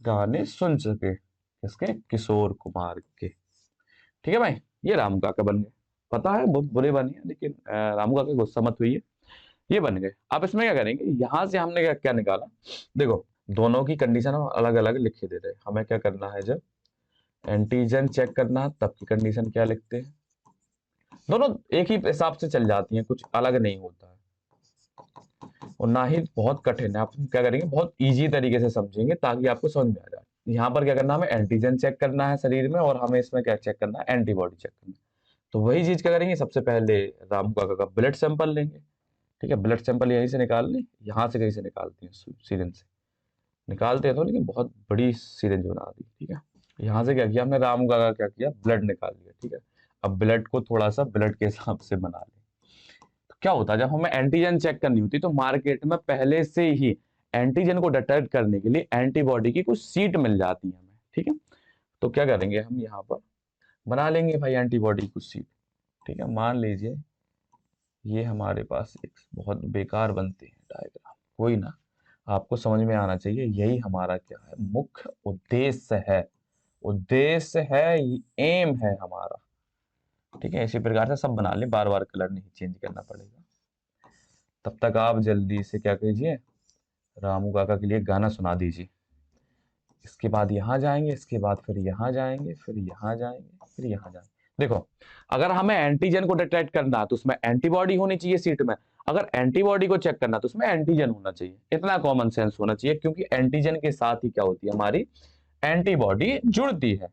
गाने सुन सके, किसके, किशोर कुमार के, ठीक है भाई। ये रामू काका बन गए, पता है बहुत बुरे बने हैं लेकिन रामू काका गुस्सा मत हुई है, ये बन गए। अब इसमें क्या करेंगे, यहां से हमने क्या क्या निकाला, देखो दोनों की कंडीशन हम अलग अलग लिखे दे रहे हैं। हमें क्या करना है, जब एंटीजन चेक करना है तब की कंडीशन क्या लिखते हैं, दोनों एक ही हिसाब से चल जाती हैं, कुछ अलग नहीं होता है। और ना ही बहुत कठिन है। आप क्या करेंगे, बहुत इजी तरीके से समझेंगे ताकि आपको समझ में आ जाए। यहाँ पर क्या करना है, हमें एंटीजन चेक करना है शरीर में, और हमें इसमें क्या चेक करना है, एंटीबॉडी चेक करना है। तो वही चीज क्या करेंगे, सबसे पहले रामू काका का ब्लड सैंपल लेंगे। ठीक है, ब्लड सैंपल यहीं से निकाल लें, यहाँ से कहीं से निकालते हैं, सीरेंज से निकालते हैं तो, लेकिन बहुत बड़ी सीरेंज बना दी। ठीक है, यहाँ से क्या किया हमने, रामू काका क्या किया, ब्लड निकाल लिया। ठीक है, अब ब्लड को थोड़ा सा ब्लड के हिसाब से बना लें। तो क्या होता है, जब हमें एंटीजन चेक करनी होती है तो मार्केट में पहले से ही एंटीजन को डिटेक्ट करने के लिए एंटीबॉडी की कुछ सीट मिल जाती है हमें। ठीक है, तो क्या करेंगे, हम यहाँ पर बना लेंगे भाई एंटीबॉडी की कुछ सीट। ठीक है, मान लीजिए ये हमारे पास एक बहुत बेकार बनते हैं डायग्राम, कोई ना, आपको समझ में आना चाहिए। यही हमारा क्या है, मुख्य उद्देश्य है, उद्देश्य है, एम है हमारा। ठीक है, इसी प्रकार से सब बना लें, बार बार कलर नहीं चेंज करना पड़ेगा। तब तक आप जल्दी से क्या कीजिए, रामू काका के लिए गाना सुना दीजिए। इसके बाद यहाँ जाएंगे, इसके बाद फिर यहाँ जाएंगे, फिर यहाँ जाएंगे, फिर यहाँ जाएंगे। देखो, अगर हमें एंटीजन को डिटेक्ट करना है तो उसमें एंटीबॉडी होनी चाहिए सीट में, अगर एंटीबॉडी को चेक करना है तो उसमें एंटीजन होना चाहिए। इतना कॉमन सेंस होना चाहिए, क्योंकि एंटीजन के साथ ही क्या होती है, हमारी एंटीबॉडी जुड़ती है।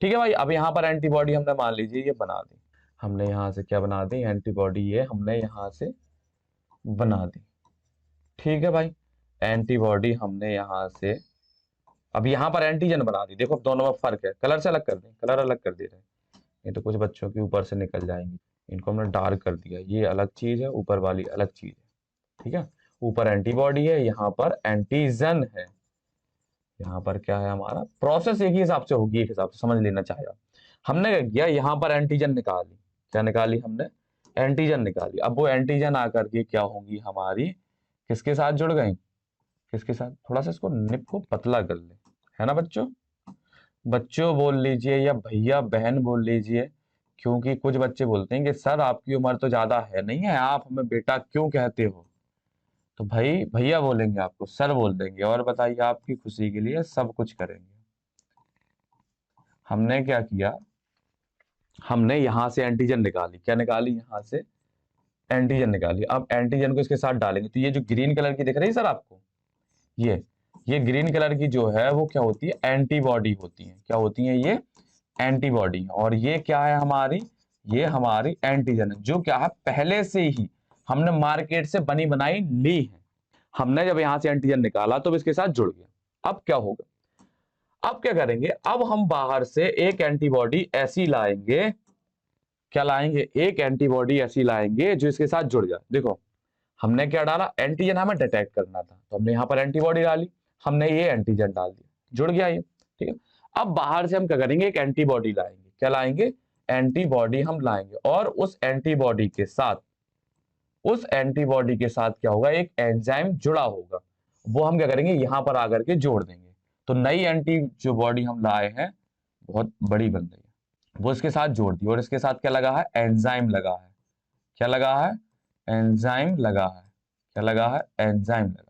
ठीक है भाई, अब यहाँ पर एंटीबॉडी हमने मान लीजिए ये बना दी, हमने यहाँ से क्या बना दी, एंटीबॉडी ये हमने यहाँ से बना दी। ठीक है भाई, एंटीबॉडी हमने यहाँ से, अब यहाँ पर एंटीजन बना दी। देखो अब दोनों में फर्क है, कलर से अलग कर दें, कलर अलग कर दे रहे हैं, ये तो कुछ बच्चों के ऊपर से निकल जाएंगी, इनको हमने डार्क कर दिया, ये अलग चीज है, ऊपर वाली अलग चीज है। ठीक है, ऊपर एंटीबॉडी है, यहाँ पर एंटीजन है। यहाँ पर क्या है, हमारा प्रोसेस एक ही हिसाब से होगी, एक हिसाब से समझ लेना चाहिए। हमने क्या किया, यहाँ पर एंटीजन निकाली, क्या निकाली हमने, एंटीजन निकाली। अब वो एंटीजन आकर के क्या होंगी, हमारी किसके साथ जुड़ गई, किसके साथ, थोड़ा सा इसको निप को पतला कर ले, है ना बच्चों, बच्चों बोल लीजिए या भैया बहन बोल लीजिए, क्योंकि कुछ बच्चे बोलते हैं कि सर आपकी उम्र तो ज्यादा है नहीं है, आप हमें बेटा क्यों कहते हो। तो भाई भैया बोलेंगे, आपको सर बोल देंगे, और बताइए आपकी खुशी के लिए सब कुछ करेंगे। हमने क्या किया, हमने यहां से एंटीजन निकाली, क्या निकाली, यहां से एंटीजन निकाली। अब एंटीजन को इसके साथ डालेंगे, तो ये जो ग्रीन कलर की दिख रही है सर आपको, ये ग्रीन कलर की जो है वो क्या होती है, एंटीबॉडी होती है। क्या होती है, ये एंटीबॉडी। और ये क्या है हमारी, ये हमारी एंटीजन है, जो क्या है, पहले से ही हमने मार्केट से बनी बनाई ली है। हमने जब यहां से एंटीजन निकाला तो इसके साथ जुड़ गया। अब क्या होगा, अब क्या करेंगे, अब हम बाहर से एक एंटीबॉडी ऐसी लाएंगे, क्या लाएंगे, एक एंटीबॉडी ऐसी लाएंगे जो इसके साथ जुड़ जाए। देखो हमने क्या डाला, एंटीजन हमें डिटेक्ट करना था, तो हमने यहाँ पर एंटीबॉडी डाली, हमने ये एंटीजन डाल दिया, जुड़ गया ये। ठीक है, अब बाहर से हम क्या करेंगे, एक एंटीबॉडी लाएंगे, क्या लाएंगे, एंटीबॉडी हम लाएंगे, और उस एंटीबॉडी के साथ, उस एंटीबॉडी के साथ क्या होगा, एक एंजाइम जुड़ा होगा, वो हम क्या करेंगे, यहां पर आकर के जोड़ देंगे। तो नई एंटी जो बॉडी हम लाए हैं, बहुत बड़ी बन रही है, वो इसके साथ जोड़ दी, और इसके साथ क्या लगा है, एंजाइम लगा है, क्या लगा है, एंजाइम लगा है, क्या लगा है, एंजाइम लगा।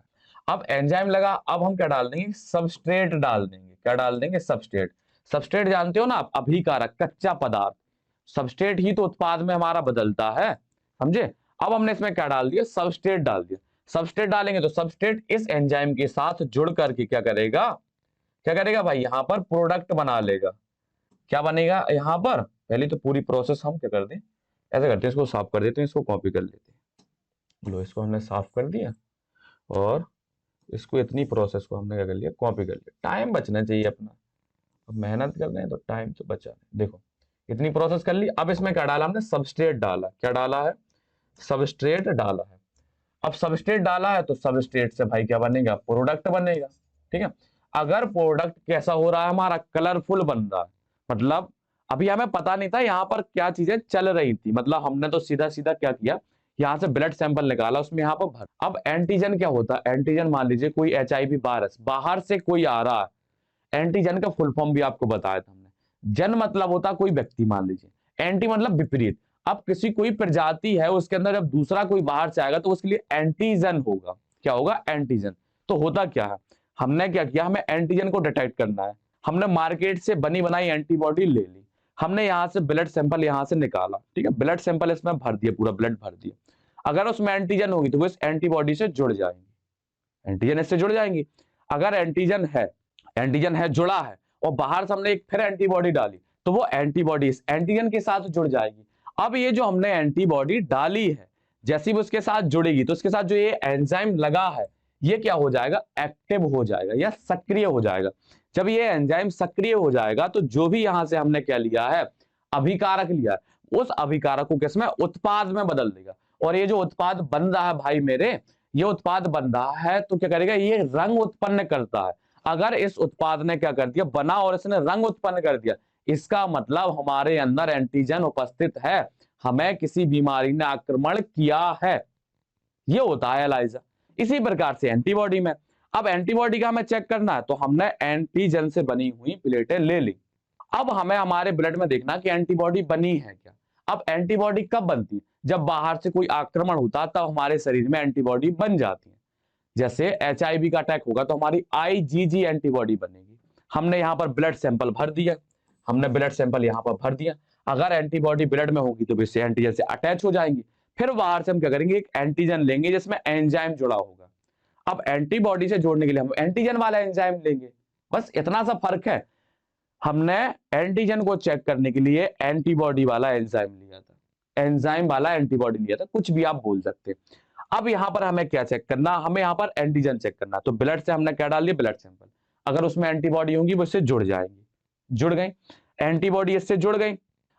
अब एंजाइम लगा, अब हम क्या डाल देंगे, सबस्ट्रेट डाल देंगे, क्या डाल देंगे, सबस्ट्रेट। सबस्ट्रेट जानते हो ना आप, अभिकारक, कच्चा पदार्थ, सबस्ट्रेट ही तो उत्पाद में हमारा बदलता है, समझे। अब हमने इसमें क्या डाल दिया, सबस्ट्रेट डाल दिया। सबस्ट्रेट डालेंगे तो सबस्ट्रेट इस एंजाइम के साथ जुड़ करके क्या करेगा, क्या करेगा भाई, यहां पर प्रोडक्ट बना लेगा। क्या बनेगा यहाँ पर, पहले तो पूरी प्रोसेस हम क्या कर दें, ऐसा करते हैं, इसको साफ कर देते हैं, इसको कॉपी कर लेते हैं। लो इसको हमने साफ कर दिया, और इसको इतनी प्रोसेस को हमने क्या कर लिया, कॉपी कर लिया। टाइम बचना चाहिए अपना, अब मेहनत कर रहे हैं तो टाइम तो बचा नहीं। देखो इतनी प्रोसेस कर ली, अब इसमें क्या डाला हमने, सबस्ट्रेट डाला, क्या डाला है, सबस्ट्रेट डाला है। अब सबस्ट्रेट डाला है तो सबस्ट्रेट से भाई क्या बनेगा, प्रोडक्ट बनेगा। ठीक है, अगर प्रोडक्ट कैसा हो रहा है, हमारा कलरफुल बन रहा है, मतलब अभी हमें पता नहीं था यहाँ पर क्या चीजें चल रही थी, मतलब हमने तो सीधा सीधा क्या किया, यहाँ से ब्लड सैंपल निकाला, उसमें यहाँ पर भर। अब एंटीजन क्या होता है, एंटीजन मान लीजिए कोई HIV वायरस बाहर से कोई आ रहा है, एंटीजन का फुल फॉर्म भी आपको बताया था हमने। जन मतलब होता कोई व्यक्ति मान लीजिए, एंटी मतलब विपरीत। अब किसी कोई प्रजाति है, उसके अंदर जब दूसरा कोई बाहर से आएगा तो उसके लिए एंटीजन होगा, क्या होगा, एंटीजन। तो होता क्या है, हमने क्या किया, हमें एंटीजन को डिटेक्ट करना है, हमने मार्केट से बनी बनाई एंटीबॉडी ले ली, हमने यहाँ से ब्लड सैंपल यहाँ से निकाला। ठीक है, ब्लड सैंपल इसमें भर दिया, पूरा ब्लड भर दिया। अगर उसमें एंटीजन होगी तो वो इस एंटीबॉडी से जुड़ जाएंगी, एंटीजन इससे जुड़ जाएंगी। अगर एंटीजन है जुड़ा है और बाहर से हमने एक फिर एंटीबॉडी डाली तो वो एंटीबॉडी इस एंटीजन के साथ जुड़ जाएगी। अब ये जो हमने एंटीबॉडी डाली है, जैसे ही वो उसके साथ जुड़ेगी तो उसके साथ जो ये एंजाइम लगा है ये क्या हो जाएगा, एक्टिव हो जाएगा या सक्रिय हो जाएगा। जब ये एंजाइम सक्रिय हो जाएगा तो जो भी यहां से हमने क्या लिया है, अभिकारक लिया है, उस अभिकारक को किसमें, उत्पाद में बदल देगा। और ये जो उत्पाद बन रहा है भाई मेरे, ये उत्पाद बन रहा है तो क्या करेगा, ये रंग उत्पन्न करता है। अगर इस उत्पाद ने क्या कर दिया, बना और इसने रंग उत्पन्न कर दिया, इसका मतलब हमारे अंदर एंटीजन उपस्थित है, हमें किसी बीमारी ने आक्रमण किया है। ये होता है एलाइजा। इसी प्रकार से एंटीबॉडी में, अब एंटीबॉडी का हमें चेक करना है तो हमने एंटीजन से बनी हुई प्लेटें ले ली। अब हमें हमारे ब्लड में देखना कि एंटीबॉडी बनी है क्या। अब एंटीबॉडी कब बनती है, जब बाहर से कोई आक्रमण होता तब हमारे शरीर में एंटीबॉडी बन जाती है। जैसे एचआईवी का अटैक होगा तो हमारी आईजीजी एंटीबॉडी बनेगी। हमने यहाँ पर ब्लड सैंपल भर दिया, हमने ब्लड सैंपल यहाँ पर भर दिया, अगर एंटीबॉडी ब्लड में होगी तो इससे एंटीजन से अटैच हो जाएंगी। फिर बाहर से हम क्या करेंगे, एक एंटीजन लेंगे जिसमें एंजाइम जुड़ा होगा। अब एंटीबॉडी से जोड़ने के लिए हम एंटीजन वाला एंजाइम लेंगे, बस इतना सा फर्क है। हमने एंटीजन को चेक करने के लिए एंटीबॉडी वाला एंजाइम लिया था, एंजाइम वाला एंटीबॉडी लिया था, कुछ भी आप बोल सकते हैं। अब यहां पर हमें क्या चेक करना, हमें यहां पर एंटीजन चेक करना। तो ब्लड से हमने क्या डाल दिया, ब्लड सैंपल, अगर उसमें एंटीबॉडी होंगी वो इससे जुड़ जाएंगी, जुड़ गई एंटीबॉडी, इससे जुड़ गई।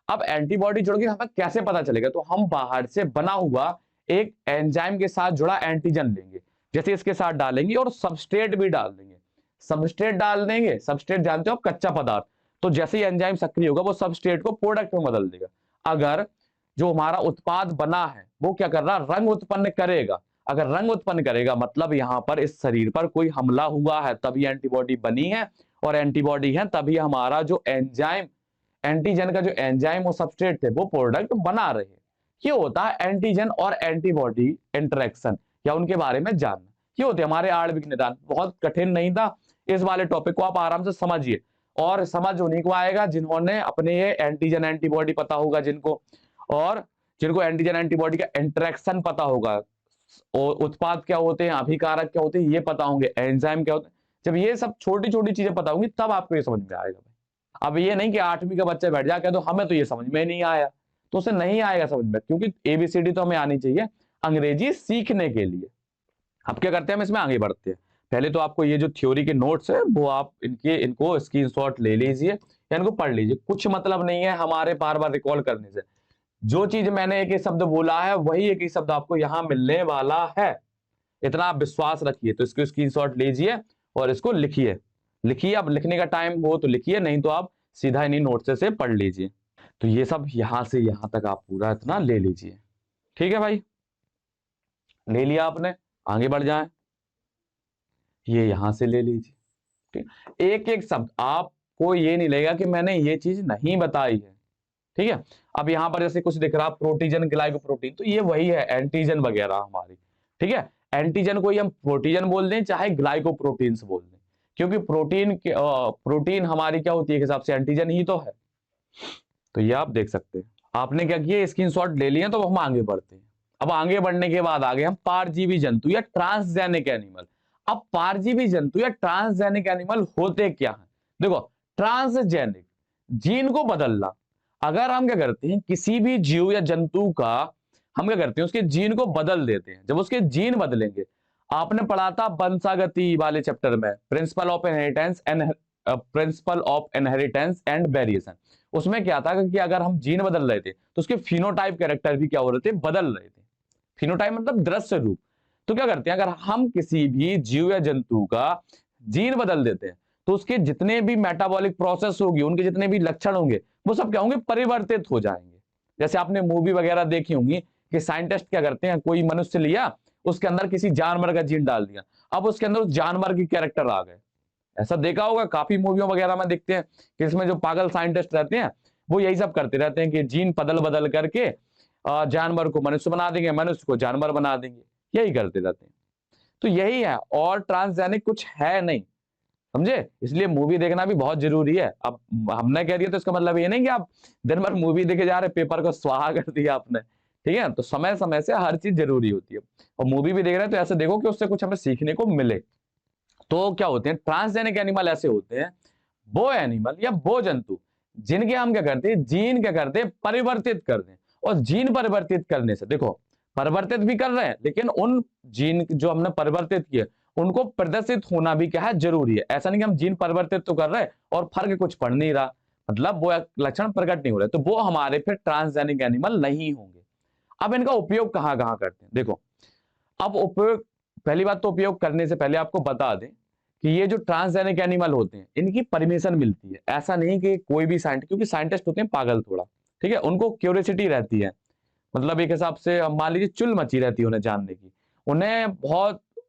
अब एंटीबॉडी जुड़ गई, हमें कैसे पता चलेगा, तो हम बाहर से बना हुआ एक एंजाइम के साथ जुड़ा एंटीजन लेंगे, जैसे इसके साथ डालेंगे और सबस्ट्रेट भी डाल देंगे। सबस्ट्रेट डाल देंगे, सबस्ट्रेट जानते हो कच्चा पदार्थ, तो जैसे ही एंजाइम सक्रिय होगा वो सबस्ट्रेट को प्रोडक्ट में बदल देगा। अगर जो हमारा उत्पाद बना है वो क्या कर रहा है, रंग उत्पन्न करेगा। अगर रंग उत्पन्न करेगा मतलब यहां पर इस शरीर पर कोई हमला हुआ है तभी एंटीबॉडी बनी है, और एंटीबॉडी है तभी हमारा जो एंजाइम, एंटीजन का जो एंजाइम और सबस्ट्रेट थे वो प्रोडक्ट बना रहे हैं। ये होता है एंटीजन और एंटीबॉडी इंटरेक्शन या उनके बारे में जानना। ये होते हमारे आणविक निदान, बहुत कठिन नहीं था। इस वाले टॉपिक को आप आराम से समझिए, और समझ उन्हीं को आएगा जिन्होंने अपने ये एंटीजन एंटीबॉडी पता होगा जिनको, और जिनको एंटीजन एंटीबॉडी का इंटरेक्शन पता होगा, और उत्पाद क्या होते हैं, अभिकारक क्या होते हैं ये पता होंगे, एंजाइम क्या होते हैं। जब ये सब छोटी छोटी चीजें पता होंगी तब आपको ये समझ में आएगा। अब ये नहीं कि 8वीं का बच्चा बैठ जाके तो हमें तो ये समझ में नहीं आया, तो उसे नहीं आएगा समझ में, क्योंकि एबीसीडी तो हमें आनी चाहिए अंग्रेजी सीखने के लिए। अब क्या करते हैं, हम इसमें आगे बढ़ते हैं। पहले तो आपको ये जो थ्योरी के नोट्स है वो आप इनको स्क्रीनशॉट ले लीजिए या इनको पढ़ लीजिए, कुछ मतलब नहीं है हमारे बार बार रिकॉल करने से। जो चीज मैंने एक ही शब्द बोला है वही एक ही शब्द आपको यहाँ मिलने वाला है, इतना आप विश्वास रखिए। तो इसको स्क्रीनशॉट लीजिए और इसको लिखिए, अब लिखने का टाइम हो तो लिखिए, नहीं तो आप सीधा इन्हीं नोट से पढ़ लीजिए। तो ये सब यहां से यहां तक आप पूरा इतना ले लीजिए, ठीक है भाई, ले लिया आपने, आगे बढ़ जाए, ये यहां से ले लीजिए। ठीक, एक एक शब्द, आपको ये नहीं लगेगा कि मैंने ये चीज नहीं बताई है। ठीक है, अब यहां पर जैसे कुछ दिख रहा प्रोटीजन ग्लाइकोप्रोटीन, तो ये वही है एंटीजन वगैरह हमारी। ठीक है, एंटीजन को ही हम प्रोटीजन बोल दें चाहे ग्लाइकोप्रोटीन्स बोल दें, क्योंकि प्रोटीन हमारी क्या होती है एक हिसाब से एंटीजन ही तो है। तो ये आप देख सकते हैं। आपने क्या किया, स्क्रीनशॉट ले लिए, तो हम आगे बढ़ते हैं। अब आगे बढ़ने के बाद आगे हम पारजीवी जंतु या ट्रांसजेनिक एनिमल। अब पारजीवी जंतु या ट्रांसजेनिक एनिमल होते क्या है, देखो ट्रांसजेनिक, जीन को बदलना। अगर हम क्या करते हैं, किसी भी जीव या जंतु का हम क्या करते हैं, उसके जीन को बदल देते हैं। जब उसके जीन बदलेंगे, आपने पढ़ा था वंशागति वाले चैप्टर में, principle of inheritance and variation. उसमें क्या था कि अगर हम जीन बदल रहे थे तो उसके फिनोटाइप कैरेक्टर भी क्या हो रहे थे, बदल रहे थे। फिनोटाइप मतलब दृश्य रूप। तो क्या करते हैं, अगर हम किसी भी जीव या जंतु का जीन बदल देते हैं तो उसके जितने भी मेटाबॉलिक प्रोसेस होगी, उनके जितने भी लक्षण होंगे, वो सब क्या होंगे, परिवर्तित हो जाएंगे। जैसे आपने मूवी वगैरह देखी होंगी कि साइंटिस्ट क्या करते हैं, कोई मनुष्य लिया, उसके अंदर किसी जानवर का जीन डाल दिया, अब उसके अंदर उस जानवर की कैरेक्टर आ गए। ऐसा देखा होगा, काफी मूवियों वगैरह में देखते हैं कि इसमें जो पागल साइंटिस्ट रहते हैं वो यही सब करते रहते हैं कि जीन बदल बदल करके जानवर को मनुष्य बना देंगे, मनुष्य को जानवर बना देंगे, यही करते रहते हैं। तो यही है, और ट्रांसजेनिक कुछ है नहीं, समझे। इसलिए मूवी देखना भी बहुत जरूरी है। अब हमने कह दिया तो इसका मतलब ये नहीं कि आप दिन भर मूवी देखे जा रहे, पेपर को स्वाहा कर दिया आपने। ठीक है, तो समय समय से हर चीज जरूरी होती है। और मूवी भी देख रहे हैं तो ऐसे देखो कि उससे कुछ हमें सीखने को मिले। तो क्या होते हैं ट्रांसजेनिक एनिमल, ऐसे होते हैं वो एनिमल या वो जंतु जिनके हम क्या करते हैं, जीन क्या करते हैं, परिवर्तित कर दें। और जीन परिवर्तित करने से देखो, परिवर्तित भी कर रहे हैं, लेकिन उन जीन जो हमने परिवर्तित किए उनको प्रदर्शित होना भी क्या है, जरूरी है। ऐसा नहीं कि हम जीन परिवर्तित तो कर रहे हैं और फर्क कुछ पड़ नहीं रहा, मतलब वो लक्षण प्रकट नहीं हो रहे, तो वो हमारे फिर ट्रांसजेनिक एनिमल नहीं होंगे। अब इनका उपयोग कहां कहां करते हैं, देखो। अब उपयोग, पहली बात तो उपयोग करने से पहले आपको बता दें कि ये जो ट्रांसजेनिक एनिमल होते हैं इनकी परमिशन मिलती है। ऐसा नहीं कि कोई भी साइंटिस्ट, क्योंकि साइंटिस्ट होते हैं पागल थोड़ा, ठीक है, उनको क्यूरियोसिटी रहती है, मतलब एक हिसाब से मान लीजिए चुल मची रहती है उन्हें जानने की।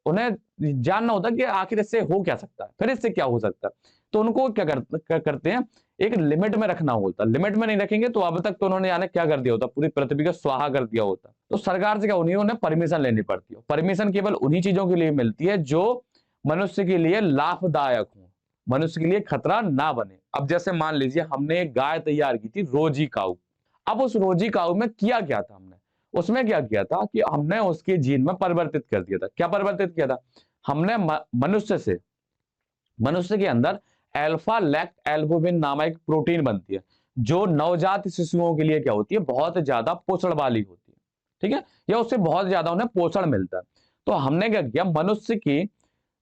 उन्हें जानना होता है कि आखिर इससे हो क्या सकता है, फिर इससे क्या हो सकता है। तो उनको क्या करते हैं, एक लिमिट में रखना होता है। लिमिट में नहीं रखेंगे तो अब तक तो उन्होंने जाने क्या कर दिया होता, पूरी पृथ्वी का स्वाहा कर दिया होता। तो सरकार से क्या होनी है, उन्हें परमिशन लेनी पड़ती है। परमिशन केवल उन्हीं चीजों के लिए मिलती है जो मनुष्य के लिए लाभदायक हो, मनुष्य के लिए खतरा ना बने। अब जैसे मान लीजिए हमने एक गाय तैयार की थी, रोजी काऊ। अब उस रोजी काऊ में किया क्या था, हमने उसमें क्या किया था कि हमने उसके जीन में परिवर्तित कर दिया था। क्या परिवर्तित किया था, हमने मनुष्य के अंदर अल्फा लैक्ट एल्बुमिन नामक एक प्रोटीन बनती है, जो नवजात शिशुओं के लिए क्या होती है, बहुत ज्यादा पोषण वाली होती है, ठीक है, या उससे बहुत ज्यादा उन्हें पोषण मिलता है। तो हमने क्या किया, मनुष्य की,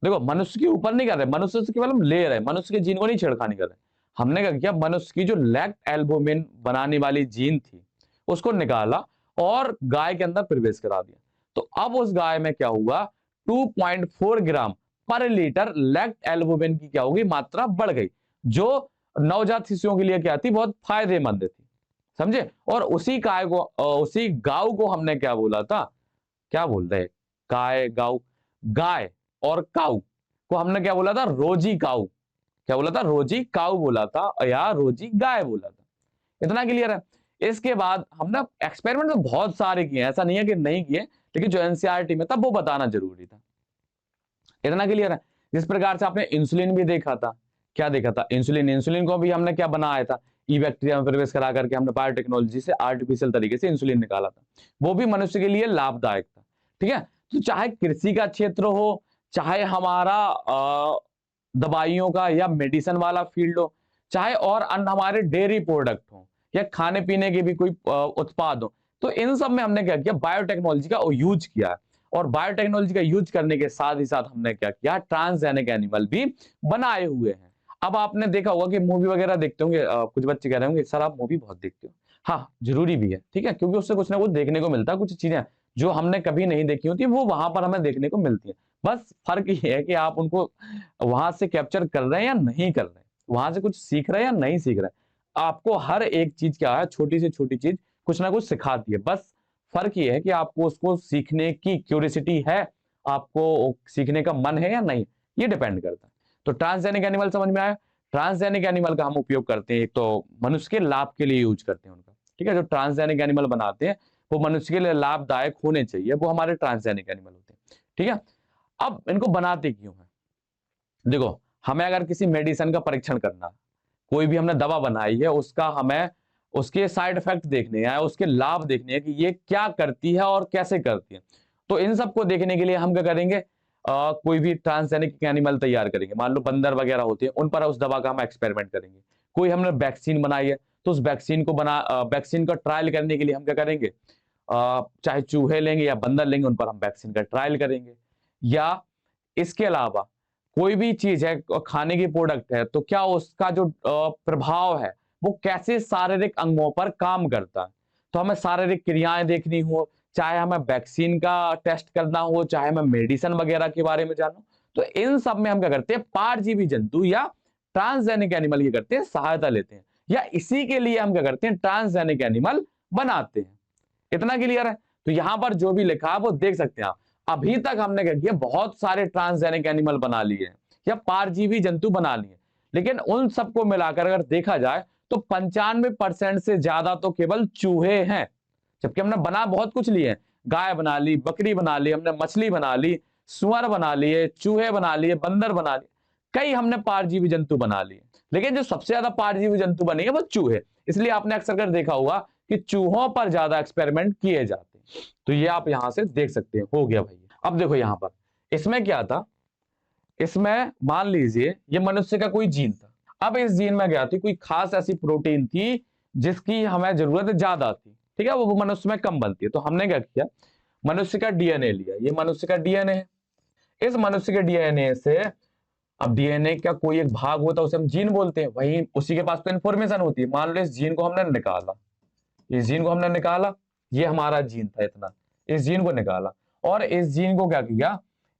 देखो मनुष्य के ऊपर नहीं कर रहे, मनुष्य से केवल हम ले रहे हैं, मनुष्य के जीन को नहीं छेड़खानी कर रहे। हमने क्या किया, मनुष्य की जो लैक्ट एल्बुमिन बनाने वाली जीन थी उसको निकाला और गाय के अंदर प्रवेश करा दिया। तो अब उस गाय में क्या हुआ, 2.4 ग्राम पर लीटर लैक्ट एल्बुमिन की क्या होगी, मात्रा बढ़ गई, जो नवजात शिशुओं के लिए क्या थी, बहुत फायदेमंद थी, समझे। और उसी गाय को हमने क्या बोला था, क्या बोल रहे, गाय और काऊ को हमने क्या बोला था, रोजी काऊ। क्या बोला था, रोजी काऊ बोला था या रोजी गाय बोला था। इतना क्लियर है। इसके बाद हमने एक्सपेरिमेंट तो बहुत सारे किए, ऐसा नहीं है कि नहीं किए, लेकिन जो एनसीईआरटी में था वो बताना जरूरी था। इतना क्लियर है। जिस प्रकार से आपने इंसुलिन भी देखा था, क्या देखा था, इंसुलिन को भी हमने क्या बनाया था, ई बैक्टीरिया में प्रवेश करा करके हमने बायोटेक्नोलॉजी से आर्टिफिशियल तरीके से इंसुलिन निकाला था, वो भी मनुष्य के लिए लाभदायक था, ठीक है। तो चाहे कृषि का क्षेत्र हो, चाहे हमारा दवाइयों का या मेडिसिन वाला फील्ड हो, चाहे और अन्य हमारे डेयरी प्रोडक्ट हो या खाने पीने के भी कोई उत्पाद हो, तो इन सब में हमने क्या किया, बायोटेक्नोलॉजी का यूज किया है। और बायोटेक्नोलॉजी का यूज करने के साथ ही साथ हमने क्या किया, ट्रांसजेनिक एनिमल भी बनाए हुए हैं। अब आपने देखा होगा कि मूवी वगैरह देखते होंगे, कुछ बच्चे कह रहे होंगे सर आप मूवी बहुत देखते हो। हाँ, जरूरी भी है, ठीक है, क्योंकि उससे कुछ ना कुछ देखने को मिलता है, कुछ चीजें जो हमने कभी नहीं देखी होती वो वहां पर हमें देखने को मिलती है। बस फर्क ये है कि आप उनको वहां से कैप्चर कर रहे हैं या नहीं कर रहे हैं, वहां से कुछ सीख रहे हैं या नहीं सीख रहे हैं। आपको हर एक चीज क्या है, छोटी से छोटी चीज कुछ ना कुछ सिखाती है। बस फर्क ये है कि आपको उसको सीखने की क्यूरियोसिटी है, आपको सीखने का मन है या नहीं, ये डिपेंड करता है। तो ट्रांसजेनिक एनिमल समझ में आया। ट्रांसजेनिक एनिमल का हम उपयोग करते हैं, एक तो मनुष्य के लाभ के लिए यूज करते हैं उनका, ठीक है। जो ट्रांसजेनिक एनिमल बनाते हैं वो मनुष्य के लिए लाभदायक होने चाहिए, वो हमारे ट्रांसजेनिक एनिमल होते हैं, ठीक है। अब इनको बनाते क्यों है, देखो हमें अगर किसी मेडिसिन का परीक्षण करना, कोई भी हमने दवा बनाई है, उसका हमें उसके साइड इफेक्ट देखने हैं, उसके लाभ देखने हैं कि ये क्या करती है और कैसे करती है। तो इन सबको देखने के लिए हम क्या करेंगे, कोई भी ट्रांसजेनिक एनिमल तैयार करेंगे, मान लो बंदर वगैरह होते हैं, उन पर उस दवा का हम एक्सपेरिमेंट करेंगे। कोई हमने वैक्सीन बनाई है तो उस वैक्सीन का ट्रायल करने के लिए हम क्या करेंगे, चाहे चूहे लेंगे या बंदर लेंगे, उन पर हम वैक्सीन का ट्रायल करेंगे। या इसके अलावा कोई भी चीज है, खाने की प्रोडक्ट है, तो क्या उसका जो प्रभाव है वो कैसे शारीरिक अंगों पर काम करता है। तो हमें शारीरिक क्रियाएं देखनी हो, चाहे हमें वैक्सीन का टेस्ट करना हो, चाहे हमें मेडिसिन वगैरह के बारे में जानना हो, तो इन सब में हम क्या करते हैं, पारजीवी जंतु या ट्रांसजेनिक एनिमल की करते हैं, सहायता लेते हैं, या इसी के लिए हम क्या करते हैं, ट्रांसजेनिक एनिमल बनाते हैं। इतना क्लियर है। तो यहां पर जो भी लिखा है वो देख सकते हैं आप। अभी तक हमने क्या किया, बहुत सारे ट्रांसजेनिक एनिमल बना लिए हैं या पारजीवी जंतु बना लिए, लेकिन उन सबको मिलाकर अगर देखा जाए तो 95% से ज्यादा तो केवल चूहे हैं, जबकि हमने बना बहुत कुछ लिए हैं। गाय बना ली, बकरी बना ली, हमने मछली बना ली, सुअर बना लिए, चूहे बना लिए, बंदर बना लिए, कई हमने पारजीवी जंतु बना लिए, लेकिन जो सबसे ज्यादा पारजीवी जंतु बने हैं वो चूहे। इसलिए आपने अक्सर कर देखा होगा कि चूहों पर ज्यादा एक्सपेरिमेंट किए जाते हैं। तो ये आप यहां से देख सकते हैं, हो गया भाई। अब देखो यहां पर इसमें क्या था, इसमें मान लीजिए ये मनुष्य का कोई जीन था। अब इस जीन में क्या थी, कोई खास ऐसी प्रोटीन थी जिसकी हमें जरूरत ज्यादा थी, ठीक है, वो मनुष्य में कम बनती है। तो हमने क्या किया, मनुष्य का डीएनए लिया, ये मनुष्य का डीएनए है। इस मनुष्य के डीएनए से, अब डीएनए का कोई एक भाग होता है उसे हम जीन बोलते हैं, वही उसी के पास तो इंफॉर्मेशन होती है। मान लो इस जीन को हमने निकाला, इस जीन को हमने निकाला, ये हमारा जीन था इतना, इस जीन को निकाला और इस जीन को क्या किया,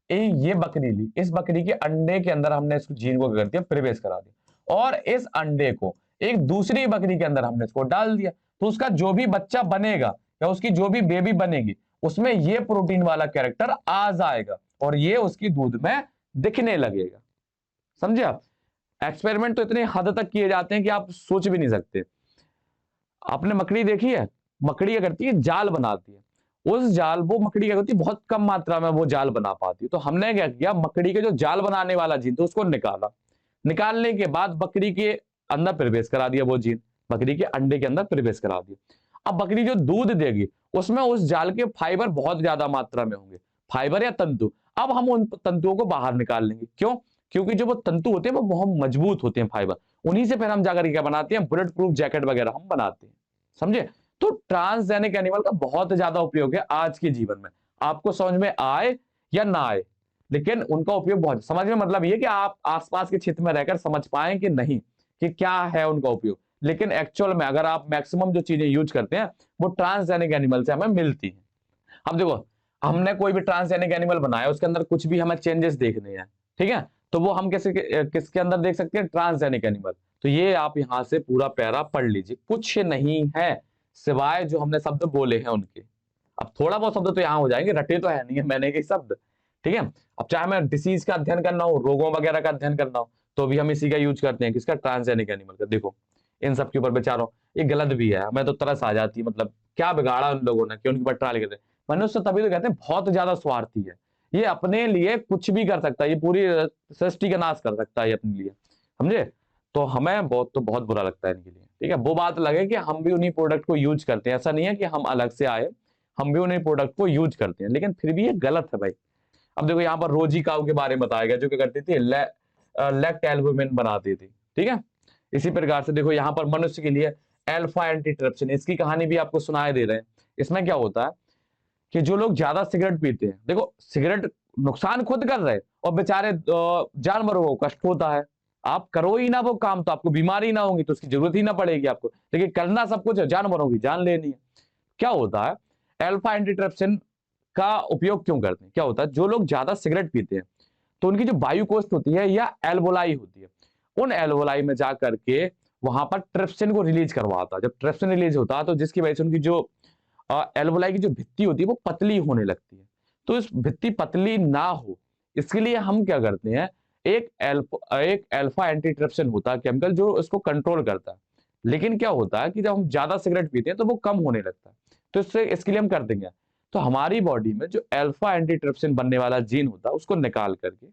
ये बकरी ली, इस बकरी के अंडे के अंदर हमने इस जीन को कर दिया, प्रवेश करा दिया और इस अंडे को एक दूसरी बकरी के अंदर हमने इसको डाल दिया। तो उसका जो भी बच्चा बनेगा या उसकी जो भी बेबी बनेगी उसमें ये प्रोटीन वाला कैरेक्टर आ जाएगा और ये उसकी दूध में दिखने लगेगा। समझे आप? एक्सपेरिमेंट तो इतने हद तक किए जाते हैं कि आप सोच भी नहीं सकते। आपने मकड़ी देखी है? मकड़ी क्या करती है, जाल बनाती है। उस जाल, वो मकड़ी क्या करती है, बहुत कम मात्रा में वो जाल बना पाती है। तो हमने क्या किया, मकड़ी के जो जाल बनाने वाला जीन था उसको निकाला, निकालने के बाद बकरी के अंदर प्रवेश करा दिया, वो जीन बकरी के अंडे के अंदर प्रवेश करा दिया। अब बकरी जो दूध देगी उसमें उस जाल के फाइबर बहुत ज्यादा मात्रा में होंगे, फाइबर या तंतु। अब हम उन तंतुओं को बाहर निकाल लेंगे, क्यों? क्योंकि जो वो तंतु होते हैं वो बहुत मजबूत होते हैं, फाइबर, उन्हीं से फिर हम जाकर क्या बनाते हैं, बुलेट प्रूफ जैकेट वगैरह हम बनाते हैं। समझे? तो ट्रांसजेनिक एनिमल का बहुत ज्यादा उपयोग है आज के जीवन में, आपको समझ में आए या ना आए, लेकिन उनका उपयोग बहुत, समझ में मतलब ये कि आप आसपास के क्षेत्र में रहकर समझ पाए कि नहीं कि क्या है उनका उपयोग। लेकिन एक्चुअल में अगर आप मैक्सिमम जो चीजें यूज करते हैं वो ट्रांसजेनिक एनिमल से हमें मिलती है। अब देखो, हमने कोई भी ट्रांसजेनिक एनिमल बनाया, उसके अंदर कुछ भी हमें चेंजेस देखने हैं, ठीक है, तो वो हम किसके अंदर देख सकते हैं, ट्रांसजेनिक एनिमल। तो ये आप यहां से पूरा पैरा पढ़ लीजिए, कुछ नहीं है सिवाय जो हमने शब्द बोले हैं उनके। अब थोड़ा बहुत शब्द तो यहाँ हो जाएंगे, रटे तो है नहीं है मैंने के शब्द, ठीक है। अब चाहे हमें डिसीज का अध्ययन करना हो, रोगों वगैरह का अध्ययन करना हो, तो भी हम इसी का यूज करते हैं, किसका, ट्रांसजेनिक एनिमल का। देखो इन सब के ऊपर बेचारों, ये गलत भी है, हमें तो तरस आ जाती है, मतलब क्या बिगाड़ा उन लोगों ने कि उनके ऊपर ट्रायल करते हैं। मनुष्य तभी तो कहते हैं बहुत ज्यादा स्वार्थी है, ये अपने लिए कुछ भी कर सकता है, ये पूरी सृष्टि का नाश कर सकता है अपने लिए, समझे। तो हमें बहुत बुरा लगता है इनके लिए, ठीक है। वो बात लगे कि हम भी उन्हीं प्रोडक्ट को यूज करते हैं, ऐसा नहीं है कि हम अलग से आए, हम भी उन्हीं प्रोडक्ट को यूज करते हैं, लेकिन फिर भी ये गलत है भाई। अब देखो यहाँ पर रोजी काऊ के बारे में बताया गया, जो क्या करती थी, लेक्ट एल्बुमिन बनाती थी, ठीक है। इसी प्रकार से देखो यहाँ पर मनुष्य के लिए अल्फा एंटीट्रिप्सिन, इसकी कहानी भी आपको सुनाई दे रहे हैं। इसमें क्या होता है कि जो लोग ज्यादा सिगरेट पीते हैं, देखो सिगरेट नुकसान खुद कर रहे हैं और बेचारे जानवरों को कष्ट होता है। आप करो ही ना वो काम तो आपको बीमारी ना होगी, तो उसकी जरूरत ही ना पड़ेगी आपको, लेकिन करना सब कुछ है, जानवरों की जान लेनी है। क्या होता है, अल्फा एंटीट्रिप्सिन का उपयोग क्यों करते हैं, क्या होता है, जो लोग ज्यादा सिगरेट पीते हैं तो उनकी जो वायु कोष्ठ होती है या एल्वोलाई होती है, उन एल्वोलाई में जाकर के वहां पर ट्रिप्सिन को रिलीज करवाता है। जब ट्रिप्सिन रिलीज होता है तो जिसकी वजह से उनकी जो एल्वोलाई की जो भित्ति होती है वो पतली होने लगती है। तो इस भित्ति पतली ना हो इसके लिए हम क्या करते हैं, एक अल्फा एंटीट्रिप्सिन होता है केमिकल जो इसको कंट्रोल करता है। लेकिन क्या होता है कि जब हम ज्यादा सिगरेट पीते हैं तो वो कम होने लगता है, तो इसके लिए हम कर देंगे, तो हमारी बॉडी में जो अल्फा एंटीट्रिप्सिन बनने वाला जीन होता है उसको निकाल करके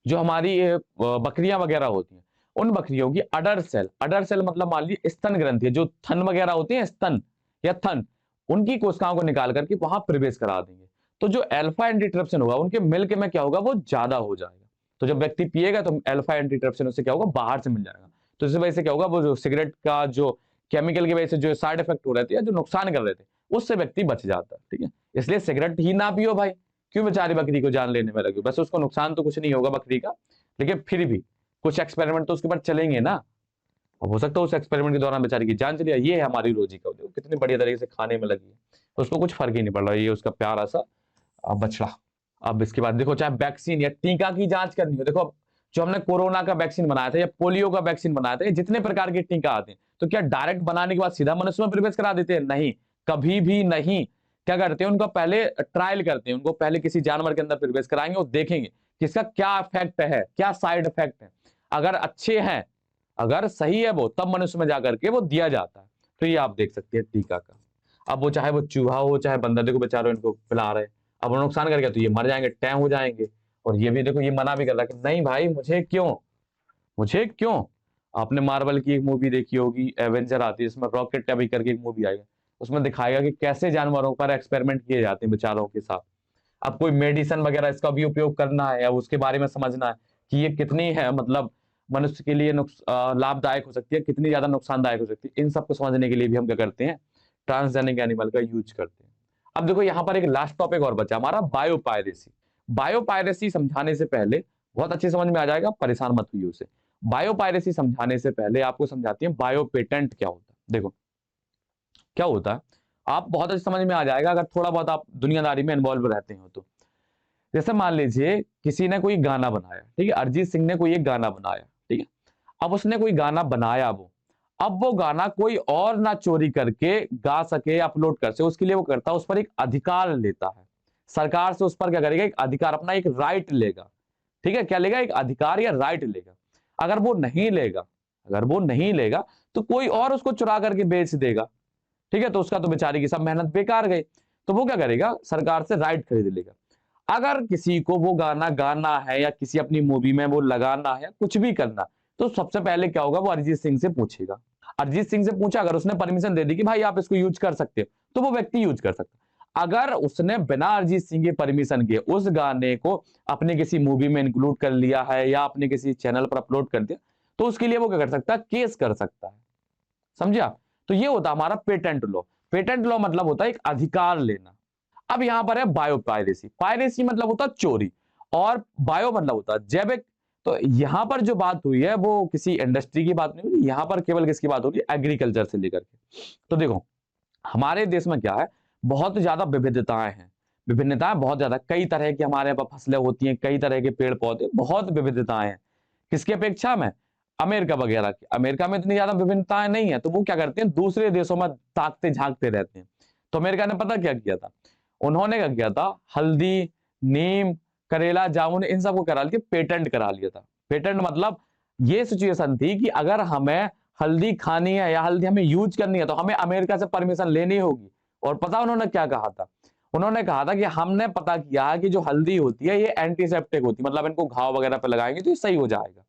जो हमारी बकरियां वगैरह होती हैं, उन बकरियों की अडर सेल मतलब मान लीजिए स्तन ग्रंथि, जो थन वगैरह होती है, स्तन या थन, उनकी कोशिकाओं को निकाल करके वहां प्रवेश करा देंगे। तो जो अल्फा एंटीट्रिप्सिन होगा उनके मिल्क में क्या होगा, वो ज्यादा हो जाएगा। तो जब व्यक्ति पिएगा तो अल्फा एंटीट्रिप्सिन उससे क्या होगा, बाहर से मिल जाएगा। तो इस वजह से क्या होगा, वो जो सिगरेट का जो केमिकल की वजह से जो साइड इफेक्ट हो रहे थे या जो नुकसान कर रहे थे उससे व्यक्ति बच जाता है, ठीक है। इसलिए सिगरेट ही ना पियो भाई, क्यों बेचारी बकरी को जान लेने में लगे, बस उसको नुकसान तो कुछ नहीं होगा बकरी का, लेकिन फिर भी कुछ एक्सपेरिमेंट तो उसके ऊपर चलेंगे ना, अब हो सकता है उस एक्सपेरिमेंट के दौरान बेचारी की जान चली जाए। ये है हमारी रोजी का, देखो कितनी बढ़िया तरीके से खाने में लगी है, उसको कुछ फर्क ही नहीं पड़ रहा, ये उसका प्यारा सा बछड़ा। अब इसके बाद देखो, चाहे वैक्सीन या टीका की जांच करनी हो, देखो अब जो हमने कोरोना का वैक्सीन बनाया था या पोलियो का वैक्सीन बनाया था, जितने प्रकार के टीका आते हैं, तो क्या डायरेक्ट बनाने के बाद सीधा मनुष्य में प्रवेश करा देते हैं? नहीं, कभी भी नहीं। क्या करते हैं, उनका पहले ट्रायल करते हैं, उनको पहले किसी जानवर के अंदर प्रवेश कराएंगे और देखेंगे कि इसका क्या इफेक्ट है, क्या साइड इफेक्ट है। अगर अच्छे हैं, अगर सही है वो, तब मनुष्य में जाकर के वो दिया जाता है। तो ये आप देख सकते हैं टीका का। अब वो चाहे वो चूहा हो चाहे बंदर, देखो बेचारों इनको पिला रहे हैं, अब वो नुकसान कर गया तो ये मर जाएंगे, टैं हो जाएंगे। और ये भी देखो, ये मना भी कर रहा है कि नहीं भाई, मुझे क्यों, आपने मार्वल की एक मूवी देखी होगी, एवेंजर आती है, इसमें रॉकेट अभी करके एक मूवी आएगा, उसमें दिखाएगा कि कैसे जानवरों पर एक्सपेरिमेंट किए जाते हैं बेचारों के साथ। अब कोई मेडिसिन वगैरह इसका भी उपयोग करना है या उसके बारे में समझना है कि ये कितनी है, मतलब मनुष्य के लिए लाभदायक हो सकती है, कितनी ज्यादा नुकसानदायक हो सकती है, इन सबको समझने के लिए भी हम क्या करते हैं, ट्रांसजेनिक एनिमल का यूज करते हैं। अब देखो यहाँ पर एक लास्ट टॉपिक और बचा हमारा, बायोपायरेसी। बायोपायरेसी समझाने से पहले बहुत अच्छे समझ में आ जाएगा, परेशान मत हुई उसे। बायोपायरेसी समझाने से पहले आपको समझाती है बायो पेटेंट क्या होता है। देखो क्या होता है, आप बहुत अच्छे समझ में आ जाएगा अगर थोड़ा बहुत आप दुनियादारी में इन्वॉल्व रहते हो तो। जैसे मान लीजिए किसी ने कोई गाना बनाया, ठीक है, अरिजीत सिंह ने कोई एक गाना बनाया, ठीक है। अब उसने कोई गाना बनाया, वो अब वो गाना कोई और ना चोरी करके गा सके, अपलोड कर सके, उसके लिए वो करता है, उस पर एक अधिकार लेता है सरकार से, उस पर क्या करेगा, एक अधिकार, अपना एक राइट लेगा। ठीक है, क्या लेगा, एक अधिकार या राइट लेगा। अगर वो नहीं लेगा, अगर वो नहीं लेगा तो कोई और उसको चुरा करके बेच देगा। ठीक है, तो उसका तो बेचारी की सब मेहनत बेकार गई। तो वो क्या करेगा, सरकार से राइट खरीद लेगा। अगर किसी को वो गाना गाना है या किसी अपनी मूवी में वो लगाना है, कुछ भी करना, तो सबसे पहले क्या होगा, वो अरिजीत सिंह से पूछेगा। अरिजीत सिंह से पूछा, अगर उसने परमिशन दे दी कि भाई आप इसको यूज कर सकते हो, तो वो व्यक्ति यूज कर सकता है। अगर उसने बिना अरिजीत सिंह के परमिशन के उस गाने को अपनी किसी मूवी में इंक्लूड कर लिया है या अपने किसी चैनल पर अपलोड कर दिया, तो उसके लिए वो क्या कर सकता है, केस कर सकता है। समझे आप? तो ये होता है हमारा पेटेंट लॉ। पेटेंट लॉ मतलब होता है एक अधिकार लेना। अब यहां पर है बायो पायरेसी। पायरेसी मतलब होता है चोरी, और बायो मतलब होता है जैविक। तो यहां पर जो बात हुई है वो किसी इंडस्ट्री की बात नहीं हुई, यहां पर केवल किसकी बात हो रही है, एग्रीकल्चर से लेकर के। तो देखो हमारे देश में क्या है, बहुत ज्यादा विविधताएं हैं, विभिन्नताएं बहुत ज्यादा, कई तरह की हमारे यहाँ पर फसलें होती हैं, कई तरह के पेड़ पौधे, बहुत विविधताएं हैं। किसकी अपेक्षा में, अमेरिका वगैरह की। अमेरिका में इतनी ज्यादा विभिन्नताएं नहीं है, तो वो क्या करते हैं, दूसरे देशों में ताकते झांकते रहते हैं। तो अमेरिका ने पता क्या किया था, उन्होंने क्या किया था, हल्दी, नीम, करेला, जामुन, इन सबको करा लिया, पेटेंट करा लिया था। पेटेंट मतलब ये सिचुएशन थी कि अगर हमें हल्दी खानी है या हल्दी हमें यूज करनी है तो हमें अमेरिका से परमिशन लेनी होगी। और पता उन्होंने क्या कहा था, उन्होंने कहा था कि हमने पता किया कि जो हल्दी होती है ये एंटीसेप्टिक होती है, मतलब इनको घाव वगैरह पे लगाएंगे तो ये सही हो जाएगा।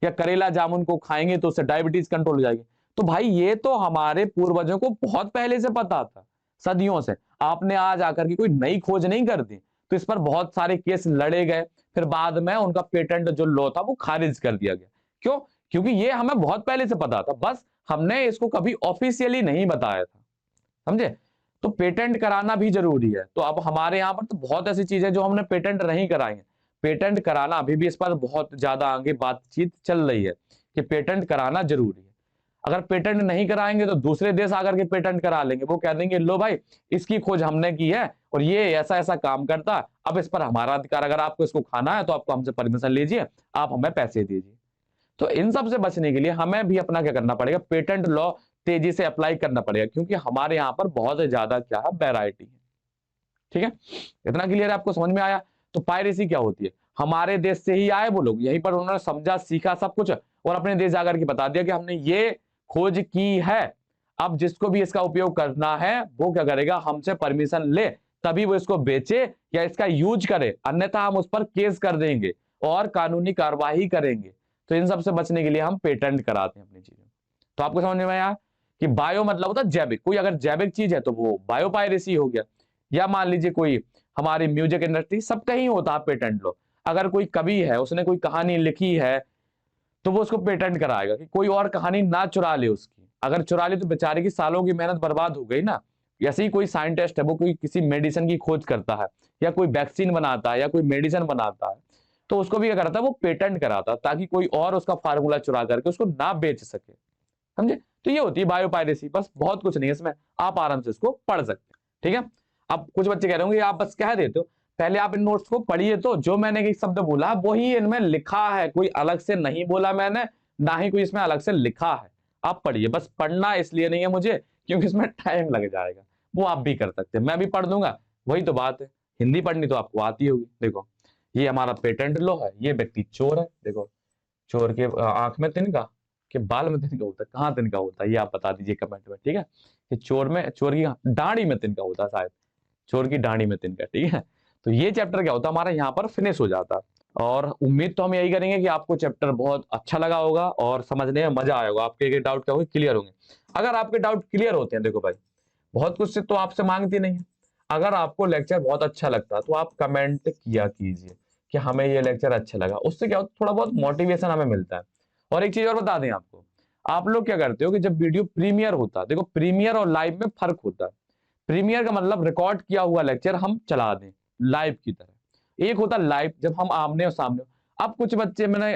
या करेला जामुन को खाएंगे तो उससे डायबिटीज कंट्रोल हो जाएगी। तो भाई ये तो हमारे पूर्वजों को बहुत पहले से पता था, सदियों से। आपने आज आकर के कोई नई खोज नहीं कर दी। तो इस पर बहुत सारे केस लड़े गए, फिर बाद में उनका पेटेंट जो लॉ था वो खारिज कर दिया गया। क्यों? क्योंकि ये हमें बहुत पहले से पता था, बस हमने इसको कभी ऑफिशियली नहीं बताया था। समझे? तो पेटेंट कराना भी जरूरी है। तो अब हमारे यहाँ पर तो बहुत ऐसी चीजें जो हमने पेटेंट नहीं कराई है। पेटेंट कराना अभी भी, इस पर बहुत ज्यादा आगे बातचीत चल रही है कि पेटेंट कराना जरूरी है। अगर पेटेंट नहीं कराएंगे तो दूसरे देश आकर के पेटेंट करा लेंगे, वो कह देंगे लो भाई इसकी खोज हमने की है और ये ऐसा ऐसा काम करता है, अब इस पर हमारा अधिकार, अगर आपको इसको खाना है तो आपको हमसे परमिशन लीजिए, आप हमें पैसे दीजिए। तो इन सब से बचने के लिए हमें भी अपना क्या करना पड़ेगा, पेटेंट लॉ तेजी से अप्लाई करना पड़ेगा, क्योंकि हमारे यहाँ पर बहुत ज्यादा क्या है, वैरायटी है। ठीक है, इतना क्लियर है, आपको समझ में आया? तो पायरेसी क्या होती है, हमारे देश से ही आए वो लोग, यहीं पर उन्होंने समझा सीखा सब कुछ और अपने देश जाकर के बता दिया कि हमने ये खोज की है। अब जिसको भी इसका उपयोग करना है वो क्या करेगा, हमसे परमिशन ले, तभी वो इसको बेचे या इसका यूज करे, अन्यथा हम उस पर केस कर देंगे और कानूनी कार्रवाई करेंगे। तो इन सब से बचने के लिए हम पेटेंट कराते हैं अपनी चीजों। तो आपको समझ में आया कि बायो मतलब होता है जैविक, कोई अगर जैविक चीज है तो वो बायो पायरेसी हो गया। या मान लीजिए कोई हमारी म्यूजिक इंडस्ट्री, सब कहीं होता है पेटेंट लो। अगर कोई कवि है, उसने कोई कहानी लिखी है तो वो उसको पेटेंट कराएगा कि कोई और कहानी ना चुरा ले उसकी। अगर चुरा ली तो बेचारे की सालों की मेहनत बर्बाद हो गई ना। ऐसे ही कोई साइंटिस्ट है, वो कोई किसी मेडिसिन की खोज करता है या कोई वैक्सीन बनाता है या कोई मेडिसिन बनाता है, तो उसको भी क्या करता है, वो पेटेंट कराता है ताकि कोई और उसका फार्मूला चुरा करके उसको ना बेच सके। समझे? तो ये होती है बायोपायरेसी, बस बहुत कुछ नहीं है इसमें, आप आराम से इसको पढ़ सकते हैं। ठीक है, अब कुछ बच्चे कह रहे होंगे आप बस कह देते हो, पहले आप इन नोट्स को पढ़िए, तो जो मैंने एक शब्द बोला वही इनमें लिखा है, कोई अलग से नहीं बोला मैंने, ना ही कोई इसमें अलग से लिखा है। आप पढ़िए, बस पढ़ना इसलिए नहीं है मुझे क्योंकि इसमें टाइम लग जाएगा, वो आप भी कर सकते हैं, मैं भी पढ़ दूंगा, वही तो बात है। हिंदी पढ़नी तो आपको आती होगी। देखो ये हमारा पेटेंट लॉ है, ये व्यक्ति चोर है, देखो चोर के आंख में तिनका, के बाल में तिनका होता है, कहाँ तिनका होता है ये आप बता दीजिए कमेंट में। ठीक है, कि चोर में, चोर की दाढ़ी में तिनका होता है शायद, चोर की दाढ़ी में तिनका। ठीक है, तो ये चैप्टर क्या होता है हमारा यहाँ पर फिनिश हो जाता है। और उम्मीद तो हम यही करेंगे कि आपको चैप्टर बहुत अच्छा लगा होगा और समझने में मजा आया होगा, आपके डाउट क्या होंगे क्लियर होंगे। अगर आपके डाउट क्लियर होते हैं, देखो भाई बहुत कुछ से तो आपसे मांगती नहीं है। अगर आपको लेक्चर बहुत अच्छा लगता है तो आप कमेंट किया कीजिए कि हमें ये लेक्चर अच्छा लगा, उससे क्या होता है थोड़ा बहुत मोटिवेशन हमें मिलता है। और एक चीज और बता दें आपको, आप लोग क्या करते हो कि जब वीडियो प्रीमियर होता है, देखो प्रीमियर और लाइव में फर्क होता है। प्रीमियर का मतलब रिकॉर्ड किया हुआ लेक्चर हम चला दें लाइव की तरह, एक होता लाइव जब हम आमने और सामने हो। अब कुछ बच्चे मैंने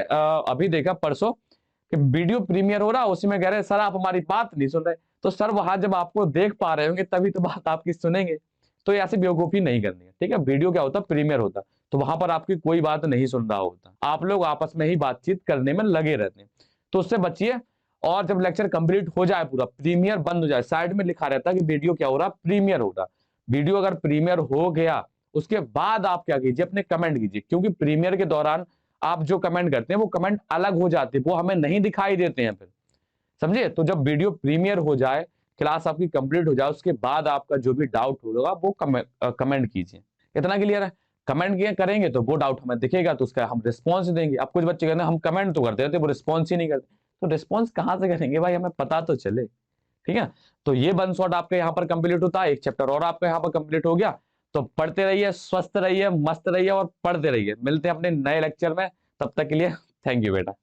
अभी देखा परसों कि वीडियो प्रीमियर हो रहा है, उसी में कह रहे हैं सर आप हमारी बात नहीं सुन रहे। तो सर वहां जब आपको देख पा रहे होंगे तभी तो बात आपकी सुनेंगे। तो ऐसी बेवकूफी नहीं करनी है, ठीक है। वीडियो क्या होता है, प्रीमियर होता है, तो वहां पर आपकी कोई बात नहीं सुन रहा होता, आप लोग आपस में ही बातचीत करने में लगे रहते हैं, तो उससे बचिए। और जब लेक्चर कंप्लीट हो जाए, पूरा प्रीमियर बंद हो जाए, साइड में लिखा रहता है कि वीडियो क्या हो रहा, प्रीमियर हो रहा। वीडियो अगर प्रीमियर हो गया उसके बाद आप क्या कीजिए, अपने कमेंट कीजिए, क्योंकि प्रीमियर के दौरान आप जो कमेंट करते हैं वो कमेंट अलग हो जाते हैं, वो हमें नहीं दिखाई देते हैं फिर, समझे। तो जब वीडियो प्रीमियर हो जाए, क्लास आपकी कंप्लीट हो जाए, उसके बाद आपका जो भी डाउट होगा वो कमेंट कीजिए। इतना क्लियर है। कमेंट किए करेंगे तो वो डाउट हमें दिखेगा, तो उसका हम रिस्पॉन्स देंगे। अब कुछ बच्चे कहते हैं हम कमेंट तो करते रहते, वो रिस्पॉन्स ही नहीं करते, तो रिस्पॉन्स कहां से करेंगे भाई, हमें पता तो चले, ठीक है। तो ये वन शॉट आपके यहाँ पर कंप्लीट होता है, एक चैप्टर और आपका यहाँ पर कंप्लीट हो गया। तो पढ़ते रहिए, स्वस्थ रहिए, मस्त रहिए और पढ़ते रहिए। मिलते हैं अपने नए लेक्चर में, तब तक के लिए थैंक यू बेटा।